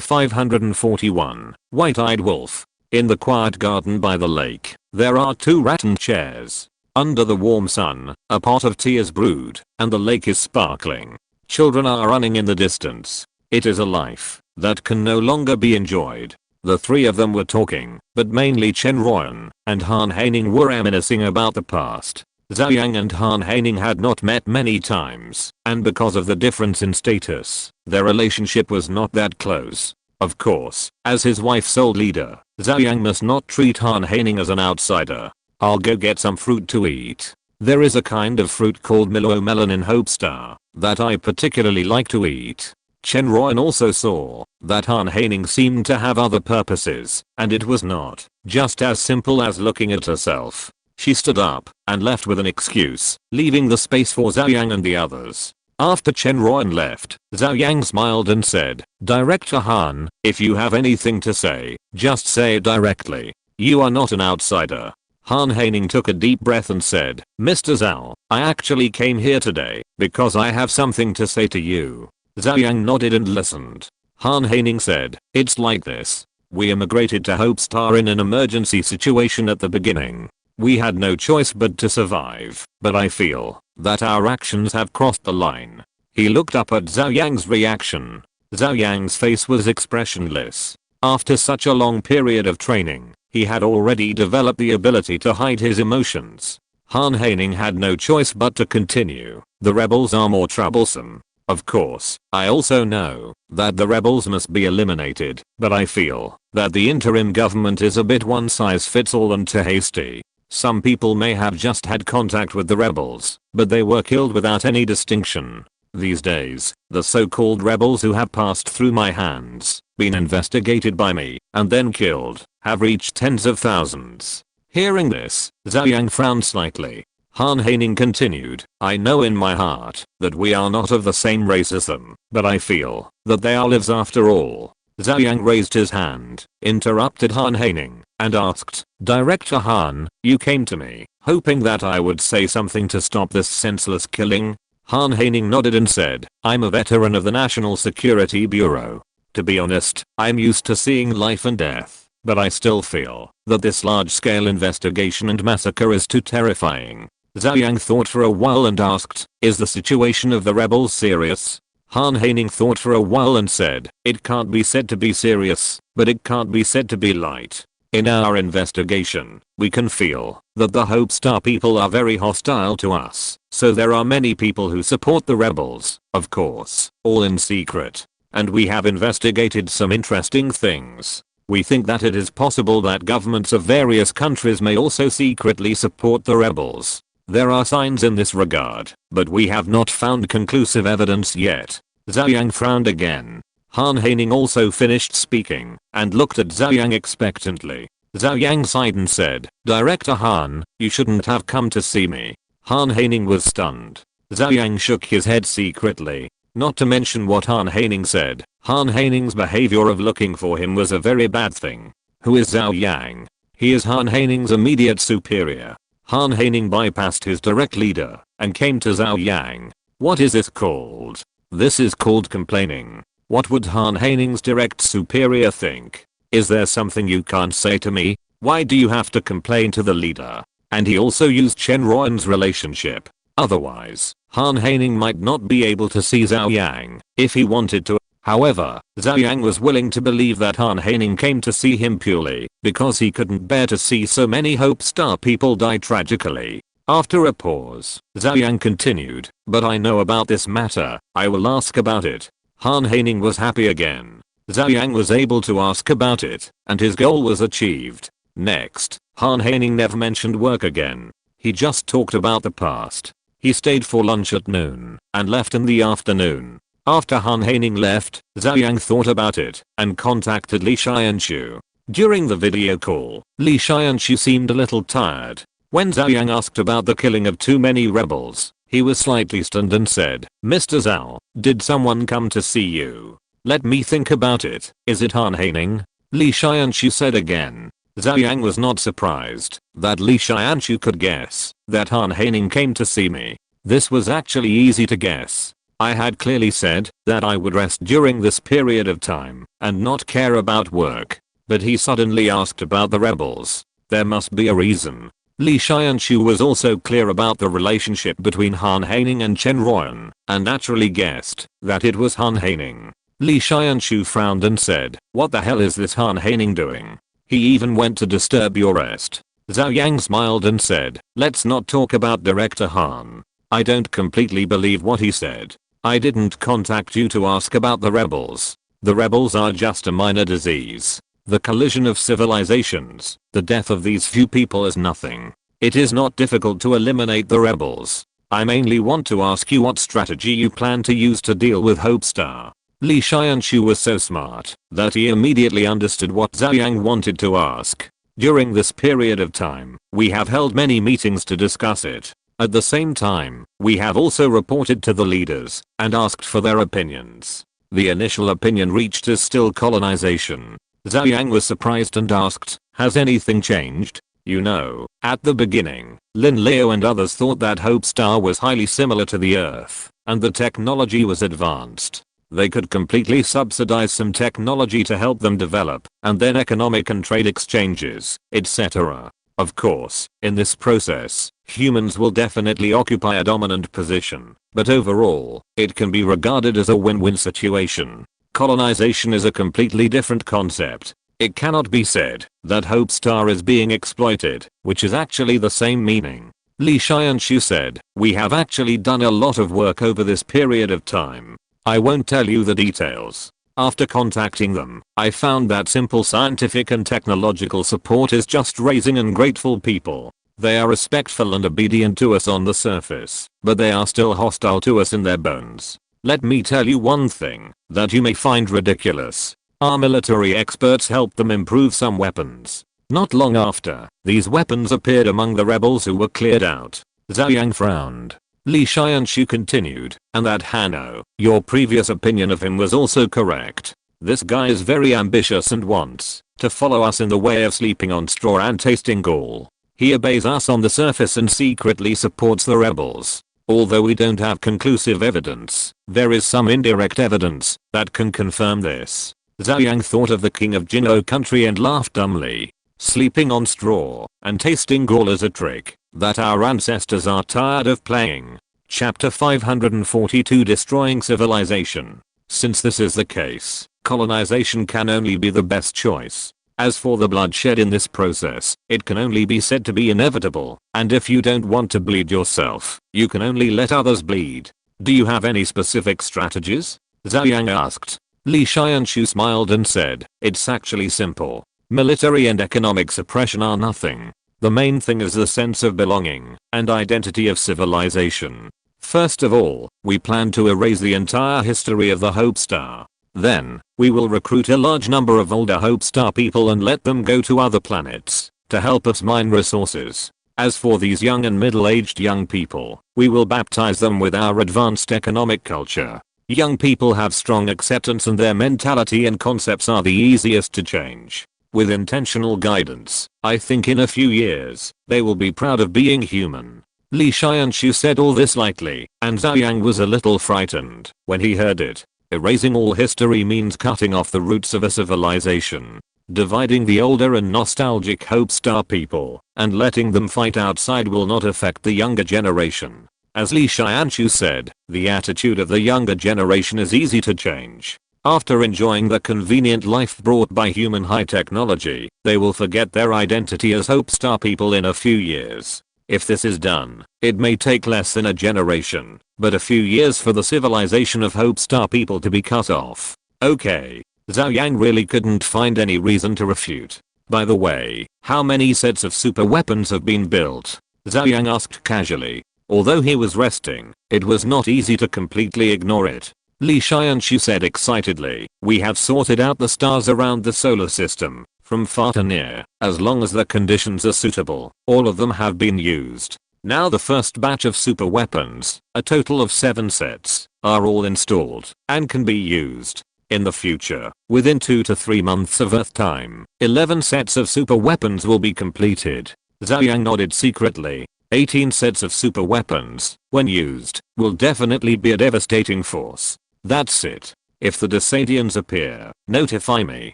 Speaker 1: 541, White-Eyed Wolf. In the quiet garden by the lake, there are two rattan chairs. Under the warm sun, a pot of tea is brewed, and the lake is sparkling. Children are running in the distance. It is a life that can no longer be enjoyed. The three of them were talking, but mainly Chen Ruoyan and Han Haining were reminiscing about the past. Zhou Yang and Han Haining had not met many times, and because of the difference in status, their relationship was not that close. Of course, as his wife's sole leader, Zhou Yang must not treat Han Haining as an outsider. "I'll go get some fruit to eat. There is a kind of fruit called melon in Hope Star that I particularly like to eat." Chen Ruoyan also saw that Han Haining seemed to have other purposes, and it was not just as simple as looking at herself. She stood up and left with an excuse, leaving the space for Zhou Yang and the others. After Chen Ruoyan left, Zhou Yang smiled and said, "Director Han, if you have anything to say, just say it directly. You are not an outsider." Han Haining took a deep breath and said, "Mr. Zhou, I actually came here today because I have something to say to you." Zhou Yang nodded and listened. Han Haining said, "It's like this. We immigrated to Hope Star in an emergency situation at the beginning. We had no choice but to survive, but I feel that our actions have crossed the line." He looked up at Zhou Yang's reaction. Zhou Yang's face was expressionless. After such a long period of training, he had already developed the ability to hide his emotions. Han Haining had no choice but to continue. "The rebels are more troublesome. Of course, I also know that the rebels must be eliminated, but I feel that the interim government is a bit one-size-fits-all and too hasty. Some people may have just had contact with the rebels, but they were killed without any distinction. These days, the so-called rebels who have passed through my hands, been investigated by me, and then killed, have reached tens of thousands." Hearing this, Zhou Yang frowned slightly. Han Haining continued, "I know in my heart that we are not of the same race as them, but I feel that they are lives after all." Zhou Yang raised his hand, interrupted Han Haining, and asked, "Director Han, you came to me, hoping that I would say something to stop this senseless killing?" Han Haining nodded and said, "I'm a veteran of the National Security Bureau. To be honest, I'm used to seeing life and death, but I still feel that this large-scale investigation and massacre is too terrifying." Zhou Yang thought for a while and asked, "Is the situation of the rebels serious?" Han Haining thought for a while and said, "It can't be said to be serious, but it can't be said to be light. In our investigation, we can feel that the Hope Star people are very hostile to us, so there are many people who support the rebels, of course, all in secret. And we have investigated some interesting things. We think that it is possible that governments of various countries may also secretly support the rebels. There are signs in this regard, but we have not found conclusive evidence yet." Zhou Yang frowned again. Han Haining also finished speaking and looked at Zhou Yang expectantly. Zhou Yang sighed and said, "Director Han, you shouldn't have come to see me." Han Haining was stunned. Zhou Yang shook his head secretly. Not to mention what Han Haining said, Han Haining's behavior of looking for him was a very bad thing. Who is Zhou Yang? He is Han Haining's immediate superior. Han Haining bypassed his direct leader and came to Zhou Yang. "What is this called?" "This is called complaining." What would Han Haining's direct superior think? "Is there something you can't say to me? Why do you have to complain to the leader?" And he also used Chen Ruoyan's relationship. Otherwise, Han Haining might not be able to see Zhou Yang if he wanted to. However, Zhou Yang was willing to believe that Han Haining came to see him purely because he couldn't bear to see so many Hope Star people die tragically. After a pause, Zhou Yang continued, "But I know about this matter, I will ask about it." Han Haining was happy again. Zhou Yang was able to ask about it, and his goal was achieved. Next, Han Haining never mentioned work again. He just talked about the past. He stayed for lunch at noon, and left in the afternoon. After Han Haining left, Zhou Yang thought about it, and contacted Li Xianshu. During the video call, Li Xianshu seemed a little tired. When Zhou Yang asked about the killing of too many rebels, he was slightly stunned and said, "Mr. Zhao, did someone come to see you?" "Let me think about it. Is it Han Haining?" Li Xianshu said again. Zhou Yang was not surprised that Li Xianshu could guess that Han Haining came to see me. This was actually easy to guess. I had clearly said that I would rest during this period of time and not care about work. But he suddenly asked about the rebels. There must be a reason. Li Xianshu was also clear about the relationship between Han Haining and Chen Ruoyan, and naturally guessed that it was Han Haining. Li Xianshu frowned and said, "What the hell is this Han Haining doing? He even went to disturb your rest." Zhou Yang smiled and said, "Let's not talk about Director Han. I don't completely believe what he said. I didn't contact you to ask about the rebels. The rebels are just a minor disease. The collision of civilizations, the death of these few people is nothing. It is not difficult to eliminate the rebels. I mainly want to ask you what strategy you plan to use to deal with Hope Star." Li Xianshu was so smart that he immediately understood what Zhou Yang wanted to ask. During this period of time, we have held many meetings to discuss it. At the same time, we have also reported to the leaders and asked for their opinions. The initial opinion reached is still colonization. Zhou Yang was surprised and asked, "Has anything changed?" You know, at the beginning, Lin Liu and others thought that Hope Star was highly similar to the Earth, and the technology was advanced. They could completely subsidize some technology to help them develop, and then economic and trade exchanges, etc. Of course, in this process, humans will definitely occupy a dominant position, but overall, it can be regarded as a win-win situation. Colonization is a completely different concept. It cannot be said that Hope Star is being exploited, which is actually the same meaning. Li Xianshu said, "We have actually done a lot of work over this period of time. I won't tell you the details. After contacting them, I found that simple scientific and technological support is just raising ungrateful people. They are respectful and obedient to us on the surface, but they are still hostile to us in their bones. Let me tell you one thing that you may find ridiculous. Our military experts helped them improve some weapons. Not long after, these weapons appeared among the rebels who were cleared out." Zhou Yang frowned. Li Xianshu continued, "And that Hanno, your previous opinion of him was also correct. This guy is very ambitious and wants to follow us in the way of sleeping on straw and tasting gall. He obeys us on the surface and secretly supports the rebels. Although we don't have conclusive evidence, there is some indirect evidence that can confirm this." Zhou Yang thought of the king of Jin'o country and laughed dumbly. Sleeping on straw and tasting gall is a trick that our ancestors are tired of playing. Chapter 542, Destroying Civilization. Since this is the case, colonization can only be the best choice. As for the bloodshed in this process, it can only be said to be inevitable, and if you don't want to bleed yourself, you can only let others bleed. Do you have any specific strategies? Zhou Yang asked. Li Xianshu smiled and said, "It's actually simple. Military and economic suppression are nothing. The main thing is the sense of belonging and identity of civilization. First of all, we plan to erase the entire history of the Hope Star. Then, we will recruit a large number of older Hope Star people and let them go to other planets to help us mine resources. As for these young and middle-aged young people, we will baptize them with our advanced economic culture. Young people have strong acceptance and their mentality and concepts are the easiest to change. With intentional guidance, I think in a few years, they will be proud of being human." Li Xianshu said all this lightly, and Zhou Yang was a little frightened when he heard it. Erasing all history means cutting off the roots of a civilization, dividing the older and nostalgic Hope Star people, and letting them fight outside will not affect the younger generation. As Li Xianshu said, the attitude of the younger generation is easy to change. After enjoying the convenient life brought by human high technology, they will forget their identity as Hope Star people in a few years. If this is done, it may take less than a generation, but a few years for the civilization of Hope Star people to be cut off. Okay. Zhou Yang really couldn't find any reason to refute. By the way, how many sets of super weapons have been built? Zhou Yang asked casually. Although he was resting, it was not easy to completely ignore it. Li Xianshu said excitedly, we have sorted out the stars around the solar system, from far to near, as long as the conditions are suitable, all of them have been used. Now the first batch of super weapons, a total of 7 sets, are all installed and can be used. In the future, within 2 to 3 months of Earth time, 11 sets of super weapons will be completed. Zhou Yang nodded secretly. 18 sets of super weapons, when used, will definitely be a devastating force. That's it. If the Desadians appear, notify me.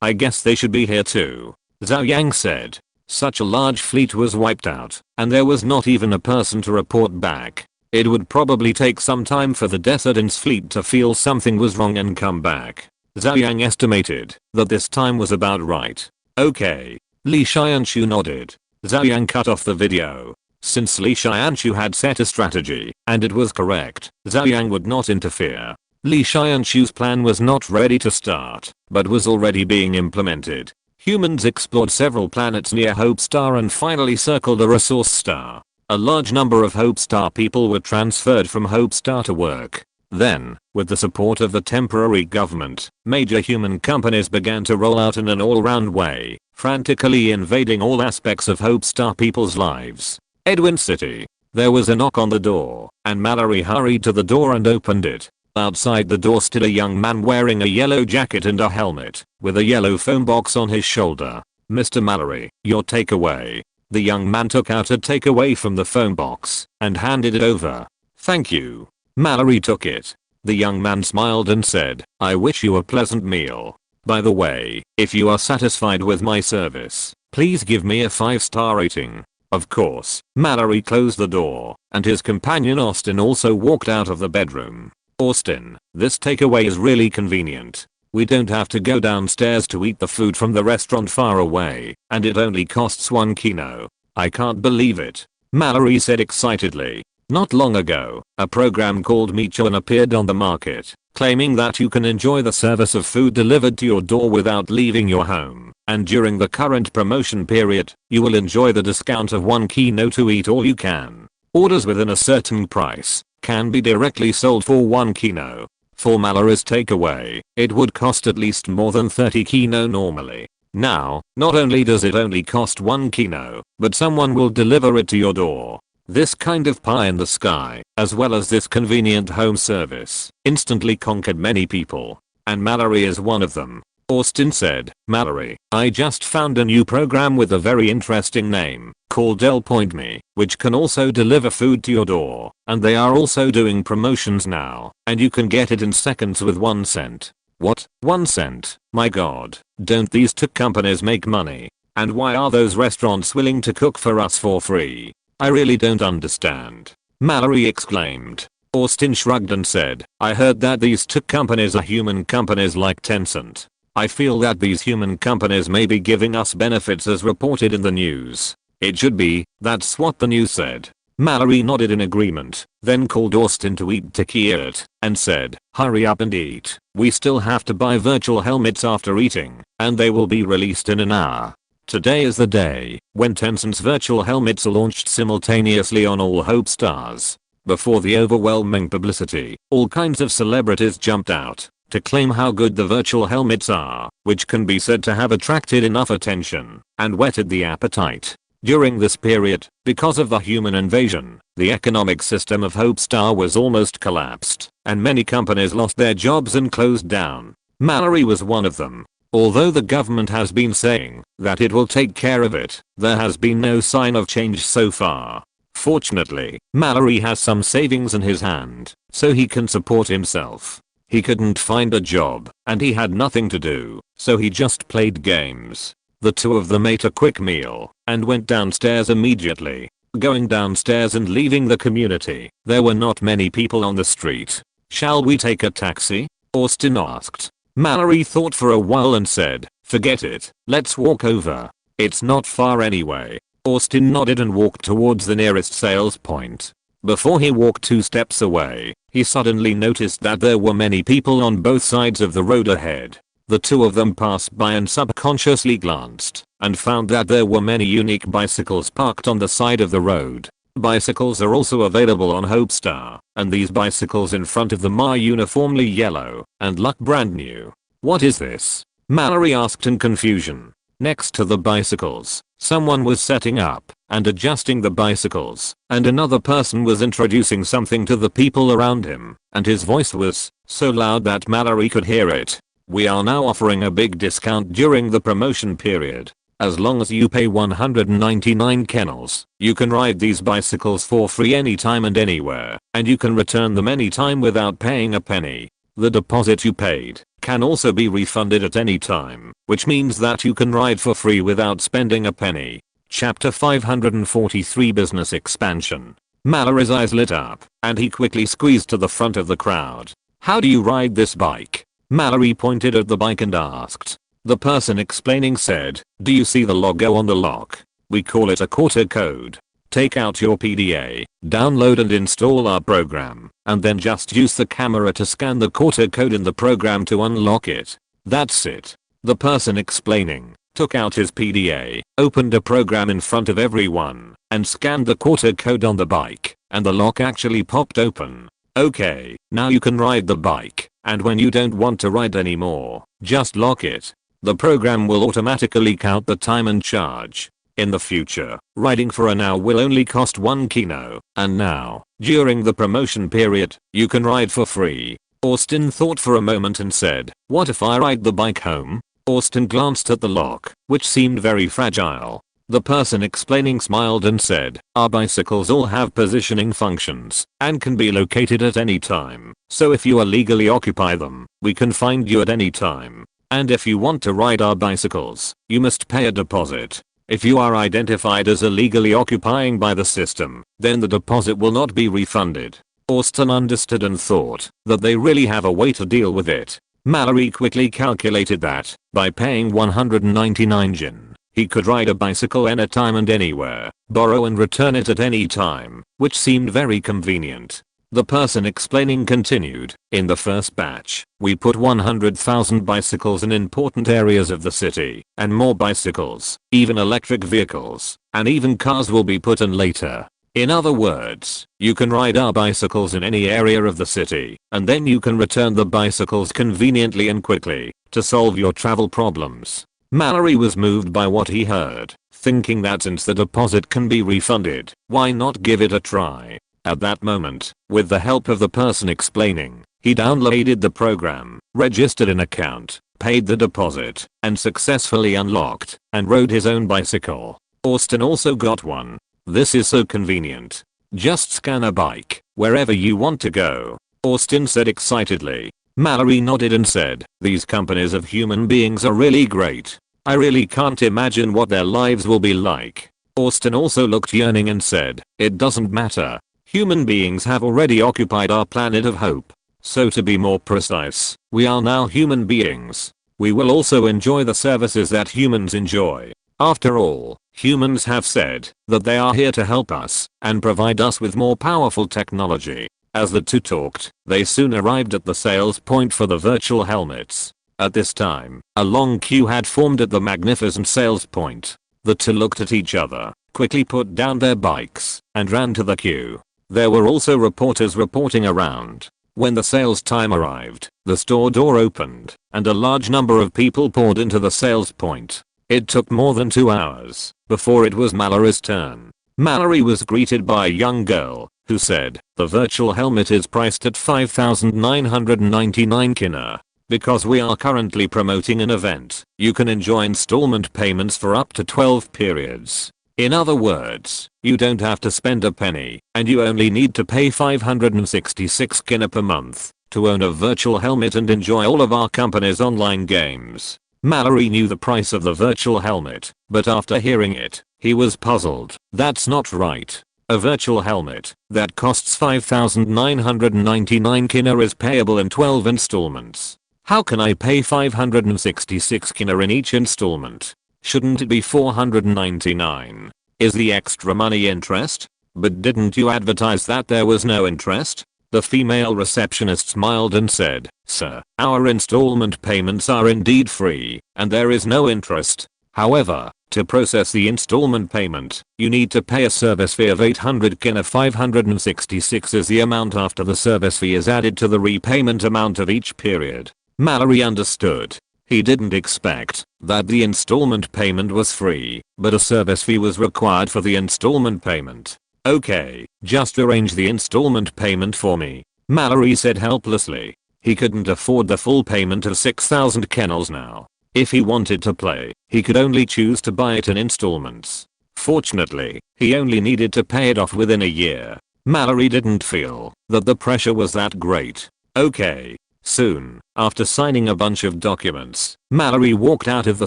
Speaker 1: I guess they should be here too. Zhou Yang said. Such a large fleet was wiped out, and there was not even a person to report back. It would probably take some time for the Desadians fleet to feel something was wrong and come back. Zhou Yang estimated that this time was about right. Okay. Li Xianshu nodded. Zhou Yang cut off the video. Since Li Xianshu had set a strategy, and it was correct, Zhou Yang would not interfere. Li Xianshu's plan was not ready to start, but was already being implemented. Humans explored several planets near Hope Star and finally circled a resource star. A large number of Hope Star people were transferred from Hope Star to work. Then, with the support of the temporary government, major human companies began to roll out in an all-round way, frantically invading all aspects of Hope Star people's lives. Edwin City. There was a knock on the door, and Mallory hurried to the door and opened it. Outside the door stood a young man wearing a yellow jacket and a helmet, with a yellow phone box on his shoulder. Mr. Mallory, your takeaway. The young man took out a takeaway from the phone box, and handed it over. Thank you. Mallory took it. The young man smiled and said, I wish you a pleasant meal. By the way, if you are satisfied with my service, please give me a 5-star rating. Of course, Mallory closed the door, and his companion Austin also walked out of the bedroom. Austin, this takeaway is really convenient. We don't have to go downstairs to eat the food from the restaurant far away, and it only costs 1 kino. I can't believe it. Mallory said excitedly. Not long ago, a program called Mechas appeared on the market, claiming that you can enjoy the service of food delivered to your door without leaving your home, and during the current promotion period, you will enjoy the discount of 1 kino to eat all you can. Orders within a certain price can be directly sold for 1 kino. For Mallory's takeaway, it would cost at least more than 30 kino normally. Now, not only does it only cost 1 kino, but someone will deliver it to your door. This kind of pie in the sky, as well as this convenient home service, instantly conquered many people. And Mallory is one of them. Austin said, Mallory, I just found a new program with a very interesting name, called Point Me, which can also deliver food to your door, and they are also doing promotions now, and you can get it in seconds with 1 cent. What? 1 cent? My god, don't these tech companies make money? And why are those restaurants willing to cook for us for free? I really don't understand. Mallory exclaimed. Austin shrugged and said, I heard that these tech companies are human companies like Tencent. I feel that these human companies may be giving us benefits as reported in the news. It should be, that's what the news said. Mallory nodded in agreement, then called Austin to eat tequila and said, hurry up and eat. We still have to buy virtual helmets after eating, and they will be released in an hour. Today is the day when Tencent's virtual helmets are launched simultaneously on all Hope Stars. Before the overwhelming publicity, all kinds of celebrities jumped out to claim how good the virtual helmets are, which can be said to have attracted enough attention and whetted the appetite. During this period, because of the human invasion, the economic system of Hope Star was almost collapsed, and many companies lost their jobs and closed down. Mallory was one of them. Although the government has been saying that it will take care of it, there has been no sign of change so far. Fortunately, Mallory has some savings in his hand, so he can support himself. He couldn't find a job, and he had nothing to do, so he just played games. The two of them ate a quick meal, and went downstairs immediately. Going downstairs and leaving the community, there were not many people on the street. Shall we take a taxi? Austin asked. Mallory thought for a while and said, "Forget it, let's walk over. It's not far anyway." Austin nodded and walked towards the nearest sales point. Before he walked 2 steps away, he suddenly noticed that there were many people on both sides of the road ahead. The two of them passed by and subconsciously glanced and found that there were many unique bicycles parked on the side of the road. Bicycles are also available on Hope Star, and these bicycles in front of them are uniformly yellow and look brand new. "What is this?" Mallory asked in confusion. Next to the bicycles, someone was setting up and adjusting the bicycles, and another person was introducing something to the people around him, and his voice was so loud that Mallory could hear it. "We are now offering a big discount during the promotion period. As long as you pay 199 kennels, you can ride these bicycles for free anytime and anywhere, and you can return them anytime without paying a penny. The deposit you paid can also be refunded at any time, which means that you can ride for free without spending a penny." Chapter 543 Business Expansion. Mallory's eyes lit up, and he quickly squeezed to the front of the crowd. "How do you ride this bike?" Mallory pointed at the bike and asked. The person explaining said, "Do you see the logo on the lock? We call it a quarter code. Take out your PDA, download and install our program, and then just use the camera to scan the quarter code in the program to unlock it. That's it." The person explaining took out his PDA, opened a program in front of everyone, and scanned the quarter code on the bike, and the lock actually popped open. "Okay, now you can ride the bike, and when you don't want to ride anymore, just lock it. The program will automatically count the time and charge. In the future, riding for an hour will only cost 1 kino, and now, during the promotion period, you can ride for free." Austin thought for a moment and said, "What if I ride the bike home?" Austin glanced at the lock, which seemed very fragile. The person explaining smiled and said, "Our bicycles all have positioning functions and can be located at any time, so if you illegally occupy them, we can find you at any time. And if you want to ride our bicycles, you must pay a deposit. If you are identified as illegally occupying by the system, then the deposit will not be refunded." Austin understood and thought that they really have a way to deal with it. Mallory quickly calculated that, by paying 199 jin, he could ride a bicycle anytime and anywhere, borrow and return it at any time, which seemed very convenient. The person explaining continued, "In the first batch, we put 100,000 bicycles in important areas of the city, and more bicycles, even electric vehicles, and even cars will be put in later. In other words, you can ride our bicycles in any area of the city, and then you can return the bicycles conveniently and quickly, to solve your travel problems." Mallory was moved by what he heard, thinking that since the deposit can be refunded, why not give it a try? At that moment, with the help of the person explaining, he downloaded the program, registered an account, paid the deposit, and successfully unlocked and rode his own bicycle. Austin also got one. "This is so convenient. Just scan a bike wherever you want to go," Austin said excitedly. Mallory nodded and said, "These companies of human beings are really great. I really can't imagine what their lives will be like." Austin also looked yearning and said, "It doesn't matter. Human beings have already occupied our planet of hope. So to be more precise, we are now human beings. We will also enjoy the services that humans enjoy. After all, humans have said that they are here to help us and provide us with more powerful technology." As the two talked, they soon arrived at the sales point for the virtual helmets. At this time, a long queue had formed at the magnificent sales point. The two looked at each other, quickly put down their bikes, and ran to the queue. There were also reporters reporting around. When the sales time arrived, the store door opened, and a large number of people poured into the sales point. It took more than 2 hours before it was Mallory's turn. Mallory was greeted by a young girl, who said, "The virtual helmet is priced at 5,999 kina. Because we are currently promoting an event, you can enjoy installment payments for up to 12 periods. In other words, you don't have to spend a penny, and you only need to pay 566 kina per month to own a virtual helmet and enjoy all of our company's online games." Mallory knew the price of the virtual helmet, but after hearing it, he was puzzled. That's not right. A virtual helmet that costs 5,999 kina is payable in 12 installments. How can I pay 566 kina in each installment? Shouldn't it be 499? Is the extra money interest? But didn't you advertise that there was no interest? The female receptionist smiled and said, "Sir, our installment payments are indeed free, and there is no interest. However, to process the installment payment, you need to pay a service fee of 800 kina. 566 is the amount after the service fee is added to the repayment amount of each period." Mallory understood. He didn't expect that the installment payment was free, but a service fee was required for the installment payment. "Okay, just arrange the installment payment for me," Mallory said helplessly. He couldn't afford the full payment of 6,000 kennels now. If he wanted to play, he could only choose to buy it in installments. Fortunately, he only needed to pay it off within a year. Mallory didn't feel that the pressure was that great. Okay. Soon, after signing a bunch of documents, Mallory walked out of the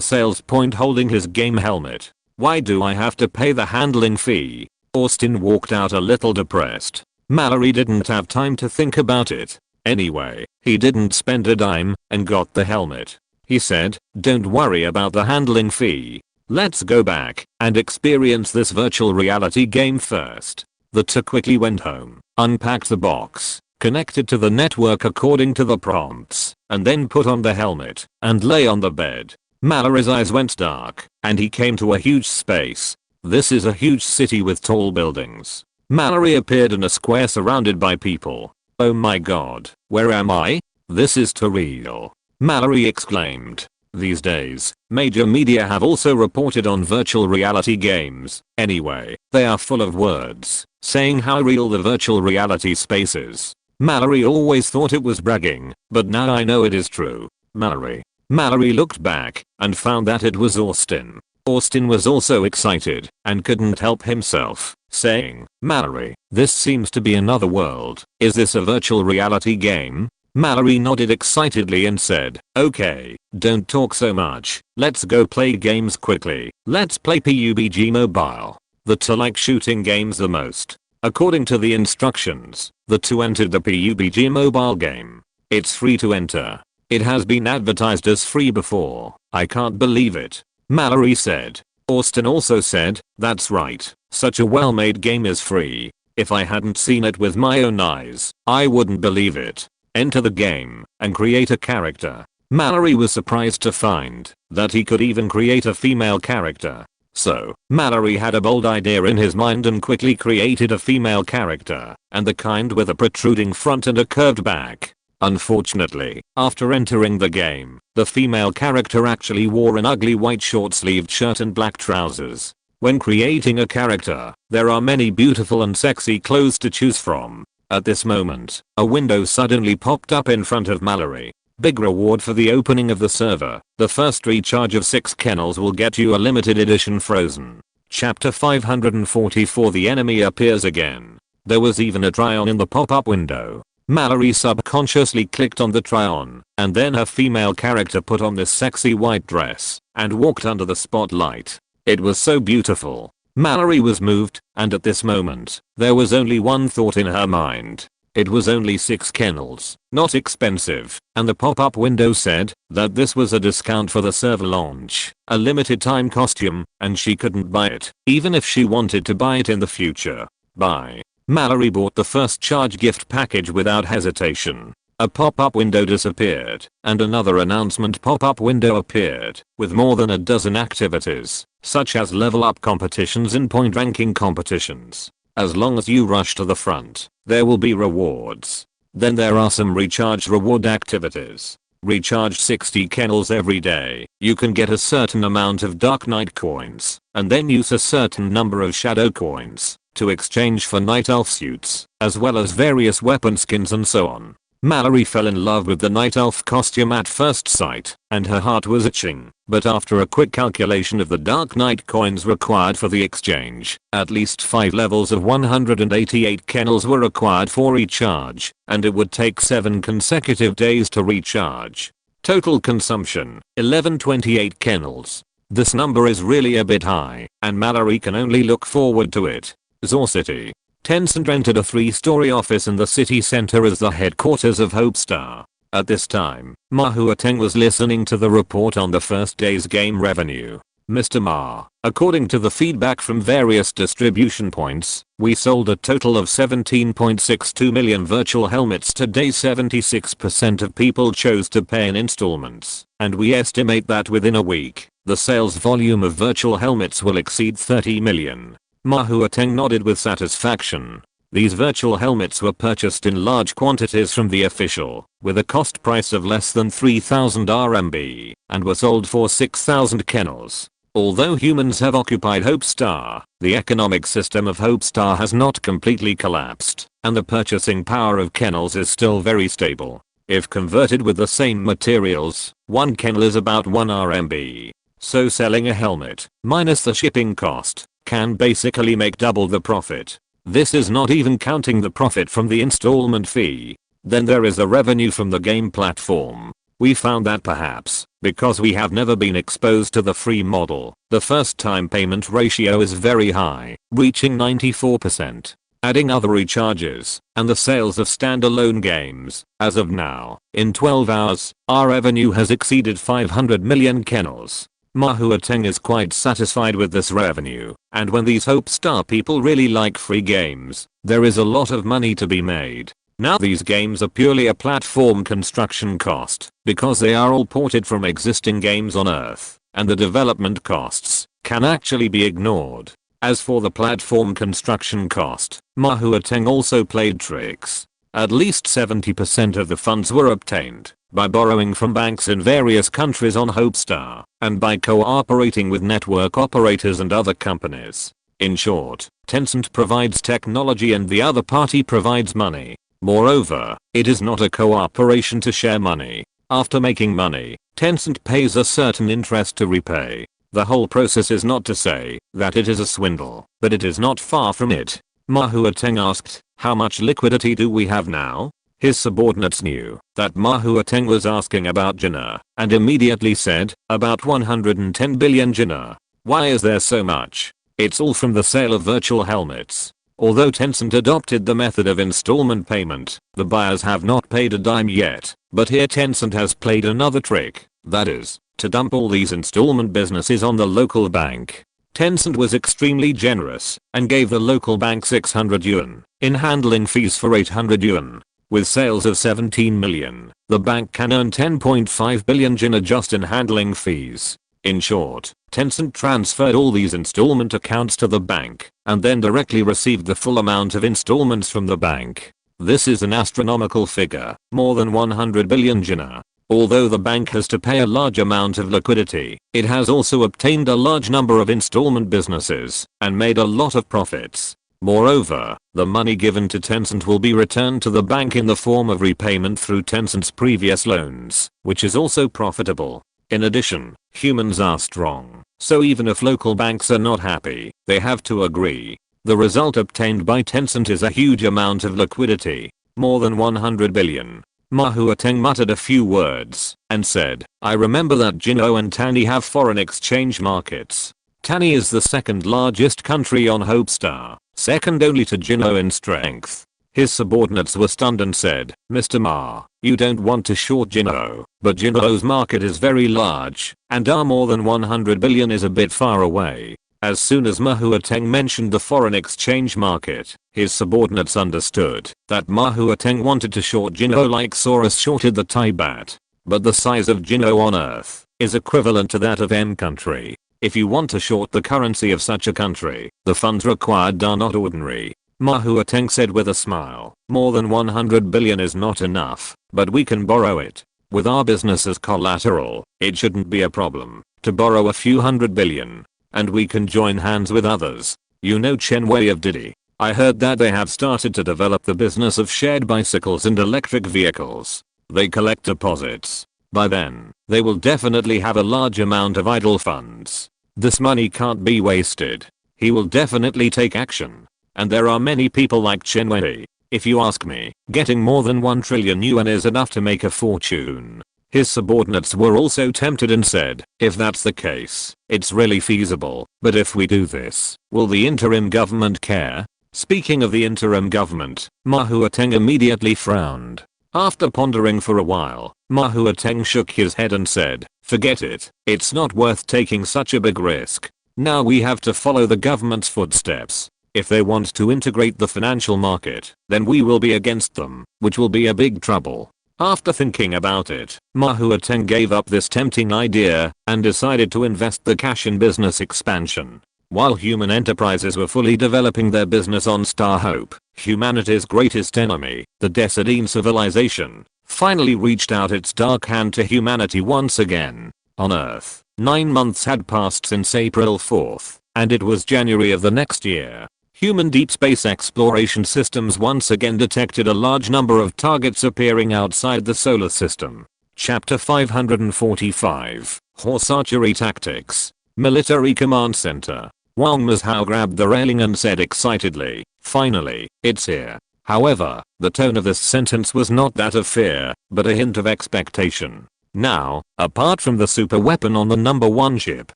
Speaker 1: sales point holding his game helmet. "Why do I have to pay the handling fee?" Austin walked out a little depressed. Mallory didn't have time to think about it. Anyway, he didn't spend a dime and got the helmet. He said, "Don't worry about the handling fee. Let's go back and experience this virtual reality game first." The two quickly went home, unpacked the box, connected to the network according to the prompts, and then put on the helmet and lay on the bed. Mallory's eyes went dark, and he came to a huge space. This is a huge city with tall buildings. Mallory appeared in a square surrounded by people. "Oh my god, where am I? This is too real," Mallory exclaimed. These days, major media have also reported on virtual reality games. Anyway, they are full of words saying how real the virtual reality space is. Mallory always thought it was bragging, but now I know it is true. Mallory looked back and found that it was Austin. Austin was also excited and couldn't help himself, saying, "Mallory, this seems to be another world. Is this a virtual reality game?" Mallory nodded excitedly and said, "Okay, don't talk so much. Let's go play games quickly. Let's play PUBG Mobile." The two like shooting games the most. According to the instructions, the two entered the PUBG Mobile game. It's free to enter. It has been advertised as free before. I can't believe it, Mallory said. Austin also said, "That's right. Such a well-made game is free. If I hadn't seen it with my own eyes, I wouldn't believe it. Enter the game and create a character." Mallory was surprised to find that he could even create a female character. So, Mallory had a bold idea in his mind and quickly created a female character, and the kind with a protruding front and a curved back. Unfortunately, after entering the game, the female character actually wore an ugly white short-sleeved shirt and black trousers. When creating a character, there are many beautiful and sexy clothes to choose from. At this moment, a window suddenly popped up in front of Mallory. "Big reward for the opening of the server. The first recharge of 6 kennels will get you a limited edition Frozen." Chapter 544. The enemy appears again. There was even a try-on in the pop-up window. Mallory subconsciously clicked on the try-on, and then her female character put on this sexy white dress and walked under the spotlight. It was so beautiful. Mallory was moved, and at this moment, there was only one thought in her mind. It was only 6 kennels, not expensive, and the pop-up window said that this was a discount for the server launch, a limited time costume, and she couldn't buy it, even if she wanted to buy it in the future. Buy. Mallory bought the first charge gift package without hesitation. A pop-up window disappeared, and another announcement pop-up window appeared, with more than a dozen activities, such as level up competitions and point ranking competitions. As long as you rush to the front, there will be rewards. Then there are some recharge reward activities. Recharge 60 kennels every day. You can get a certain amount of Dark Knight coins, and then use a certain number of Shadow coins to exchange for Night Elf suits, as well as various weapon skins and so on. Mallory fell in love with the Night Elf costume at first sight, and her heart was itching, but after a quick calculation of the Dark Knight coins required for the exchange, at least 5 levels of 188 kennels were required for recharge, and it would take 7 consecutive days to recharge. Total consumption, 1128 kennels. This number is really a bit high, and Mallory can only look forward to it. Zhou City. Tencent rented a 3-story office in the city center as the headquarters of Hope Star. At this time, Ma Huateng was listening to the report on the first day's game revenue. Mr. Ma, according to the feedback from various distribution points, we sold a total of 17.62 million virtual helmets today. 76% of people chose to pay in installments, and we estimate that within a week, the sales volume of virtual helmets will exceed 30 million. Ma Huateng nodded with satisfaction. These virtual helmets were purchased in large quantities from the official, with a cost price of less than 3,000 RMB, and were sold for 6,000 kennels. Although humans have occupied Hope Star, the economic system of Hope Star has not completely collapsed, and the purchasing power of kennels is still very stable. If converted with the same materials, one kennel is about 1 RMB. So selling a helmet, minus the shipping cost, can basically make double the profit. This is not even counting the profit from the installment fee. Then there is the revenue from the game platform. We found that perhaps, because we have never been exposed to the free model, the first time payment ratio is very high, reaching 94%. Adding other recharges, and the sales of standalone games, as of now, in 12 hours, our revenue has exceeded 500 million kennels. Ma Huateng is quite satisfied with this revenue, and when these Hope Star people really like free games, there is a lot of money to be made. Now these games are purely a platform construction cost, because they are all ported from existing games on Earth, and the development costs can actually be ignored. As for the platform construction cost, Ma Huateng also played tricks. At least 70% of the funds were obtained by borrowing from banks in various countries on Hope Star, and by cooperating with network operators and other companies. In short, Tencent provides technology and the other party provides money. Moreover, it is not a cooperation to share money. After making money, Tencent pays a certain interest to repay. The whole process is not to say that it is a swindle, but it is not far from it. Ma Huateng asked, how much liquidity do we have now? His subordinates knew that Ma Huateng was asking about Jina, and immediately said, about 110 billion Jina. Why is there so much? It's all from the sale of virtual helmets. Although Tencent adopted the method of installment payment, the buyers have not paid a dime yet, but here Tencent has played another trick, that is, to dump all these installment businesses on the local bank. Tencent was extremely generous and gave the local bank 600 yuan in handling fees for 800 yuan. With sales of 17 million, the bank can earn 10.5 billion Jina just in handling fees. In short, Tencent transferred all these installment accounts to the bank, and then directly received the full amount of installments from the bank. This is an astronomical figure, more than 100 billion Jina. Although the bank has to pay a large amount of liquidity, it has also obtained a large number of installment businesses, and made a lot of profits. Moreover, the money given to Tencent will be returned to the bank in the form of repayment through Tencent's previous loans, which is also profitable. In addition, humans are strong, so even if local banks are not happy, they have to agree. The result obtained by Tencent is a huge amount of liquidity, more than 100 billion. Ma Huateng muttered a few words, and said, I remember that Jinhou and Tani have foreign exchange markets. Tani is the second largest country on Hope Star, second only to Jinhou in strength. His subordinates were stunned and said, Mr. Ma, you don't want to short Jinhou, but Jinhou's market is very large, and our more than 100 billion is a bit far away. As soon as Ma Huateng mentioned the foreign exchange market, his subordinates understood that Ma Huateng wanted to short Jinhou like Soros shorted the Thai baht. But the size of Jinhou on Earth is equivalent to that of M country. If you want to short the currency of such a country, the funds required are not ordinary. Ma Huateng said with a smile, more than 100 billion is not enough, but we can borrow it. With our business as collateral, it shouldn't be a problem to borrow a few hundred billion. And we can join hands with others. You know Chen Wei of Didi. I heard that they have started to develop the business of shared bicycles and electric vehicles. They collect deposits. By then, they will definitely have a large amount of idle funds. This money can't be wasted. He will definitely take action. And there are many people like Chen Wei. If you ask me, getting more than 1 trillion yuan is enough to make a fortune. His subordinates were also tempted and said, if that's the case, it's really feasible, but if we do this, will the interim government care? Speaking of the interim government, Ma Huateng immediately frowned. After pondering for a while, Ma Huateng shook his head and said, "Forget it, it's not worth taking such a big risk. Now we have to follow the government's footsteps. If they want to integrate the financial market, then we will be against them, which will be a big trouble." After thinking about it, Ma Huateng gave up this tempting idea and decided to invest the cash in business expansion. While human enterprises were fully developing their business on Star Hope, humanity's greatest enemy, the Decidine civilization, finally reached out its dark hand to humanity once again. On Earth, 9 months had passed since April 4th, and it was January of the next year. Human deep space exploration systems once again detected a large number of targets appearing outside the solar system. Chapter 545, Horse Archery Tactics, Military Command Center. Wang Mazhao grabbed the railing and said excitedly, "Finally, it's here." However, the tone of this sentence was not that of fear, but a hint of expectation. Now, apart from the super weapon on the number 1 ship,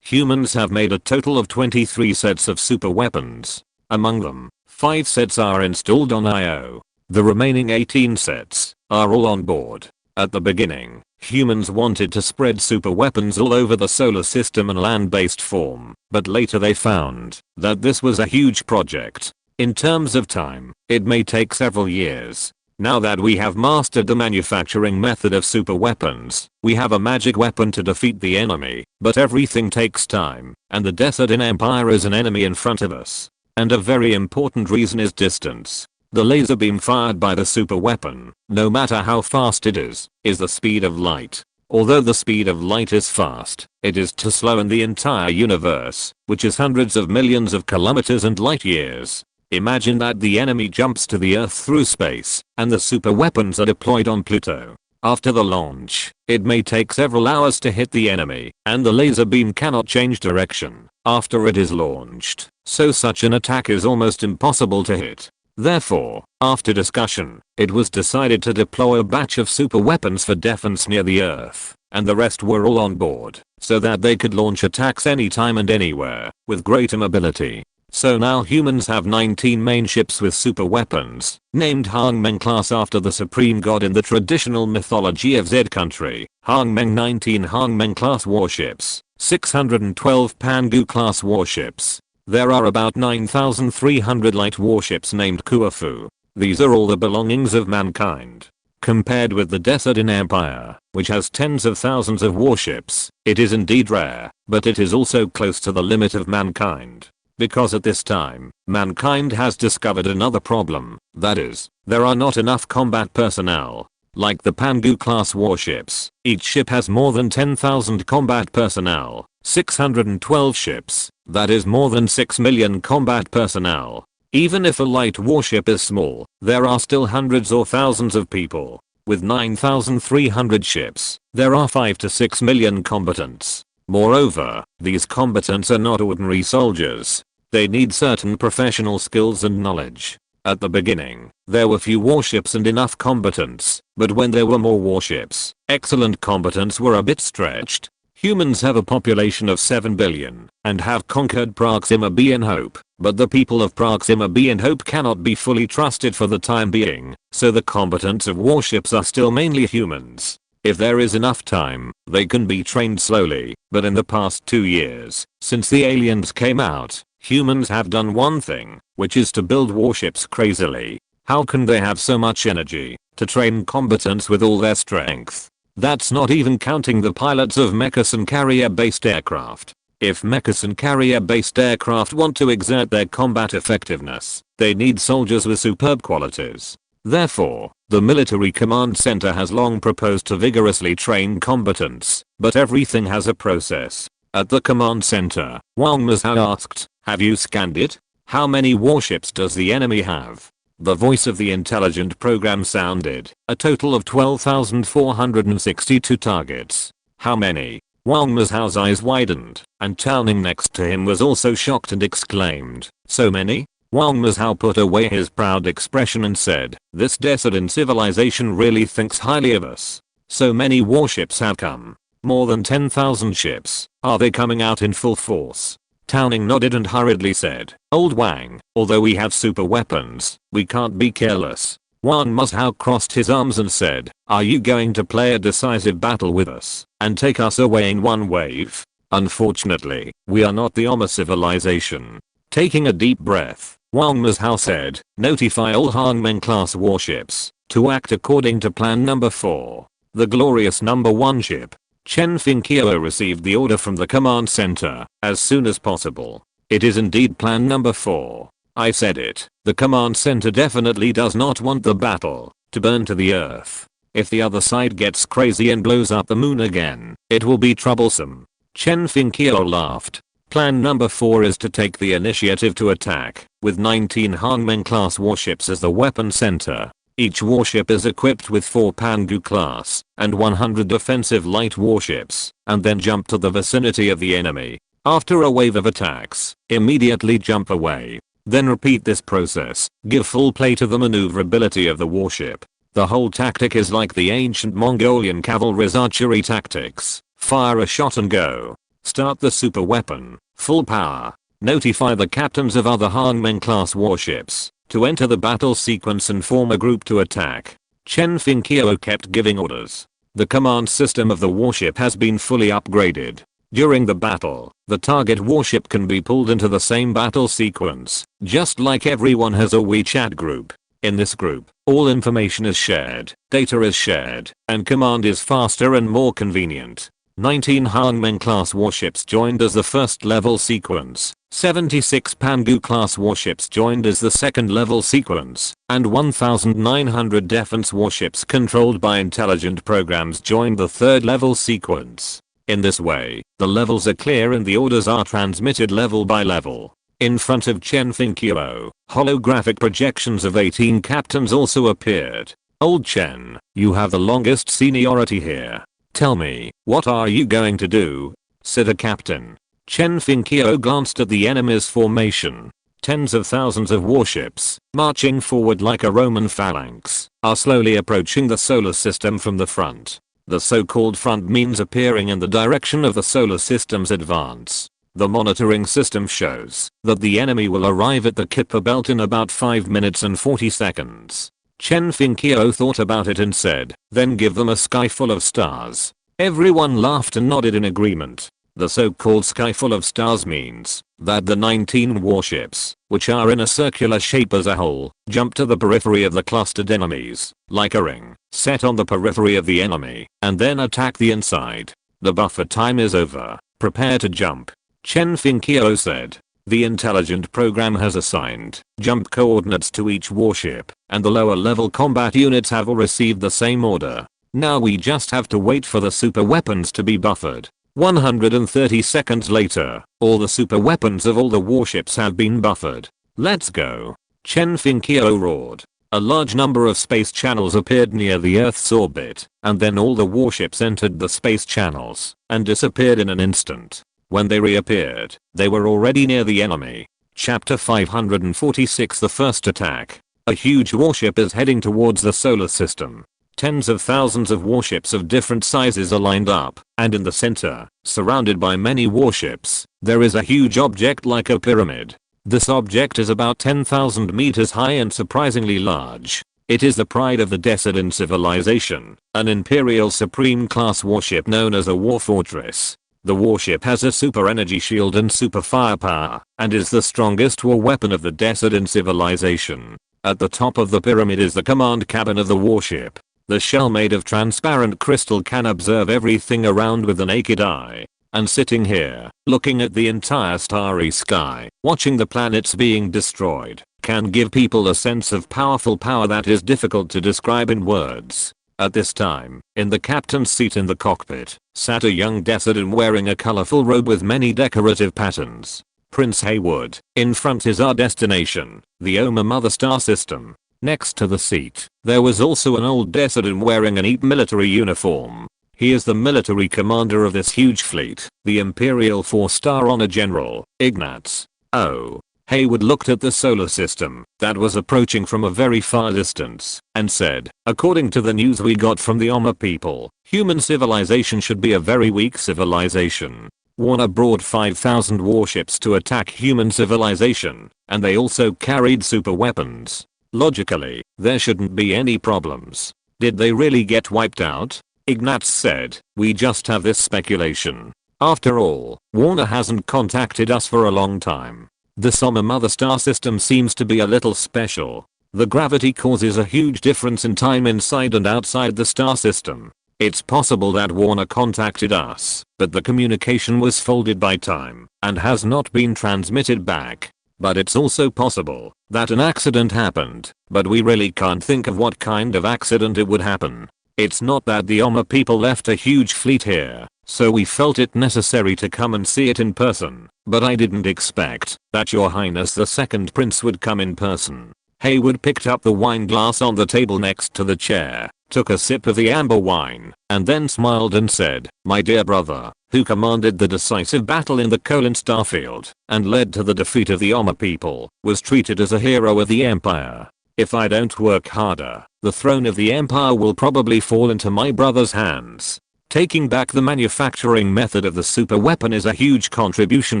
Speaker 1: humans have made a total of 23 sets of super weapons. Among them, 5 sets are installed on Io. The remaining 18 sets are all on board. At the beginning, humans wanted to spread super weapons all over the solar system in land-based form, but later they found that this was a huge project. In terms of time, it may take several years. Now that we have mastered the manufacturing method of super weapons, we have a magic weapon to defeat the enemy, but everything takes time, and the Decidine Empire is an enemy in front of us. And a very important reason is distance. The laser beam fired by the super weapon, no matter how fast it is the speed of light. Although the speed of light is fast, it is too slow in the entire universe, which is hundreds of millions of kilometers and light years. Imagine that the enemy jumps to the Earth through space, and the super weapons are deployed on Pluto. After the launch, it may take several hours to hit the enemy, and the laser beam cannot change direction after it is launched, so such an attack is almost impossible to hit. Therefore, after discussion, it was decided to deploy a batch of super weapons for defense near the Earth, and the rest were all on board, so that they could launch attacks anytime and anywhere, with greater mobility. So now humans have 19 main ships with super weapons, named Hangmeng class after the supreme god in the traditional mythology of Z country. Hangmeng 19 Hangmeng class warships, 612 Pangu class warships. There are about 9,300 light warships named Kuafu. These are all the belongings of mankind. Compared with the Decidine Empire, which has tens of thousands of warships, it is indeed rare, but it is also close to the limit of mankind. Because at this time, mankind has discovered another problem, that is, there are not enough combat personnel. Like the Pangu class warships, each ship has more than 10,000 combat personnel. 612 ships, that is more than 6 million combat personnel. Even if a light warship is small, there are still hundreds or thousands of people. With 9,300 ships, there are 5 to 6 million combatants. Moreover, these combatants are not ordinary soldiers. They need certain professional skills and knowledge. At the beginning, there were few warships and enough combatants, but when there were more warships, excellent combatants were a bit stretched. Humans have a population of 7 billion and have conquered Proxima B and Hope, but the people of Proxima B and Hope cannot be fully trusted for the time being, so the combatants of warships are still mainly humans. If there is enough time, they can be trained slowly, but in the past 2 years, since the aliens came out, humans have done one thing, which is to build warships crazily. How can they have so much energy to train combatants with all their strength? That's not even counting the pilots of Mechas and carrier-based aircraft. If Mechas and carrier-based aircraft want to exert their combat effectiveness, they need soldiers with superb qualities. Therefore, the Military Command Center has long proposed to vigorously train combatants, but everything has a process. At the command center, Wang Mazhao asked, "Have you scanned it? How many warships does the enemy have?" The voice of the intelligent program sounded, "A total of 12,462 targets." "How many?" Wang Mazhao's eyes widened, and Towning next to him was also shocked and exclaimed, "So many?" Wang Mazhao put away his proud expression and said, "This Decidine civilization really thinks highly of us. So many warships have come. More than 10,000 ships. Are they coming out in full force?" Towning nodded and hurriedly said, "Old Wang, although we have super weapons, we can't be careless. Wang Muzhou crossed his arms and said, "Are you going to play a decisive battle with us and take us away in one wave? Unfortunately, we are not the Oma civilization." Taking a deep breath, Wang Muzhou said, "Notify all Hangmen class warships to act according to plan number 4. The glorious number 1 ship." Chen Fingqiao received the order from the command center as soon as possible. "It is indeed plan number 4. I said it. The command center definitely does not want the battle to burn to the earth. If the other side gets crazy and blows up the moon again, it will be troublesome." Chen Fingqiao laughed. Plan number 4 is to take the initiative to attack, with 19 Hangmen class warships as the weapon center. Each warship is equipped with 4 Pangu class and 100 defensive light warships, and then jump to the vicinity of the enemy. After a wave of attacks, immediately jump away. Then repeat this process, give full play to the maneuverability of the warship. The whole tactic is like the ancient Mongolian cavalry's archery tactics. Fire a shot and go. Start the super weapon, full power. Notify the captains of other Hangmen class warships to enter the battle sequence and form a group to attack. Chen Fingqiao kept giving orders. The command system of the warship has been fully upgraded. During the battle, the target warship can be pulled into the same battle sequence, just like everyone has a WeChat group. In this group, all information is shared, data is shared, and command is faster and more convenient. 19 Hangmen class warships joined as the first level sequence, 76 Pangu class warships joined as the second level sequence, and 1900 defense warships controlled by intelligent programs joined the third level sequence. In this way, the levels are clear and the orders are transmitted level by level. In front of Chen Fingqiao, holographic projections of 18 captains also appeared. "Old Chen, you have the longest seniority here. Tell me, what are you going to do?" said a captain. Chen Fingqiao glanced at the enemy's formation. Tens of thousands of warships, marching forward like a Roman phalanx, are slowly approaching the solar system from the front. The so-called front means appearing in the direction of the solar system's advance. The monitoring system shows that the enemy will arrive at the Kuiper belt in about 5 minutes and 40 seconds. Chen Fingqiao thought about it and said, "Then give them a sky full of stars." Everyone laughed and nodded in agreement. The so-called sky full of stars means that the 19 warships, which are in a circular shape as a whole, jump to the periphery of the clustered enemies, like a ring, set on the periphery of the enemy, and then attack the inside. The buffer time is over. Prepare to jump. Chen Fingqiao said. The intelligent program has assigned jump coordinates to each warship, and the lower level combat units have all received the same order. Now we just have to wait for the super weapons to be buffered. 130 seconds later, all the super weapons of all the warships have been buffered. Let's go. Chen Fingqiao roared. A large number of space channels appeared near the Earth's orbit, and then all the warships entered the space channels and disappeared in an instant. When they reappeared, they were already near the enemy. Chapter 546 The First Attack. A huge warship is heading towards the solar system. Tens of thousands of warships of different sizes are lined up, and in the center, surrounded by many warships, there is a huge object like a pyramid. This object is about 10,000 meters high and surprisingly large. It is the pride of the Decident civilization, an Imperial Supreme class warship known as a war fortress. The warship has a super energy shield and super firepower, and is the strongest war weapon of the Decident civilization. At the top of the pyramid is the command cabin of the warship. The shell made of transparent crystal can observe everything around with the naked eye. And sitting here, looking at the entire starry sky, watching the planets being destroyed, can give people a sense of powerful power that is difficult to describe in words. At this time, in the captain's seat in the cockpit, sat a young Decident wearing a colorful robe with many decorative patterns. Prince Haywood. In front is our destination, the Oma Mother Star System. Next to the seat, there was also an old Decident wearing a neat military uniform. He is the military commander of this huge fleet, the Imperial 4-star Honor General, Ignatz. Oh. Haywood looked at the solar system that was approaching from a very far distance, and said, according to the news we got from the Oma people, human civilization should be a very weak civilization. Warner brought 5,000 warships to attack human civilization, and they also carried super weapons. Logically, there shouldn't be any problems. Did they really get wiped out? Ignatz said, we just have this speculation. After all, Warner hasn't contacted us for a long time. The Soma Mother Star system seems to be a little special. The gravity causes a huge difference in time inside and outside the star system. It's possible that Warner contacted us, but the communication was folded by time and has not been transmitted back. But it's also possible that an accident happened, but we really can't think of what kind of accident it would happen. It's not that the Oma people left a huge fleet here, so we felt it necessary to come and see it in person, but I didn't expect that Your Highness the Second Prince would come in person. Haywood picked up the wine glass on the table next to the chair, took a sip of the amber wine, and then smiled and said, my dear brother, who commanded the decisive battle in the Colon Starfield and led to the defeat of the Oma people, was treated as a hero of the Empire. If I don't work harder, the throne of the Empire will probably fall into my brother's hands. Taking back the manufacturing method of the super weapon is a huge contribution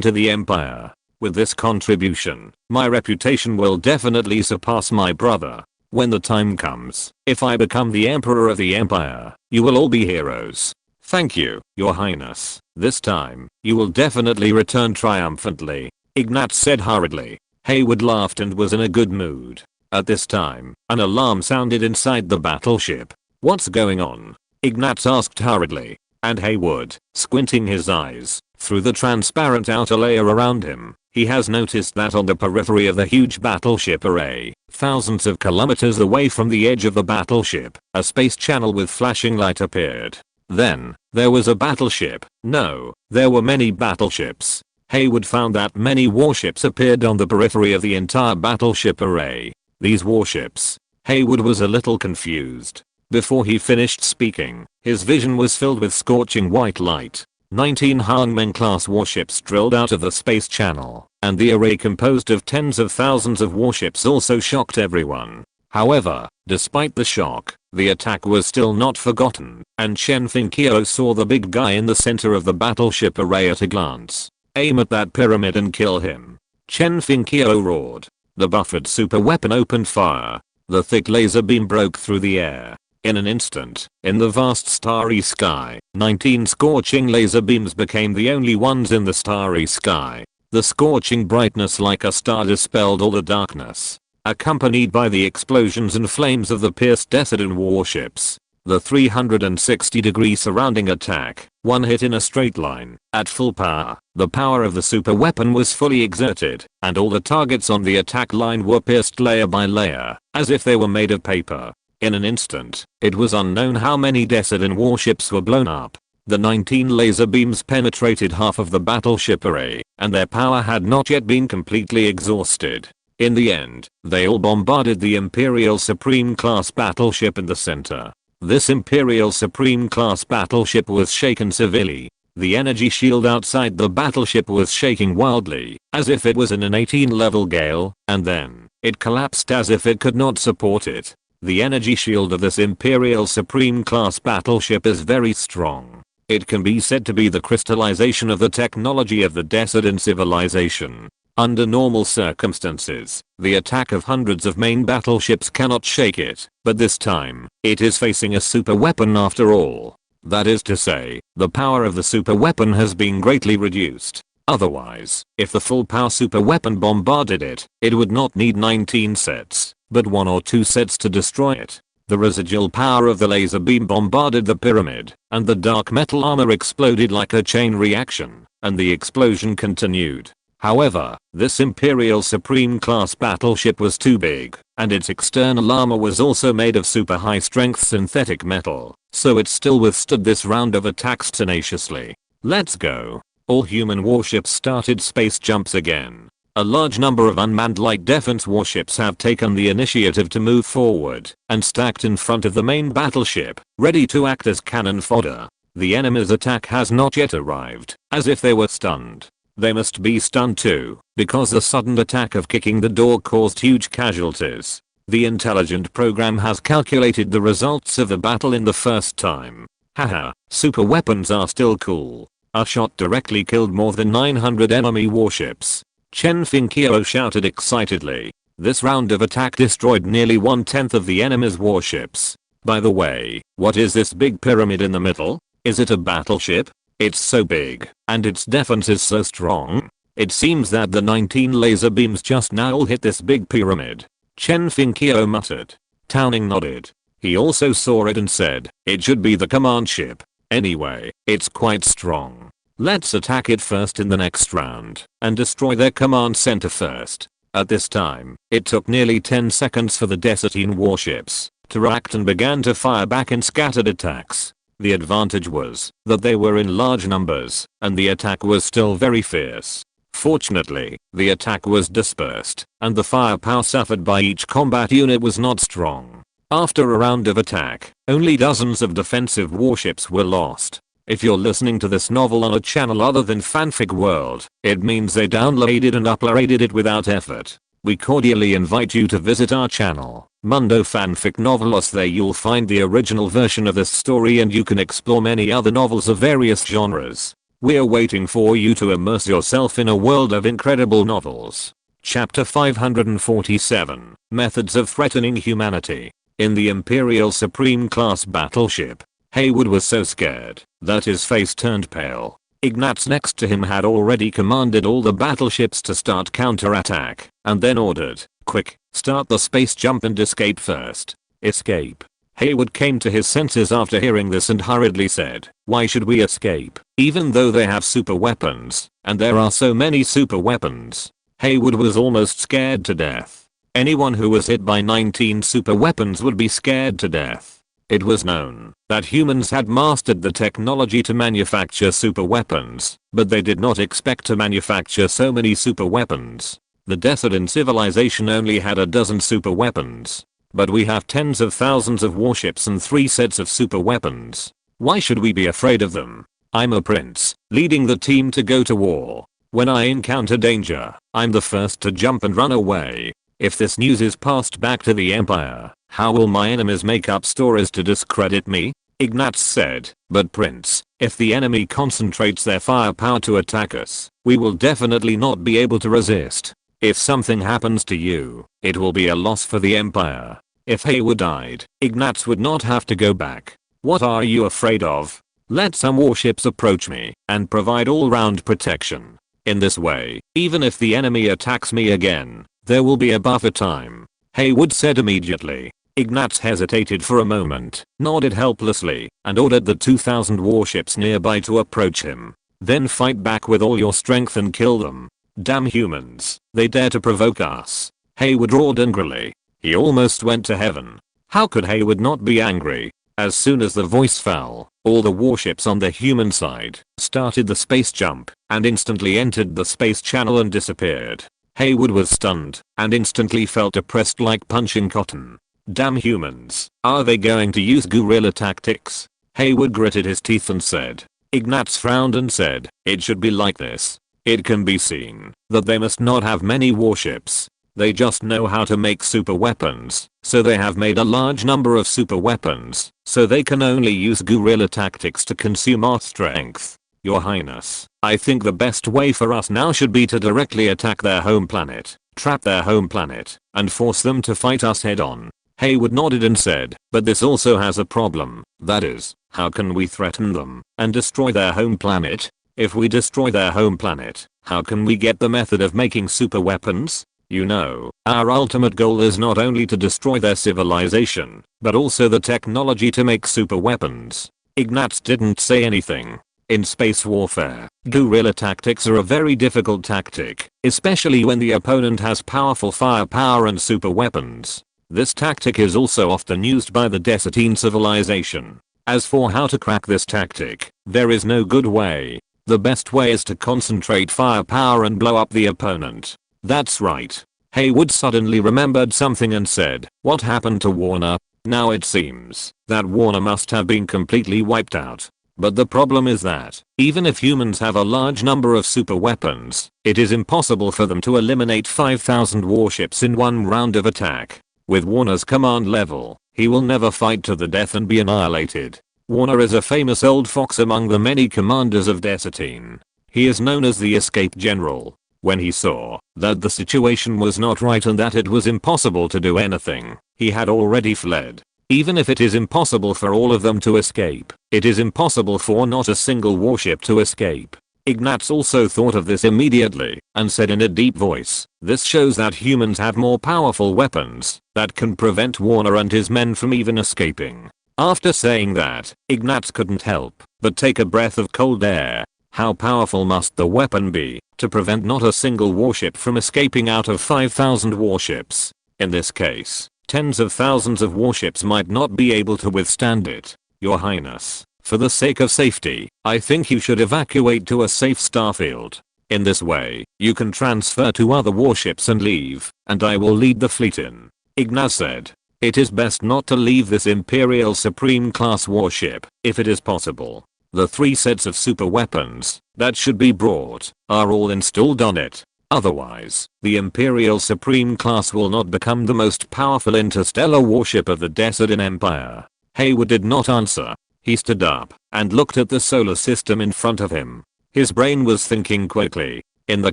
Speaker 1: to the Empire. With this contribution, my reputation will definitely surpass my brother. When the time comes, if I become the Emperor of the Empire, you will all be heroes. Thank you, Your Highness. This time, you will definitely return triumphantly, Ignatz said hurriedly. Haywood laughed and was in a good mood. At this time, an alarm sounded inside the battleship. What's going on? Ignatz asked hurriedly, and Haywood, squinting his eyes through the transparent outer layer around him, he has noticed that on the periphery of the huge battleship array, thousands of kilometers away from the edge of the battleship, a space channel with flashing light appeared. Then, there was a battleship. No, there were many battleships. Haywood found that many warships appeared on the periphery of the entire battleship array. These warships. Haywood was a little confused. Before he finished speaking, his vision was filled with scorching white light. 19 Hangmen-class warships drilled out of the space channel, and the array composed of tens of thousands of warships also shocked everyone. However, despite the shock, the attack was still not forgotten, and Chen Finkyo saw the big guy in the center of the battleship array at a glance. Aim at that pyramid and kill him. Chen Finkyo roared. The buffered super weapon opened fire. The thick laser beam broke through the air. In an instant, in the vast starry sky, 19 scorching laser beams became the only ones in the starry sky. The scorching brightness like a star dispelled all the darkness, accompanied by the explosions and flames of the pierced Decidin warships. The 360-degree surrounding attack, one hit in a straight line, at full power. The power of the super weapon was fully exerted, and all the targets on the attack line were pierced layer by layer, as if they were made of paper. In an instant, it was unknown how many Decidin warships were blown up. The 19 laser beams penetrated half of the battleship array, and their power had not yet been completely exhausted. In the end, they all bombarded the Imperial Supreme class battleship in the center. This Imperial Supreme class battleship was shaken severely. The energy shield outside the battleship was shaking wildly, as if it was in an 18-level gale, and then, it collapsed as if it could not support it. The energy shield of this Imperial Supreme class battleship is very strong. It can be said to be the crystallization of the technology of the Decidin civilization. Under normal circumstances, the attack of hundreds of main battleships cannot shake it, but this time, it is facing a super weapon after all. That is to say, the power of the super weapon has been greatly reduced. Otherwise, if the full power super weapon bombarded it, it would not need 19 sets, but 1 or 2 sets to destroy it. The residual power of the laser beam bombarded the pyramid, and the dark metal armor exploded like a chain reaction, and the explosion continued. However, this Imperial Supreme class battleship was too big, and its external armor was also made of super high strength synthetic metal, so it still withstood this round of attacks tenaciously. Let's go. All human warships started space jumps again. A large number of unmanned light defense warships have taken the initiative to move forward and stacked in front of the main battleship, ready to act as cannon fodder. The enemy's attack has not yet arrived, as if they were stunned. They must be stunned too, because the sudden attack of kicking the door caused huge casualties. The intelligent program has calculated the results of the battle in the first time. Haha, super weapons are still cool. A shot directly killed more than 900 enemy warships. Chen Finkyo shouted excitedly. This round of attack destroyed nearly 1/10 of the enemy's warships. By the way, what is this big pyramid in the middle? Is it a battleship? It's so big, and its defense is so strong. It seems that the 19 laser beams just now all hit this big pyramid. Chen Fingqiu muttered. Towning nodded. He also saw it and said, it should be the command ship. Anyway, it's quite strong. Let's attack it first in the next round, and destroy their command center first. At this time, it took nearly 10 seconds for the Desatine warships to react and began to fire back in scattered attacks. The advantage was that they were in large numbers, and the attack was still very fierce. Fortunately, the attack was dispersed, and the firepower suffered by each combat unit was not strong. After a round of attack, only dozens of defensive warships were lost. If you're listening to this novel on a channel other than Fanfic World, it means they downloaded and uploaded it without effort. We cordially invite you to visit our channel, Mundo Fanfic Novelos. There you'll find the original version of this story and you can explore many other novels of various genres. We're waiting for you to immerse yourself in a world of incredible novels. Chapter 547, Methods of Threatening Humanity. In the Imperial Supreme Class battleship, Haywood was so scared that his face turned pale. Ignatz next to him had already commanded all the battleships to start counterattack, and then ordered, quick, start the space jump and escape first. Escape. Haywood came to his senses after hearing this and hurriedly said, why should we escape, even though they have super weapons, and there are so many super weapons? Haywood was almost scared to death. Anyone who was hit by 19 super weapons would be scared to death. It was known that humans had mastered the technology to manufacture super weapons, but they did not expect to manufacture so many super weapons. The Desatine civilization only had a dozen super weapons. But we have tens of thousands of warships and 3 sets of super weapons. Why should we be afraid of them? I'm a prince, leading the team to go to war. When I encounter danger, I'm the first to jump and run away. If this news is passed back to the Empire, how will my enemies make up stories to discredit me? Ignatz said, but Prince, if the enemy concentrates their firepower to attack us, we will definitely not be able to resist. If something happens to you, it will be a loss for the Empire. If Haywood died, Ignatz would not have to go back. What are you afraid of? Let some warships approach me and provide all-round protection. In this way, even if the enemy attacks me again, there will be a buffer time. Haywood said immediately. Ignatz hesitated for a moment, nodded helplessly, and ordered the 2,000 warships nearby to approach him. Then fight back with all your strength and kill them. Damn humans, they dare to provoke us. Haywood roared angrily. He almost went to heaven. How could Haywood not be angry? As soon as the voice fell, all the warships on the human side started the space jump and instantly entered the space channel and disappeared. Haywood was stunned and instantly felt depressed like punching cotton. Damn humans, are they going to use guerrilla tactics? Haywood gritted his teeth and said. Ignatz frowned and said, it should be like this. It can be seen that they must not have many warships. They just know how to make super weapons, so they have made a large number of super weapons, so they can only use guerrilla tactics to consume our strength. Your Highness, I think the best way for us now should be to directly attack their home planet, trap their home planet, and force them to fight us head on. Haywood nodded and said, but this also has a problem, that is, how can we threaten them and destroy their home planet? If we destroy their home planet, how can we get the method of making super weapons? You know, our ultimate goal is not only to destroy their civilization, but also the technology to make super weapons. Ignatz didn't say anything. In space warfare, guerrilla tactics are a very difficult tactic, especially when the opponent has powerful firepower and super weapons. This tactic is also often used by the Desatine civilization. As for how to crack this tactic, there is no good way. The best way is to concentrate firepower and blow up the opponent. That's right. Haywood suddenly remembered something and said, what happened to Warner? Now it seems that Warner must have been completely wiped out. But the problem is that, even if humans have a large number of super weapons, it is impossible for them to eliminate 5,000 warships in one round of attack. With Warner's command level, he will never fight to the death and be annihilated. Warner is a famous old fox among the many commanders of Desatine. He is known as the Escape General. When he saw that the situation was not right and that it was impossible to do anything, he had already fled. Even if it is impossible for all of them to escape, it is impossible for not a single warship to escape. Ignatz also thought of this immediately and said in a deep voice, "This shows that humans have more powerful weapons that can prevent Warner and his men from even escaping." After saying that, Ignatz couldn't help but take a breath of cold air. How powerful must the weapon be to prevent not a single warship from escaping out of 5,000 warships? In this case, tens of thousands of warships might not be able to withstand it. Your Highness, for the sake of safety, I think you should evacuate to a safe starfield. In this way, you can transfer to other warships and leave, and I will lead the fleet in. Ignatz said. It is best not to leave this Imperial Supreme class warship, if it is possible. The 3 sets of super weapons that should be brought are all installed on it. Otherwise, the Imperial Supreme class will not become the most powerful interstellar warship of the Decidin Empire. Hayward did not answer. He stood up and looked at the solar system in front of him. His brain was thinking quickly. In the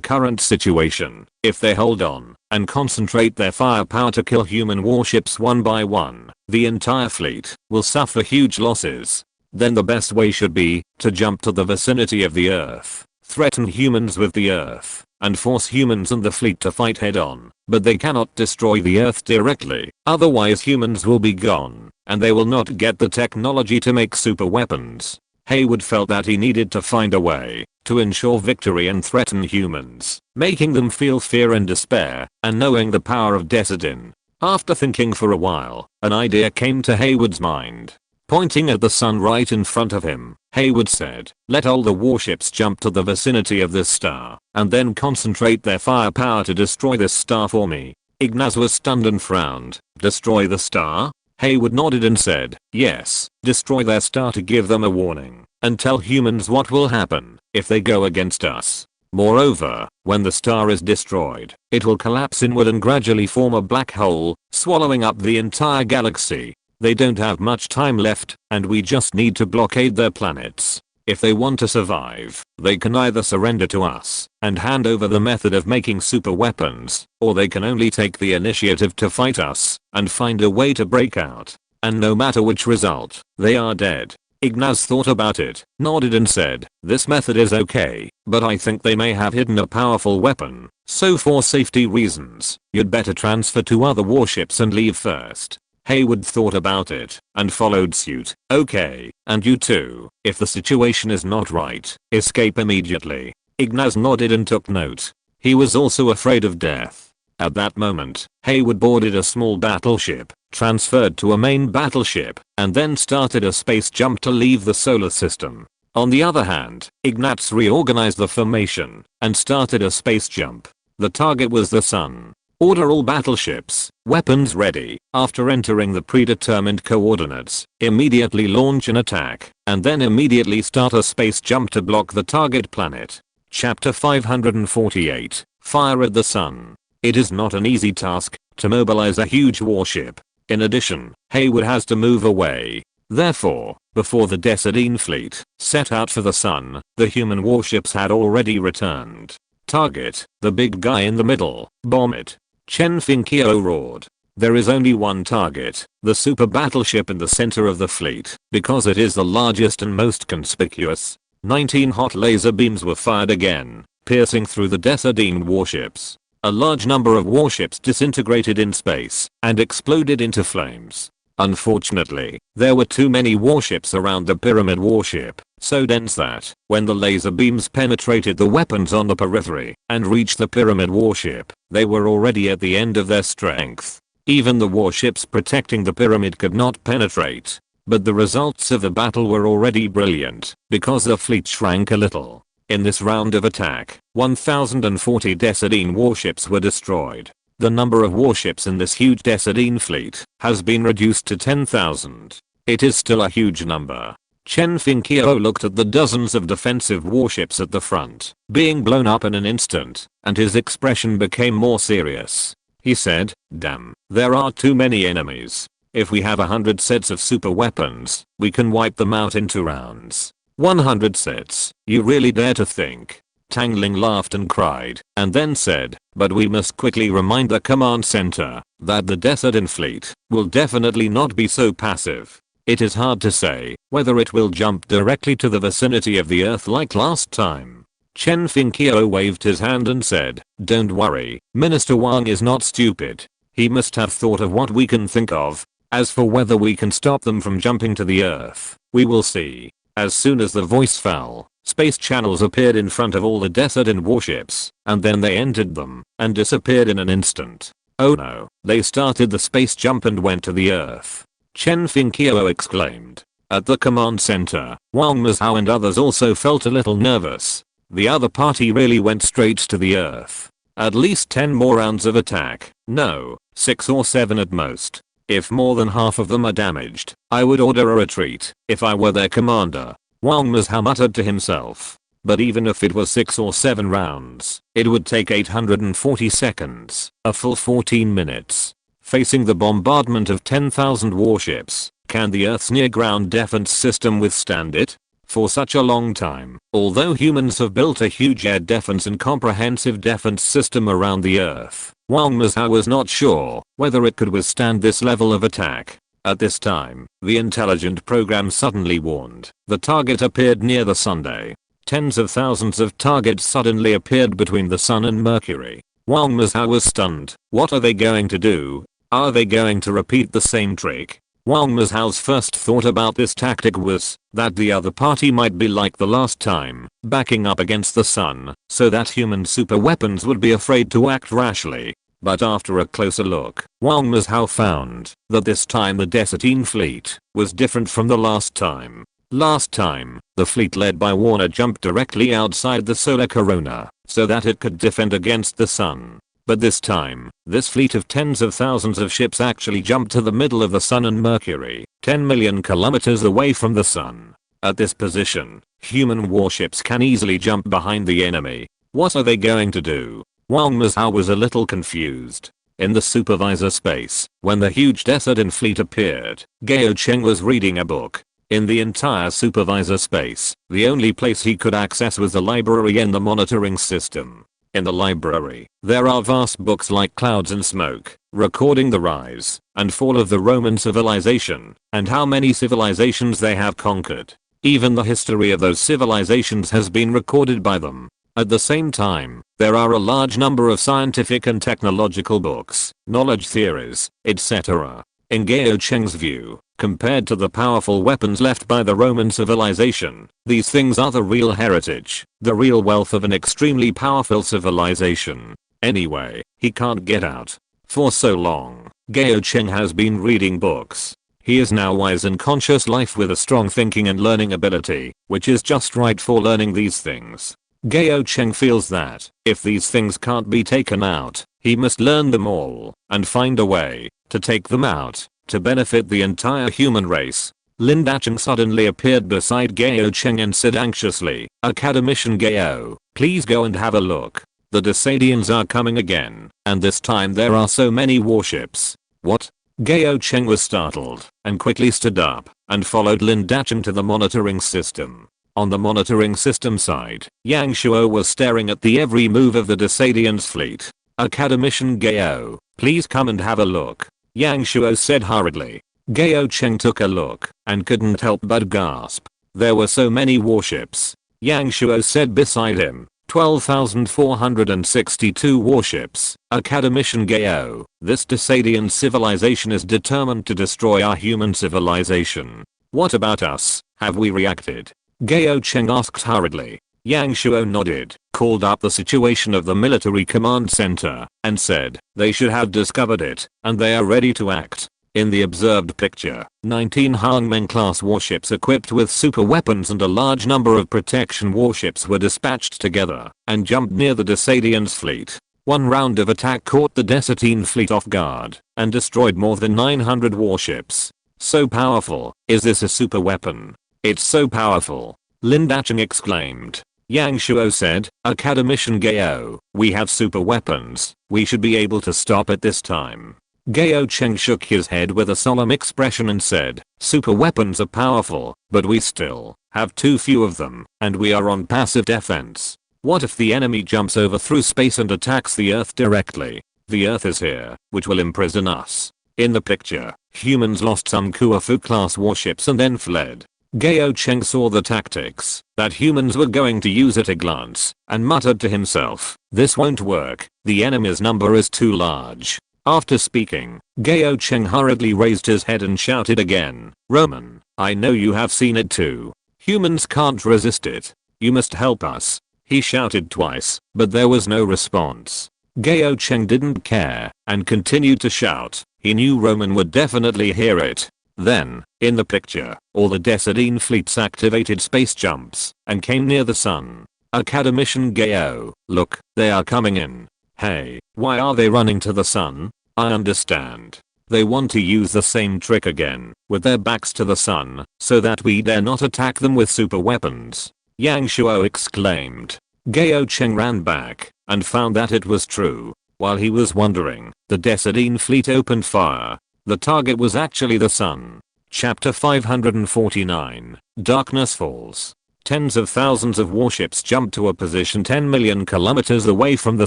Speaker 1: current situation, if they hold on and concentrate their firepower to kill human warships one by one, the entire fleet will suffer huge losses. Then the best way should be to jump to the vicinity of the Earth, threaten humans with the Earth, and force humans and the fleet to fight head on. But they cannot destroy the Earth directly, otherwise humans will be gone, and they will not get the technology to make super weapons. Hayward felt that he needed to find a way to ensure victory and threaten humans, making them feel fear and despair, and knowing the power of Decidin. After thinking for a while, an idea came to Hayward's mind. Pointing at the sun right in front of him, Hayward said, "Let all the warships jump to the vicinity of this star, and then concentrate their firepower to destroy this star for me." Ignatz was stunned and frowned. "Destroy the star?" Hayward nodded and said, "Yes, destroy their star to give them a warning, and tell humans what will happen if they go against us. Moreover, when the star is destroyed, it will collapse inward and gradually form a black hole, swallowing up the entire galaxy. They don't have much time left, and we just need to blockade their planets. If they want to survive, they can either surrender to us and hand over the method of making super weapons, or they can only take the initiative to fight us and find a way to break out. And no matter which result, they are dead." Ignatz thought about it, nodded and said, "This method is okay, but I think they may have hidden a powerful weapon, so for safety reasons, you'd better transfer to other warships and leave first." Hayward thought about it and followed suit. "Okay, and you too, if the situation is not right, escape immediately." Ignatz nodded and took note. He was also afraid of death. At that moment, Hayward boarded a small battleship, transferred to a main battleship, and then started a space jump to leave the solar system. On the other hand, Ignatz reorganized the formation and started a space jump. The target was the sun. Order all battleships, weapons ready. After entering the predetermined coordinates, immediately launch an attack, and then immediately start a space jump to block the target planet. Chapter 548, Fire at the Sun. It is not an easy task to mobilize a huge warship. In addition, Hayward has to move away. Therefore, before the Decidin fleet set out for the sun, the human warships had already returned. "Target, the big guy in the middle, bomb it." Chen Finkyo roared. "There is only one target, the super battleship in the center of the fleet, because it is the largest and most conspicuous." 19 hot laser beams were fired again, piercing through the Decidin warships. A large number of warships disintegrated in space and exploded into flames. Unfortunately, there were too many warships around the pyramid warship, so dense that, when the laser beams penetrated the weapons on the periphery and reached the pyramid warship, they were already at the end of their strength. Even the warships protecting the pyramid could not penetrate. But the results of the battle were already brilliant, because the fleet shrank a little. In this round of attack, 1,040 Decidin warships were destroyed. The number of warships in this huge Decidin fleet has been reduced to 10,000. It is still a huge number. Chen Finkyo looked at the dozens of defensive warships at the front, being blown up in an instant, and his expression became more serious. He said, "Damn, there are too many enemies. If we have 100 sets of super weapons, we can wipe them out in 2 rounds. 100 sets, you really dare to think?" Tang Ling laughed and cried, and then said, but we must quickly remind the command center that the Desert fleet will definitely not be so passive. It is hard to say whether it will jump directly to the vicinity of the Earth like last time. Chen Fingqiu waved his hand and said, don't worry, Minister Wang is not stupid. He must have thought of what we can think of. As for whether we can stop them from jumping to the Earth, we will see. As soon as the voice fell, space channels appeared in front of all the Desert warships, and then they entered them and disappeared in an instant. Oh no, they started the space jump and went to the Earth. Chen Fingqiu exclaimed. At the command center, Wang Mizhao and others also felt a little nervous. The other party really went straight to the Earth. At least 10 more rounds of attack. No, 6 or 7 at most. If more than half of them are damaged, I would order a retreat if I were their commander. Wang Mizhao muttered to himself. But even if it was 6 or 7 rounds, it would take 840 seconds, a full 14 minutes. Facing the bombardment of 10,000 warships, can the Earth's near-ground defense system withstand it? For such a long time, although humans have built a huge air defense and comprehensive defense system around the Earth, Wang Mizhao was not sure whether it could withstand this level of attack. At this time, the intelligent program suddenly warned. The target appeared near the Sunday. Tens of thousands of targets suddenly appeared between the Sun and Mercury. Wang Mizhao was stunned. What are they going to do? Are they going to repeat the same trick? Wang Mizhao's first thought about this tactic was that the other party might be like the last time, backing up against the Sun, so that human super weapons would be afraid to act rashly. But after a closer look, Wang Mizhao found that this time the Desert fleet was different from the last time. Last time, the fleet led by Warner jumped directly outside the solar corona so that it could defend against the Sun. But this time, this fleet of tens of thousands of ships actually jumped to the middle of the Sun and Mercury, 10 million kilometers away from the Sun. At this position, human warships can easily jump behind the enemy. What are they going to do? Wang Mizhao was a little confused. In the supervisor space, when the huge Desert fleet appeared, Gao Cheng was reading a book. In the entire supervisor space, the only place he could access was the library and the monitoring system. In the library, there are vast books like Clouds and Smoke, recording the rise and fall of the Roman civilization and how many civilizations they have conquered. Even the history of those civilizations has been recorded by them. At the same time, there are a large number of scientific and technological books, knowledge theories, etc. In Gao Cheng's view, compared to the powerful weapons left by the Roman civilization, these things are the real heritage, the real wealth of an extremely powerful civilization. Anyway, he can't get out. For so long, Gao Cheng has been reading books. He is now wise and conscious life with a strong thinking and learning ability, which is just right for learning these things. Gao Cheng feels that, if these things can't be taken out, he must learn them all, and find a way to take them out, to benefit the entire human race. Lin Dacheng suddenly appeared beside Gao Cheng and said anxiously, Academician Gao, please go and have a look. The Desadians are coming again, and this time there are so many warships. What? Gao Cheng was startled, and quickly stood up, and followed Lin Dacheng to the monitoring system. On the monitoring system side, Yang Shuo was staring at the every move of the Desadians fleet. Academician Gao, please come and have a look. Yang Shuo said hurriedly. Gao Cheng took a look, and couldn't help but gasp. There were so many warships. Yang Shuo said beside him, 12,462 warships. Academician Gao, this Desadian civilization is determined to destroy our human civilization. What about us? Have we reacted? Gao Cheng asked hurriedly. Yang Shuo nodded, called up the situation of the military command center, and said, they should have discovered it, and they are ready to act. In the observed picture, 19 Hangmen class warships equipped with super weapons and a large number of protection warships were dispatched together, and jumped near the Desadians fleet. One round of attack caught the Desatine fleet off guard, and destroyed more than 900 warships. So powerful, is this a super weapon? It's so powerful. Lin Dacheng exclaimed. Yang Shuo said, Academician Gao, we have super weapons, we should be able to stop it this time. Gao Cheng shook his head with a solemn expression and said, super weapons are powerful, but we still have too few of them, and we are on passive defense. What if the enemy jumps over through space and attacks the Earth directly? The Earth is here, which will imprison us. In the picture, humans lost some Kuafu class warships and then fled. Gao Cheng saw the tactics, that humans were going to use at a glance, and muttered to himself, this won't work, the enemy's number is too large. After speaking, Gao Cheng hurriedly raised his head and shouted again, Roman, I know you have seen it too. Humans can't resist it. You must help us. He shouted twice, but there was no response. Gao Cheng didn't care, and continued to shout. He knew Roman would definitely hear it. Then, in the picture, all the Decidine fleets activated space jumps, and came near the sun. Academician Gao, look, they are coming in. Hey, why are they running to the sun? I understand. They want to use the same trick again, with their backs to the sun, so that we dare not attack them with super weapons. Yang Shuo exclaimed. Gao Cheng ran back, and found that it was true. While he was wondering, the Decidine fleet opened fire. The target was actually the sun. Chapter 549, Darkness Falls. Tens of thousands of warships jumped to a position 10 million kilometers away from the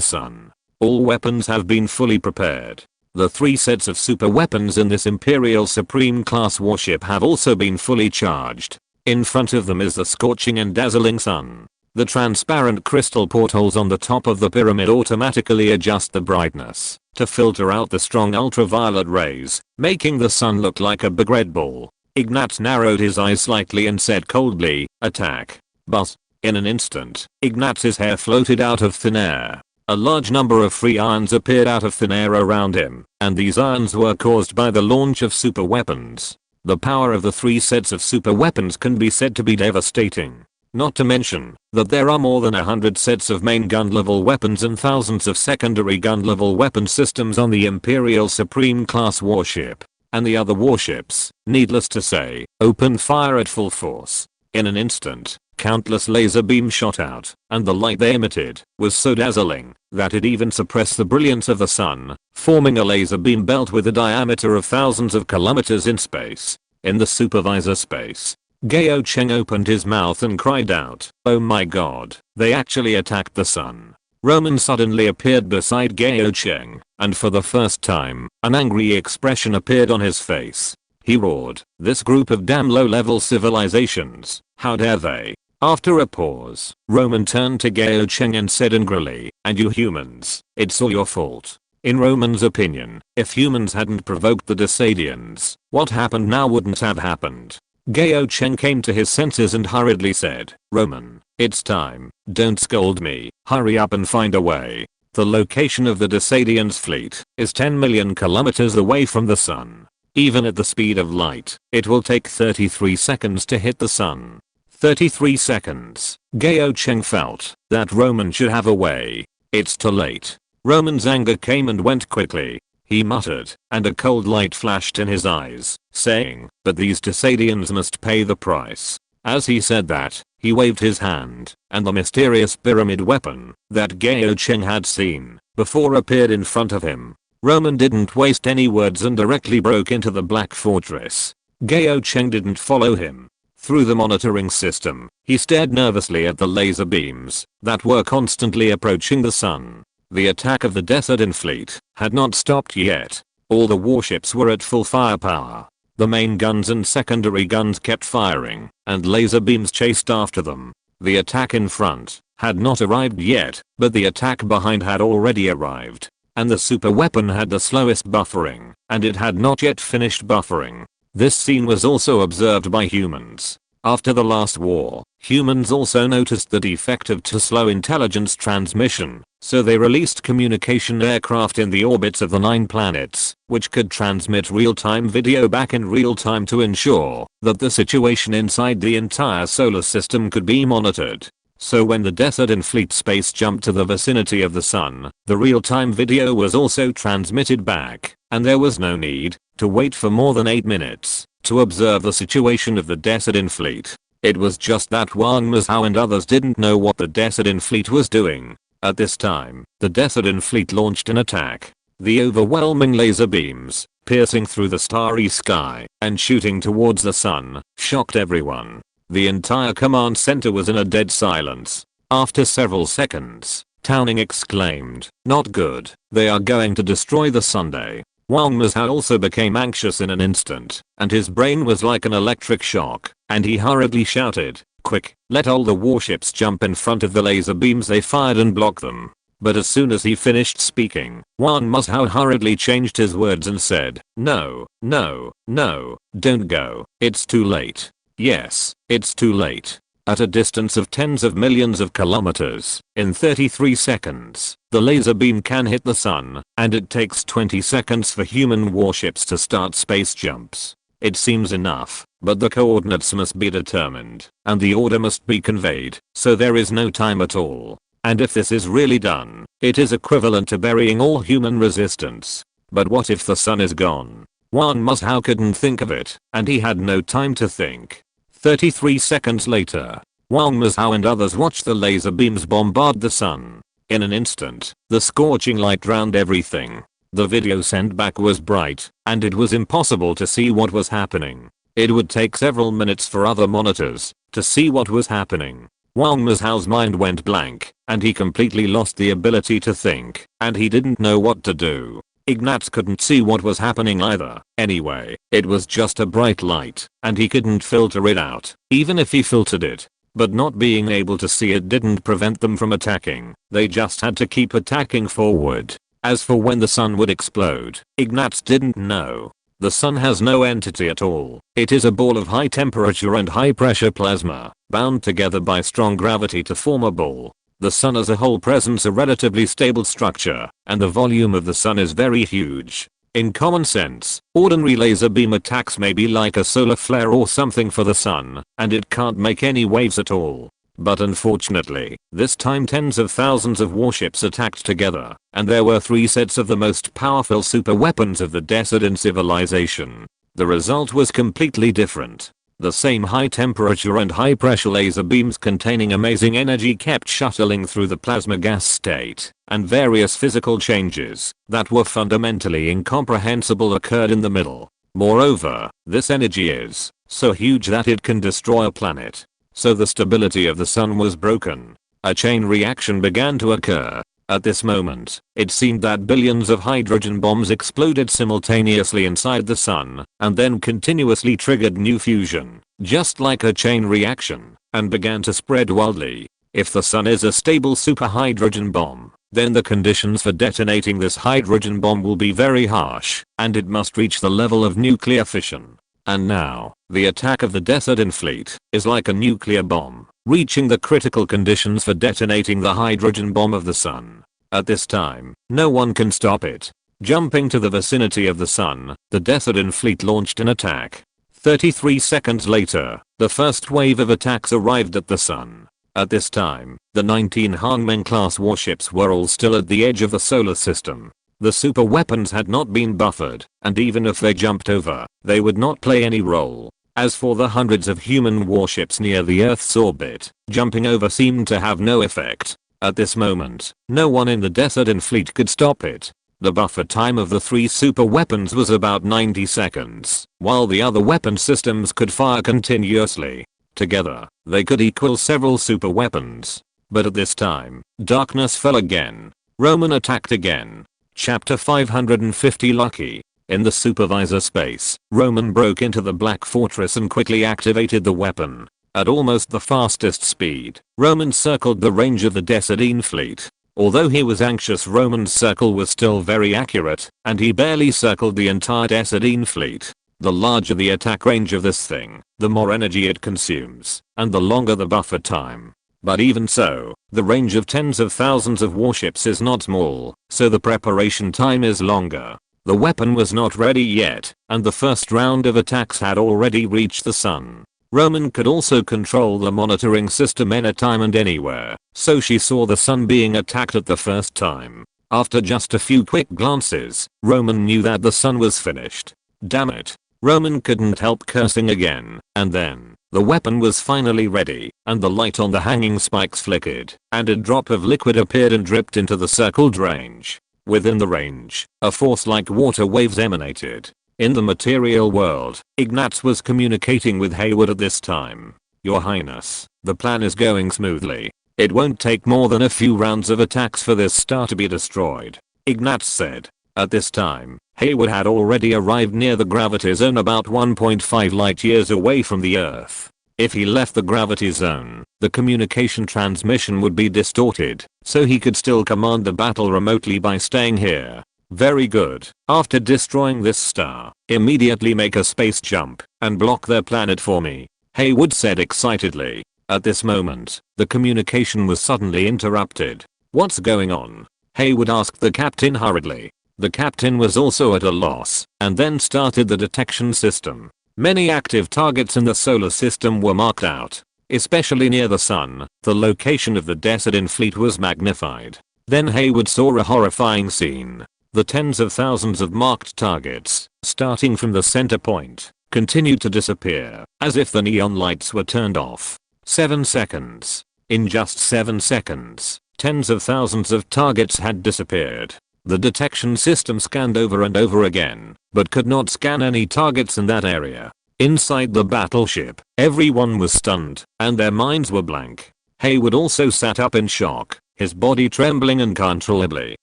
Speaker 1: sun. All weapons have been fully prepared. The 3 sets of super weapons in this Imperial Supreme class warship have also been fully charged. In front of them is the scorching and dazzling sun. The transparent crystal portholes on the top of the pyramid automatically adjust the brightness to filter out the strong ultraviolet rays, making the sun look like a big red ball. Ignatz narrowed his eyes slightly and said coldly, attack. But, in an instant, Ignatz's hair floated out of thin air. A large number of free ions appeared out of thin air around him, and these ions were caused by the launch of super weapons. The power of the 3 sets of super weapons can be said to be devastating. Not to mention that there are more than 100 sets of main gun level weapons and thousands of secondary gun level weapon systems on the Imperial Supreme class warship. And the other warships, needless to say, opened fire at full force. In an instant, countless laser beams shot out, and the light they emitted was so dazzling that it even suppressed the brilliance of the sun, forming a laser beam belt with a diameter of thousands of kilometers in space. In the supervisor space, Gao Cheng opened his mouth and cried out, oh my god, they actually attacked the sun. Roman suddenly appeared beside Gao Cheng, and for the first time, an angry expression appeared on his face. He roared, this group of damn low-level civilizations, how dare they? After a pause, Roman turned to Gao Cheng and said angrily, and you humans, it's all your fault. In Roman's opinion, if humans hadn't provoked the Decadians, what happened now wouldn't have happened. Gao Cheng came to his senses and hurriedly said, Roman, it's time, don't scold me, hurry up and find a way. The location of the Decadians fleet is 10 million kilometers away from the sun. Even at the speed of light, it will take 33 seconds to hit the sun. 33 seconds. Gao Cheng felt that Roman should have a way. It's too late. Roman's anger came and went quickly. He muttered, and a cold light flashed in his eyes, saying, but these Decadians must pay the price. As he said that, he waved his hand, and the mysterious pyramid weapon that Gao Cheng had seen before appeared in front of him. Roman didn't waste any words and directly broke into the Black Fortress. Gao Cheng didn't follow him. Through the monitoring system, he stared nervously at the laser beams that were constantly approaching the sun. The attack of the Decidine fleet had not stopped yet. All the warships were at full firepower. The main guns and secondary guns kept firing, and laser beams chased after them. The attack in front had not arrived yet, but the attack behind had already arrived. And the super weapon had the slowest buffering, and it had not yet finished buffering. This scene was also observed by humans. After the last war, humans also noticed the defect of too slow intelligence transmission, so they released communication aircraft in the orbits of the 9 planets, which could transmit real-time video back in real time to ensure that the situation inside the entire solar system could be monitored. So when the Decidine fleet space jumped to the vicinity of the sun, the real-time video was also transmitted back, and there was no need to wait for more than 8 minutes to observe the situation of the Decidine fleet. It was just that Wang Mazhao and others didn't know what the Decidine fleet was doing. At this time, the Decidine fleet launched an attack. The overwhelming laser beams, piercing through the starry sky and shooting towards the sun, shocked everyone. The entire command center was in a dead silence. After several seconds, Towning exclaimed, "Not good, they are going to destroy the Sunday." Wang Mazhao also became anxious in an instant, and his brain was like an electric shock, and he hurriedly shouted, "Quick, let all the warships jump in front of the laser beams they fired and block them." But as soon as he finished speaking, Wang Mazhao hurriedly changed his words and said, "No, no, no, don't go, it's too late. Yes, it's too late." At a distance of tens of millions of kilometers, in 33 seconds, the laser beam can hit the sun, and it takes 20 seconds for human warships to start space jumps. It seems enough, but the coordinates must be determined, and the order must be conveyed, so there is no time at all. And if this is really done, it is equivalent to burying all human resistance. But what if the sun is gone? Wang Mazhao couldn't think of it, and he had no time to think. 33 seconds later, Wang Mazhao and others watched the laser beams bombard the sun. In an instant, the scorching light drowned everything. The video sent back was bright, and it was impossible to see what was happening. It would take several minutes for other monitors to see what was happening. Wang Mazhao's mind went blank, and he completely lost the ability to think, and he didn't know what to do. Ignatz couldn't see what was happening either. Anyway, it was just a bright light, and he couldn't filter it out, even if he filtered it. But not being able to see it didn't prevent them from attacking. They just had to keep attacking forward. As for when the sun would explode, Ignatz didn't know. The sun has no entity at all. It is a ball of high temperature and high pressure plasma, bound together by strong gravity to form a ball. The sun as a whole presents a relatively stable structure, and the volume of the sun is very huge. In common sense, ordinary laser beam attacks may be like a solar flare or something for the sun, and it can't make any waves at all. But unfortunately, this time tens of thousands of warships attacked together, and there were 3 sets of the most powerful super weapons of the desert in civilization. The result was completely different. The same high temperature and high pressure laser beams containing amazing energy kept shuttling through the plasma gas state, and various physical changes that were fundamentally incomprehensible occurred in the middle. Moreover, this energy is so huge that it can destroy a planet. So the stability of the sun was broken. A chain reaction began to occur. At this moment, it seemed that billions of hydrogen bombs exploded simultaneously inside the sun, and then continuously triggered new fusion, just like a chain reaction, and began to spread wildly. If the sun is a stable super hydrogen bomb, then the conditions for detonating this hydrogen bomb will be very harsh, and it must reach the level of nuclear fission. And now, the attack of the Desert fleet is like a nuclear bomb, reaching the critical conditions for detonating the hydrogen bomb of the sun. At this time, no one can stop it. Jumping to the vicinity of the sun, the Desert fleet launched an attack. 33 seconds later, the first wave of attacks arrived at the sun. At this time, the 19 Hongmen class warships were all still at the edge of the solar system. The super weapons had not been buffered, and even if they jumped over, they would not play any role. As for the hundreds of human warships near the Earth's orbit, jumping over seemed to have no effect. At this moment, no one in the Desert fleet could stop it. The buffer time of the 3 super weapons was about 90 seconds, while the other weapon systems could fire continuously. Together, they could equal several super weapons. But at this time, darkness fell again. Roman attacked again. Chapter 550 Lucky. In the supervisor space, Roman broke into the Black Fortress and quickly activated the weapon. At almost the fastest speed, Roman circled the range of the Desert fleet. Although he was anxious, Roman's circle was still very accurate, and he barely circled the entire Desert fleet. The larger the attack range of this thing, the more energy it consumes, and the longer the buffer time. But even so, the range of tens of thousands of warships is not small, so the preparation time is longer. The weapon was not ready yet, and the first round of attacks had already reached the sun. Roman could also control the monitoring system anytime and anywhere, so she saw the sun being attacked at the first time. After just a few quick glances, Roman knew that the sun was finished. Damn it. Roman couldn't help cursing again, and then, the weapon was finally ready, and the light on the hanging spikes flickered, and a drop of liquid appeared and dripped into the circled range. Within the range, a force like water waves emanated. In the material world, Ignatz was communicating with Hayward at this time. "Your Highness, the plan is going smoothly. It won't take more than a few rounds of attacks for this star to be destroyed, Ignatz said. At this time, Hayward had already arrived near the gravity zone about 1.5 light years away from the Earth. If he left the gravity zone, the communication transmission would be distorted, so he could still command the battle remotely by staying here. Very good. After destroying this star, immediately make a space jump and block their planet for me, Hayward said excitedly. At this moment, the communication was suddenly interrupted. What's going on? Hayward asked the captain hurriedly. The captain was also at a loss, and then started the detection system. Many active targets in the solar system were marked out, especially near the sun. The location of the Decidin fleet was magnified. Then Hayward saw a horrifying scene. The tens of thousands of marked targets, starting from the center point, continued to disappear, as if the neon lights were turned off. 7 seconds. In just 7 seconds, tens of thousands of targets had disappeared. The detection system scanned over and over again, but could not scan any targets in that area. Inside the battleship, everyone was stunned, and their minds were blank. Hayward also sat up in shock, his body trembling uncontrollably,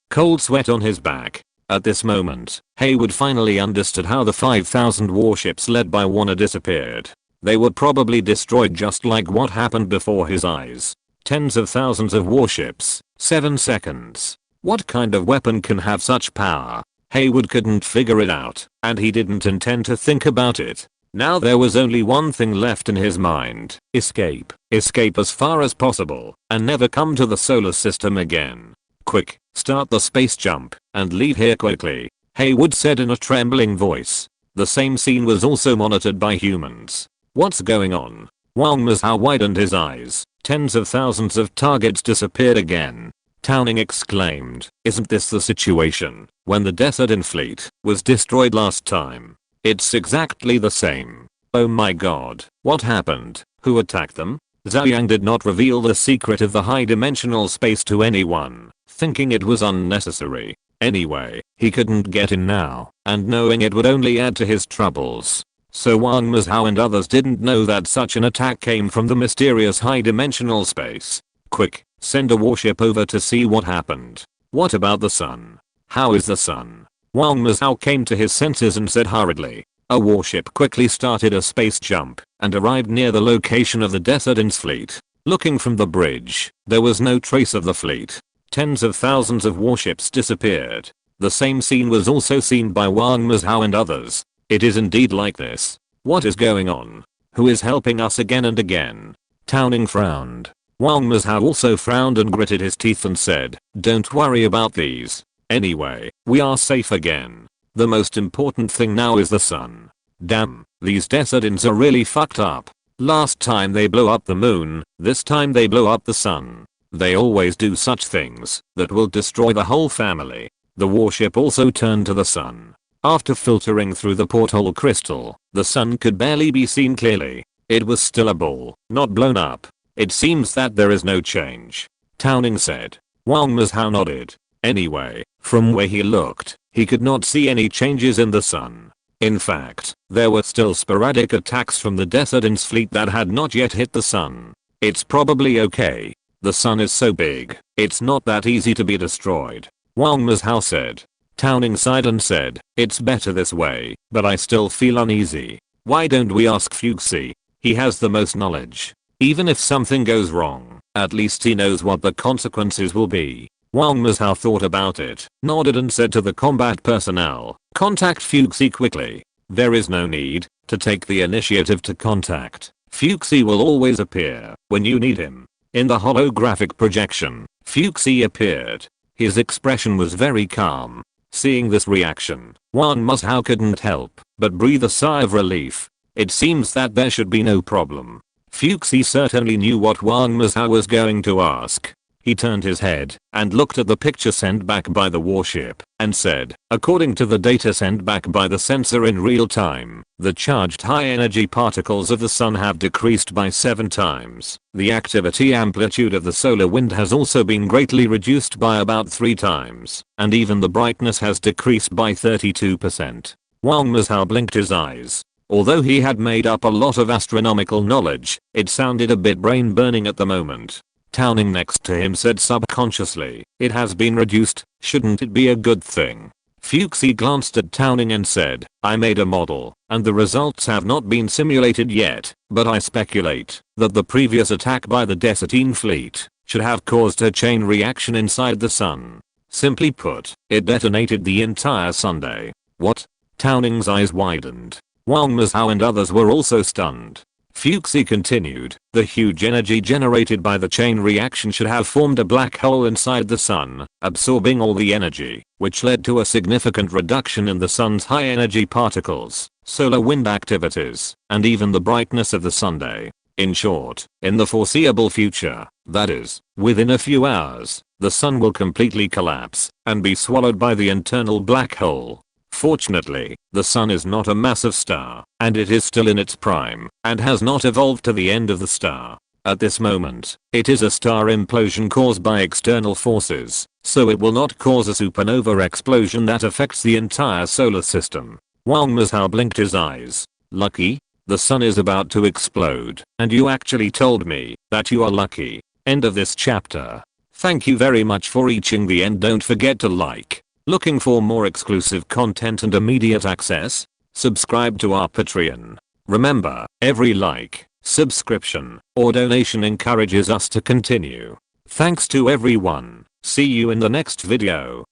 Speaker 1: cold sweat on his back. At this moment, Hayward finally understood how the 5,000 warships led by Warner disappeared. They were probably destroyed just like what happened before his eyes. Tens of thousands of warships, 7 seconds. What kind of weapon can have such power? Hayward couldn't figure it out, and he didn't intend to think about it. Now there was only one thing left in his mind. Escape. Escape as far as possible, and never come to the solar system again. Quick, start the space jump, and leave here quickly, Hayward said in a trembling voice. The same scene was also monitored by humans. What's going on? Wang Mazhao widened his eyes. Tens of thousands of targets disappeared again. Towning exclaimed, isn't this the situation when the Decidin fleet was destroyed last time? It's exactly the same. Oh my god, what happened? Who attacked them? Zhou Yang did not reveal the secret of the high-dimensional space to anyone, thinking it was unnecessary. Anyway, he couldn't get in now, and knowing it would only add to his troubles. So Wang Mazhao and others didn't know that such an attack came from the mysterious high-dimensional space. Quick, send a warship over to see what happened. What about the sun? How is the sun? Wang Mazhao came to his senses and said hurriedly. A warship quickly started a space jump and arrived near the location of the Decidin's fleet. Looking from the bridge, there was no trace of the fleet. Tens of thousands of warships disappeared. The same scene was also seen by Wang Mazhao and others. It is indeed like this. What is going on? Who is helping us again and again? Towning frowned. Wang Mazhao also frowned and gritted his teeth and said, don't worry about these. Anyway, we are safe again. The most important thing now is the sun. Damn, these Decidins are really fucked up. Last time they blew up the moon, this time they blow up the sun. They always do such things that will destroy the whole family. The warship also turned to the sun. After filtering through the porthole crystal, the sun could barely be seen clearly. It was still a ball, not blown up. It seems that there is no change, Towning said. Wang Mazhao nodded. Anyway, from where he looked, he could not see any changes in the sun. In fact, there were still sporadic attacks from the Decidin's fleet that had not yet hit the sun. It's probably okay. The sun is so big, it's not that easy to be destroyed, Wang Mazhao said. Towning sighed and said, it's better this way, but I still feel uneasy. Why don't we ask Fuxi? He has the most knowledge. Even if something goes wrong, at least he knows what the consequences will be. Wang Mazhao thought about it, nodded and said to the combat personnel, contact Fuxi quickly. There is no need to take the initiative to contact. Fuxi will always appear when you need him. In the holographic projection, Fuxi appeared. His expression was very calm. Seeing this reaction, Wang Mazhao couldn't help but breathe a sigh of relief. It seems that there should be no problem. Fuxi certainly knew what Wang Mazhao was going to ask. He turned his head and looked at the picture sent back by the warship and said, according to the data sent back by the sensor in real time, the charged high-energy particles of the sun have decreased by 7 times. The activity amplitude of the solar wind has also been greatly reduced by about 3 times, and even the brightness has decreased by 32%. Wang Mazhao blinked his eyes. Although he had made up a lot of astronomical knowledge, it sounded a bit brain-burning at the moment. Towning next to him said subconsciously, "It has been reduced, shouldn't it be a good thing?" Fuchsie glanced at Towning and said, "I made a model, and the results have not been simulated yet, but I speculate that the previous attack by the Desertine fleet should have caused a chain reaction inside the sun. Simply put, it detonated the entire Sunday." What? Towning's eyes widened. Wang Mazhao and others were also stunned. Fuchsie continued, "The huge energy generated by the chain reaction should have formed a black hole inside the sun, absorbing all the energy, which led to a significant reduction in the sun's high energy particles, solar wind activities, and even the brightness of the Sunday. In short, in the foreseeable future, that is, within a few hours, the sun will completely collapse and be swallowed by the internal black hole. Fortunately, the sun is not a massive star, and it is still in its prime, and has not evolved to the end of the star. At this moment, it is a star implosion caused by external forces, so it will not cause a supernova explosion that affects the entire solar system." Wang Mazhao blinked his eyes. "Lucky? The sun is about to explode, and you actually told me that you are lucky." End of this chapter. Thank you very much for reaching the end. Don't forget to like. Looking for more exclusive content and immediate access? Subscribe to our Patreon. Remember, every like, subscription, or donation encourages us to continue. Thanks to everyone. See you in the next video.